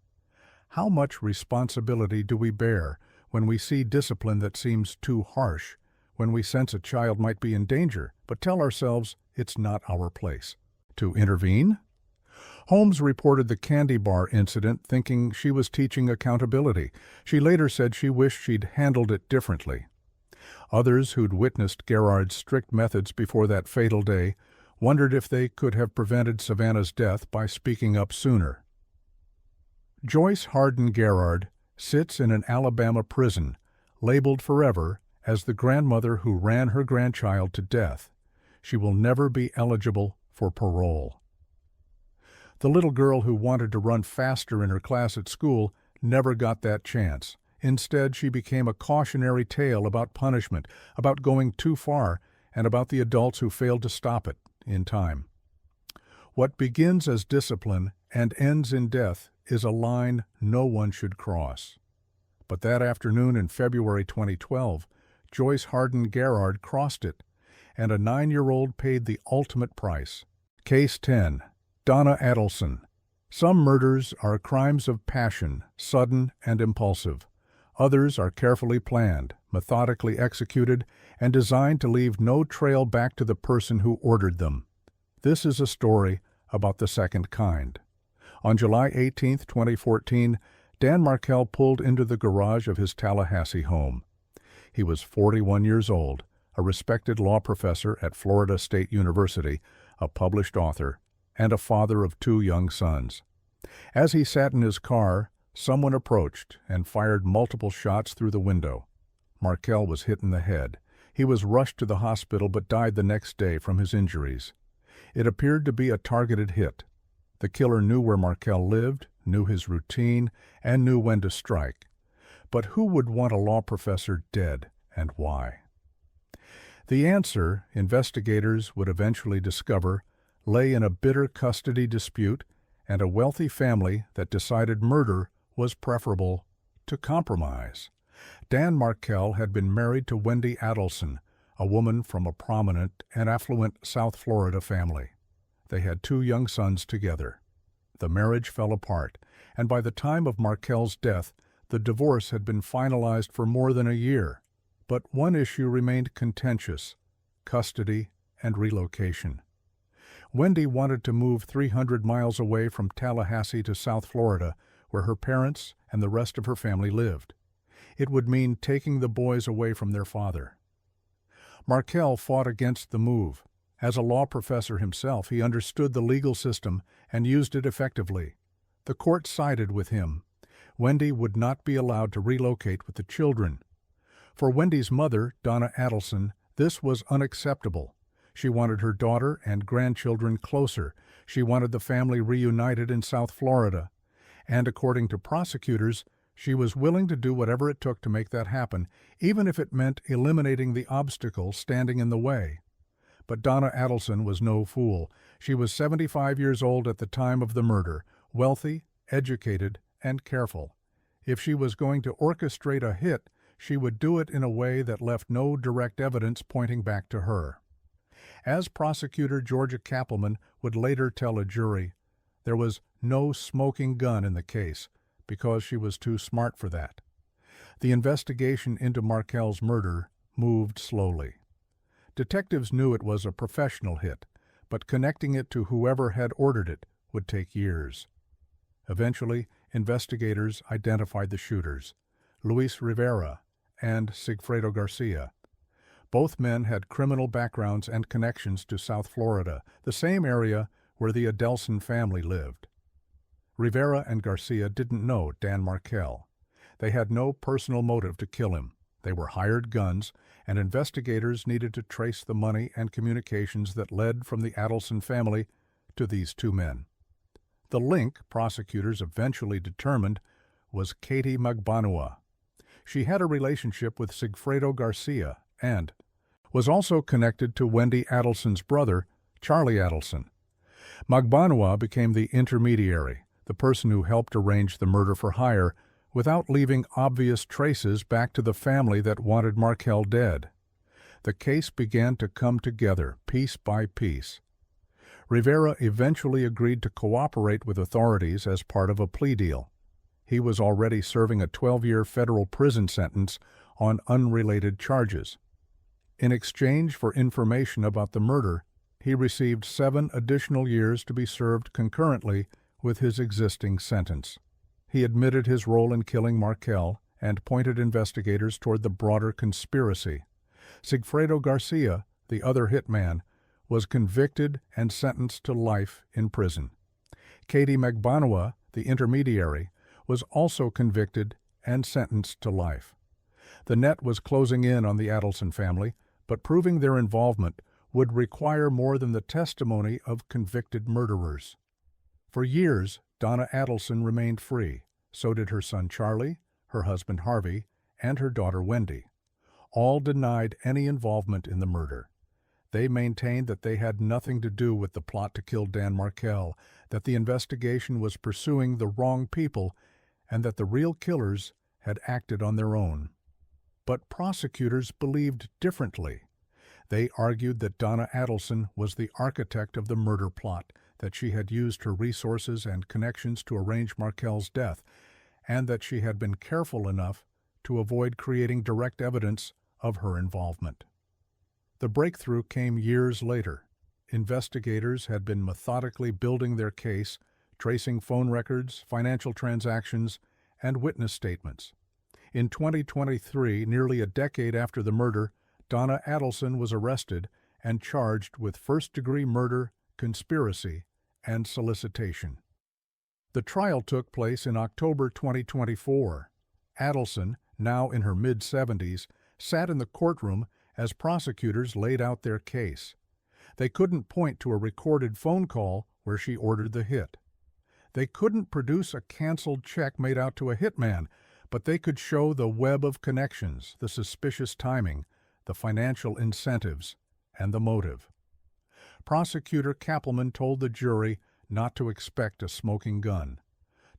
How much responsibility do we bear when we see discipline that seems too harsh, when we sense a child might be in danger, but tell ourselves it's not our place to intervene? Holmes reported the candy bar incident thinking she was teaching accountability. She later said she wished she'd handled it differently. Others who'd witnessed Garrard's strict methods before that fatal day wondered if they could have prevented Savannah's death by speaking up sooner. Joyce Hardin Garrard sits in an Alabama prison, labeled forever as the grandmother who ran her grandchild to death. She will never be eligible for parole. The little girl who wanted to run faster in her class at school never got that chance. Instead, she became a cautionary tale about punishment, about going too far, and about the adults who failed to stop it in time. What begins as discipline and ends in death is a line no one should cross. But that afternoon in February 2012, Joyce Harden Garrard crossed it, and a 9-year-old paid the ultimate price. Case 10. Donna Adelson. Some murders are crimes of passion, sudden and impulsive. Others are carefully planned, methodically executed, and designed to leave no trail back to the person who ordered them. This is a story about the second kind. On July 18, 2014, Dan Markel pulled into the garage of his Tallahassee home. He was 41 years old, a respected law professor at Florida State University, a published author, and a father of 2 young sons. As he sat in his car, someone approached and fired multiple shots through the window. Markel was hit in the head. He was rushed to the hospital but died the next day from his injuries. It appeared to be a targeted hit. The killer knew where Markel lived, knew his routine, and knew when to strike. But who would want a law professor dead, and why? The answer, investigators would eventually discover, lay in a bitter custody dispute and a wealthy family that decided murder was preferable to compromise. Dan Markel had been married to Wendy Adelson, a woman from a prominent and affluent South Florida family. They had 2 young sons together. The marriage fell apart, and by the time of Markel's death, the divorce had been finalized for more than a year. But one issue remained contentious: custody and relocation. Wendy wanted to move 300 miles away from Tallahassee to South Florida, where her parents and the rest of her family lived. It would mean taking the boys away from their father. Markel fought against the move. As a law professor himself, he understood the legal system and used it effectively. The court sided with him. Wendy would not be allowed to relocate with the children. For Wendy's mother, Donna Adelson, this was unacceptable. She wanted her daughter and grandchildren closer. She wanted the family reunited in South Florida. And according to prosecutors, she was willing to do whatever it took to make that happen, even if it meant eliminating the obstacle standing in the way. But Donna Adelson was no fool. She was 75 years old at the time of the murder, wealthy, educated, and careful. If she was going to orchestrate a hit, she would do it in a way that left no direct evidence pointing back to her. As prosecutor Georgia Kappelman would later tell a jury, there was no smoking gun in the case because she was too smart for that. The investigation into Markel's murder moved slowly. Detectives knew it was a professional hit, but connecting it to whoever had ordered it would take years. Eventually, investigators identified the shooters, Luis Rivera and Sigfredo Garcia. Both men had criminal backgrounds and connections to South Florida, the same area where the Adelson family lived. Rivera and Garcia didn't know Dan Markel. They had no personal motive to kill him. They were hired guns, and investigators needed to trace the money and communications that led from the Adelson family to these 2 men. The link, prosecutors eventually determined, was Katie Magbanua. She had a relationship with Sigfredo Garcia and was also connected to Wendy Adelson's brother, Charlie Adelson. Magbanua became the intermediary, the person who helped arrange the murder for hire, without leaving obvious traces back to the family that wanted Markel dead. The case began to come together, piece by piece. Rivera eventually agreed to cooperate with authorities as part of a plea deal. He was already serving a 12-year federal prison sentence on unrelated charges. In exchange for information about the murder, he received 7 additional years to be served concurrently with his existing sentence. He admitted his role in killing Markel and pointed investigators toward the broader conspiracy. Sigfredo Garcia, the other hitman, was convicted and sentenced to life in prison. Katie Magbanua, the intermediary, was also convicted and sentenced to life. The net was closing in on the Adelson family, but proving their involvement would require more than the testimony of convicted murderers. For years, Donna Adelson remained free. So did her son Charlie, her husband Harvey, and her daughter Wendy. All denied any involvement in the murder. They maintained that they had nothing to do with the plot to kill Dan Markel, that the investigation was pursuing the wrong people, and that the real killers had acted on their own. But prosecutors believed differently. They argued that Donna Adelson was the architect of the murder plot, that she had used her resources and connections to arrange Markel's death, and that she had been careful enough to avoid creating direct evidence of her involvement. The breakthrough came years later. Investigators had been methodically building their case, tracing phone records, financial transactions, and witness statements. In 2023, nearly a decade after the murder, Donna Adelson was arrested and charged with first-degree murder, conspiracy, and solicitation. The trial took place in October 2024. Adelson, now in her mid-70s, sat in the courtroom as prosecutors laid out their case. They couldn't point to a recorded phone call where she ordered the hit. They couldn't produce a canceled check made out to a hitman, but they could show the web of connections, the suspicious timing, the financial incentives, and the motive. Prosecutor Kappelman told the jury not to expect a smoking gun.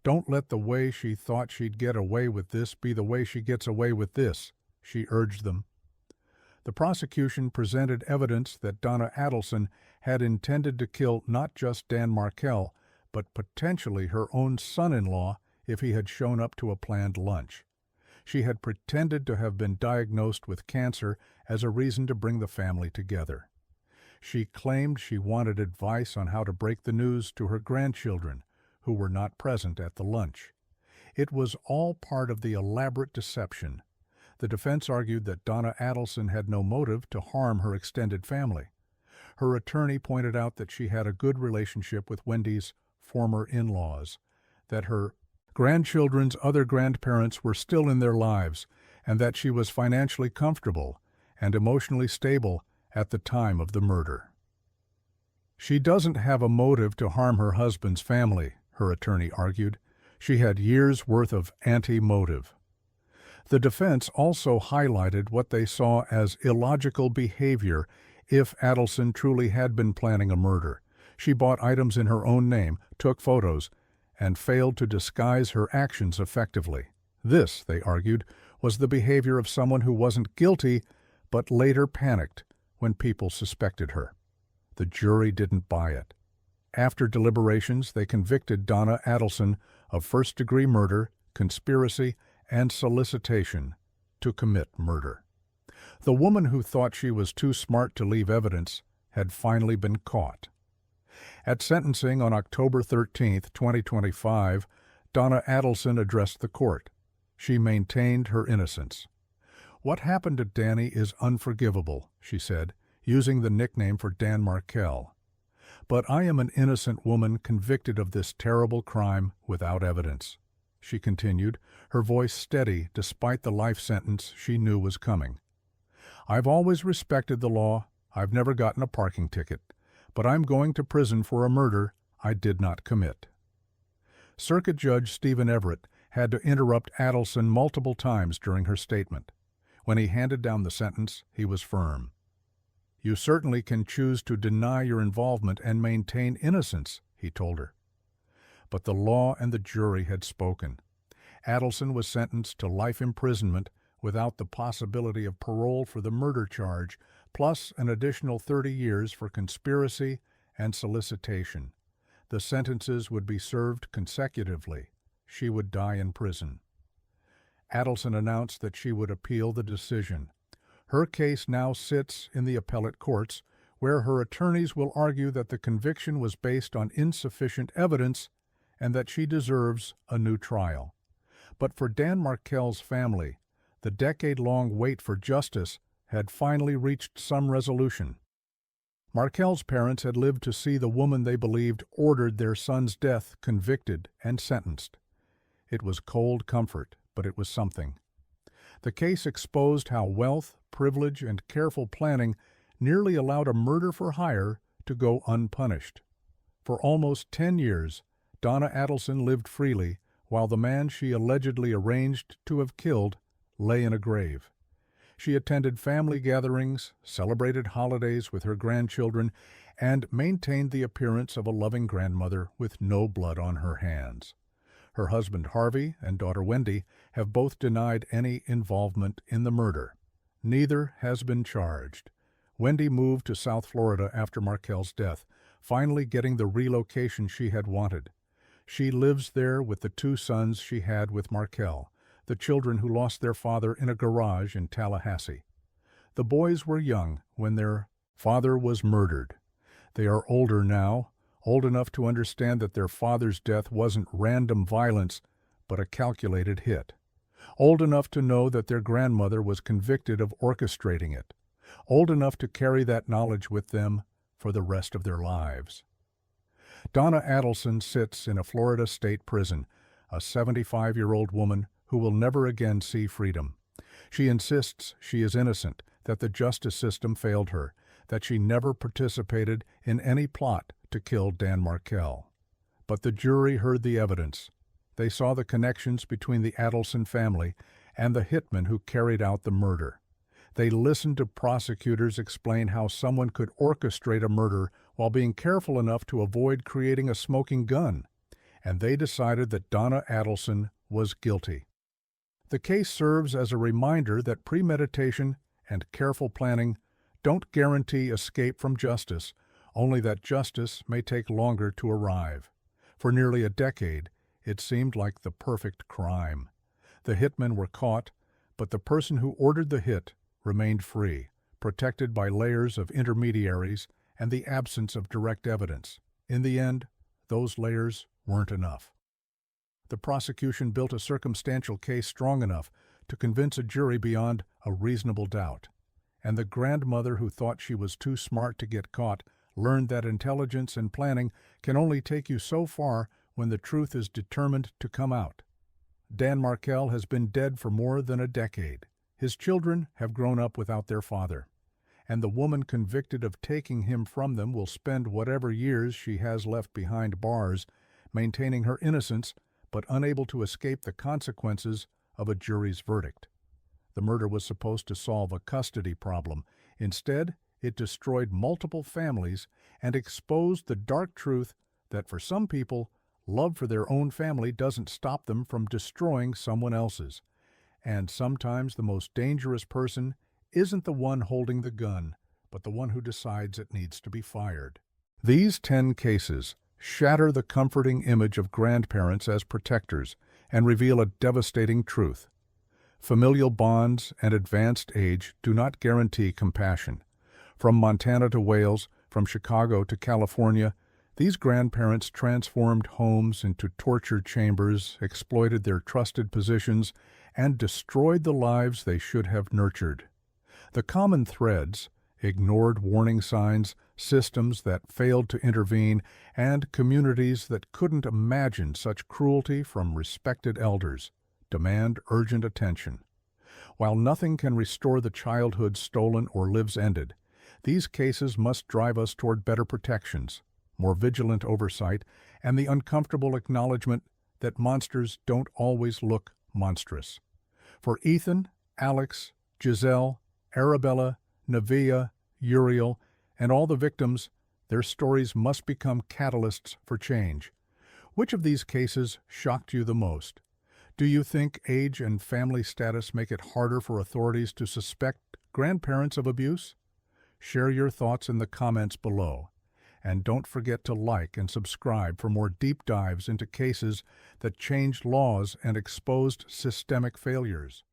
"Don't let the way she thought she'd get away with this be the way she gets away with this," she urged them. The prosecution presented evidence that Donna Adelson had intended to kill not just Dan Markel, but potentially her own son-in-law if he had shown up to a planned lunch. She had pretended to have been diagnosed with cancer as a reason to bring the family together. She claimed she wanted advice on how to break the news to her grandchildren, who were not present at the lunch. It was all part of the elaborate deception. The defense argued that Donna Adelson had no motive to harm her extended family. Her attorney pointed out that she had a good relationship with Wendy's former in-laws, that her grandchildren's other grandparents were still in their lives, and that she was financially comfortable and emotionally stable at the time of the murder. "She doesn't have a motive to harm her husband's family," her attorney argued. "She had years' worth of anti-motive." The defense also highlighted what they saw as illogical behavior if Adelson truly had been planning a murder. She bought items in her own name, took photos, and failed to disguise her actions effectively. This, they argued, was the behavior of someone who wasn't guilty, but later panicked when people suspected her. The jury didn't buy it. After deliberations, they convicted Donna Adelson of first-degree murder, conspiracy, and solicitation to commit murder. The woman who thought she was too smart to leave evidence had finally been caught. At sentencing on October 13, 2025, Donna Adelson addressed the court. She maintained her innocence. "What happened to Danny is unforgivable," she said, using the nickname for Dan Markel. "But I am an innocent woman convicted of this terrible crime without evidence," she continued, her voice steady despite the life sentence she knew was coming. "I've always respected the law. I've never gotten a parking ticket. But I'm going to prison for a murder I did not commit." Circuit Judge Stephen Everett had to interrupt Adelson multiple times during her statement. When he handed down the sentence, he was firm. "You certainly can choose to deny your involvement and maintain innocence," he told her. But the law and the jury had spoken. Adelson was sentenced to life imprisonment without the possibility of parole for the murder charge, plus an additional 30 years for conspiracy and solicitation. The sentences would be served consecutively. She would die in prison. Adelson announced that she would appeal the decision. Her case now sits in the appellate courts, where her attorneys will argue that the conviction was based on insufficient evidence and that she deserves a new trial. But for Dan Markel's family, the decade-long wait for justice had finally reached some resolution. Markel's parents had lived to see the woman they believed ordered their son's death convicted and sentenced. It was cold comfort, but it was something. The case exposed how wealth, privilege, and careful planning nearly allowed a murder for hire to go unpunished. For almost 10 years, Donna Adelson lived freely, while the man she allegedly arranged to have killed lay in a grave. She attended family gatherings, celebrated holidays with her grandchildren, and maintained the appearance of a loving grandmother with no blood on her hands. Her husband Harvey and daughter Wendy have both denied any involvement in the murder. Neither has been charged. Wendy moved to South Florida after Markel's death, finally getting the relocation she had wanted. She lives there with the 2 sons she had with Markel, the children who lost their father in a garage in Tallahassee. The boys were young when their father was murdered. They are older now, old enough to understand that their father's death wasn't random violence, but a calculated hit. Old enough to know that their grandmother was convicted of orchestrating it. Old enough to carry that knowledge with them for the rest of their lives. Donna Adelson sits in a Florida state prison, a 75-year-old woman who will never again see freedom. She insists she is innocent, that the justice system failed her, that she never participated in any plot to kill Dan Markel. But the jury heard the evidence. They saw the connections between the Adelson family and the hitman who carried out the murder. They listened to prosecutors explain how someone could orchestrate a murder while being careful enough to avoid creating a smoking gun, and they decided that Donna Adelson was guilty. The case serves as a reminder that premeditation and careful planning don't guarantee escape from justice, only that justice may take longer to arrive. For nearly a decade, it seemed like the perfect crime. The hitmen were caught, but the person who ordered the hit remained free, protected by layers of intermediaries and the absence of direct evidence. In the end, those layers weren't enough. The prosecution built a circumstantial case strong enough to convince a jury beyond a reasonable doubt. And the grandmother who thought she was too smart to get caught learned that intelligence and planning can only take you so far when the truth is determined to come out. Dan Markel has been dead for more than a decade. His children have grown up without their father, and the woman convicted of taking him from them will spend whatever years she has left behind bars, maintaining her innocence but unable to escape the consequences of a jury's verdict. The murder was supposed to solve a custody problem. Instead, it destroyed multiple families and exposed the dark truth that for some people, love for their own family doesn't stop them from destroying someone else's. And sometimes the most dangerous person isn't the one holding the gun, but the one who decides it needs to be fired. These 10 cases shatter the comforting image of grandparents as protectors and reveal a devastating truth. Familial bonds and advanced age do not guarantee compassion. From Montana to Wales, from Chicago to California, these grandparents transformed homes into torture chambers, exploited their trusted positions, and destroyed the lives they should have nurtured. The common threads: ignored warning signs, systems that failed to intervene, and communities that couldn't imagine such cruelty from respected elders, demand urgent attention. While nothing can restore the childhood stolen or lives ended, these cases must drive us toward better protections, more vigilant oversight, and the uncomfortable acknowledgement that monsters don't always look monstrous. For Ethan, Alex, Giselle, Arabella, Nevaeh, Uriel, and all the victims, their stories must become catalysts for change. Which of these cases shocked you the most? Do you think age and family status make it harder for authorities to suspect grandparents of abuse? Share your thoughts in the comments below. And don't forget to like and subscribe for more deep dives into cases that changed laws and exposed systemic failures.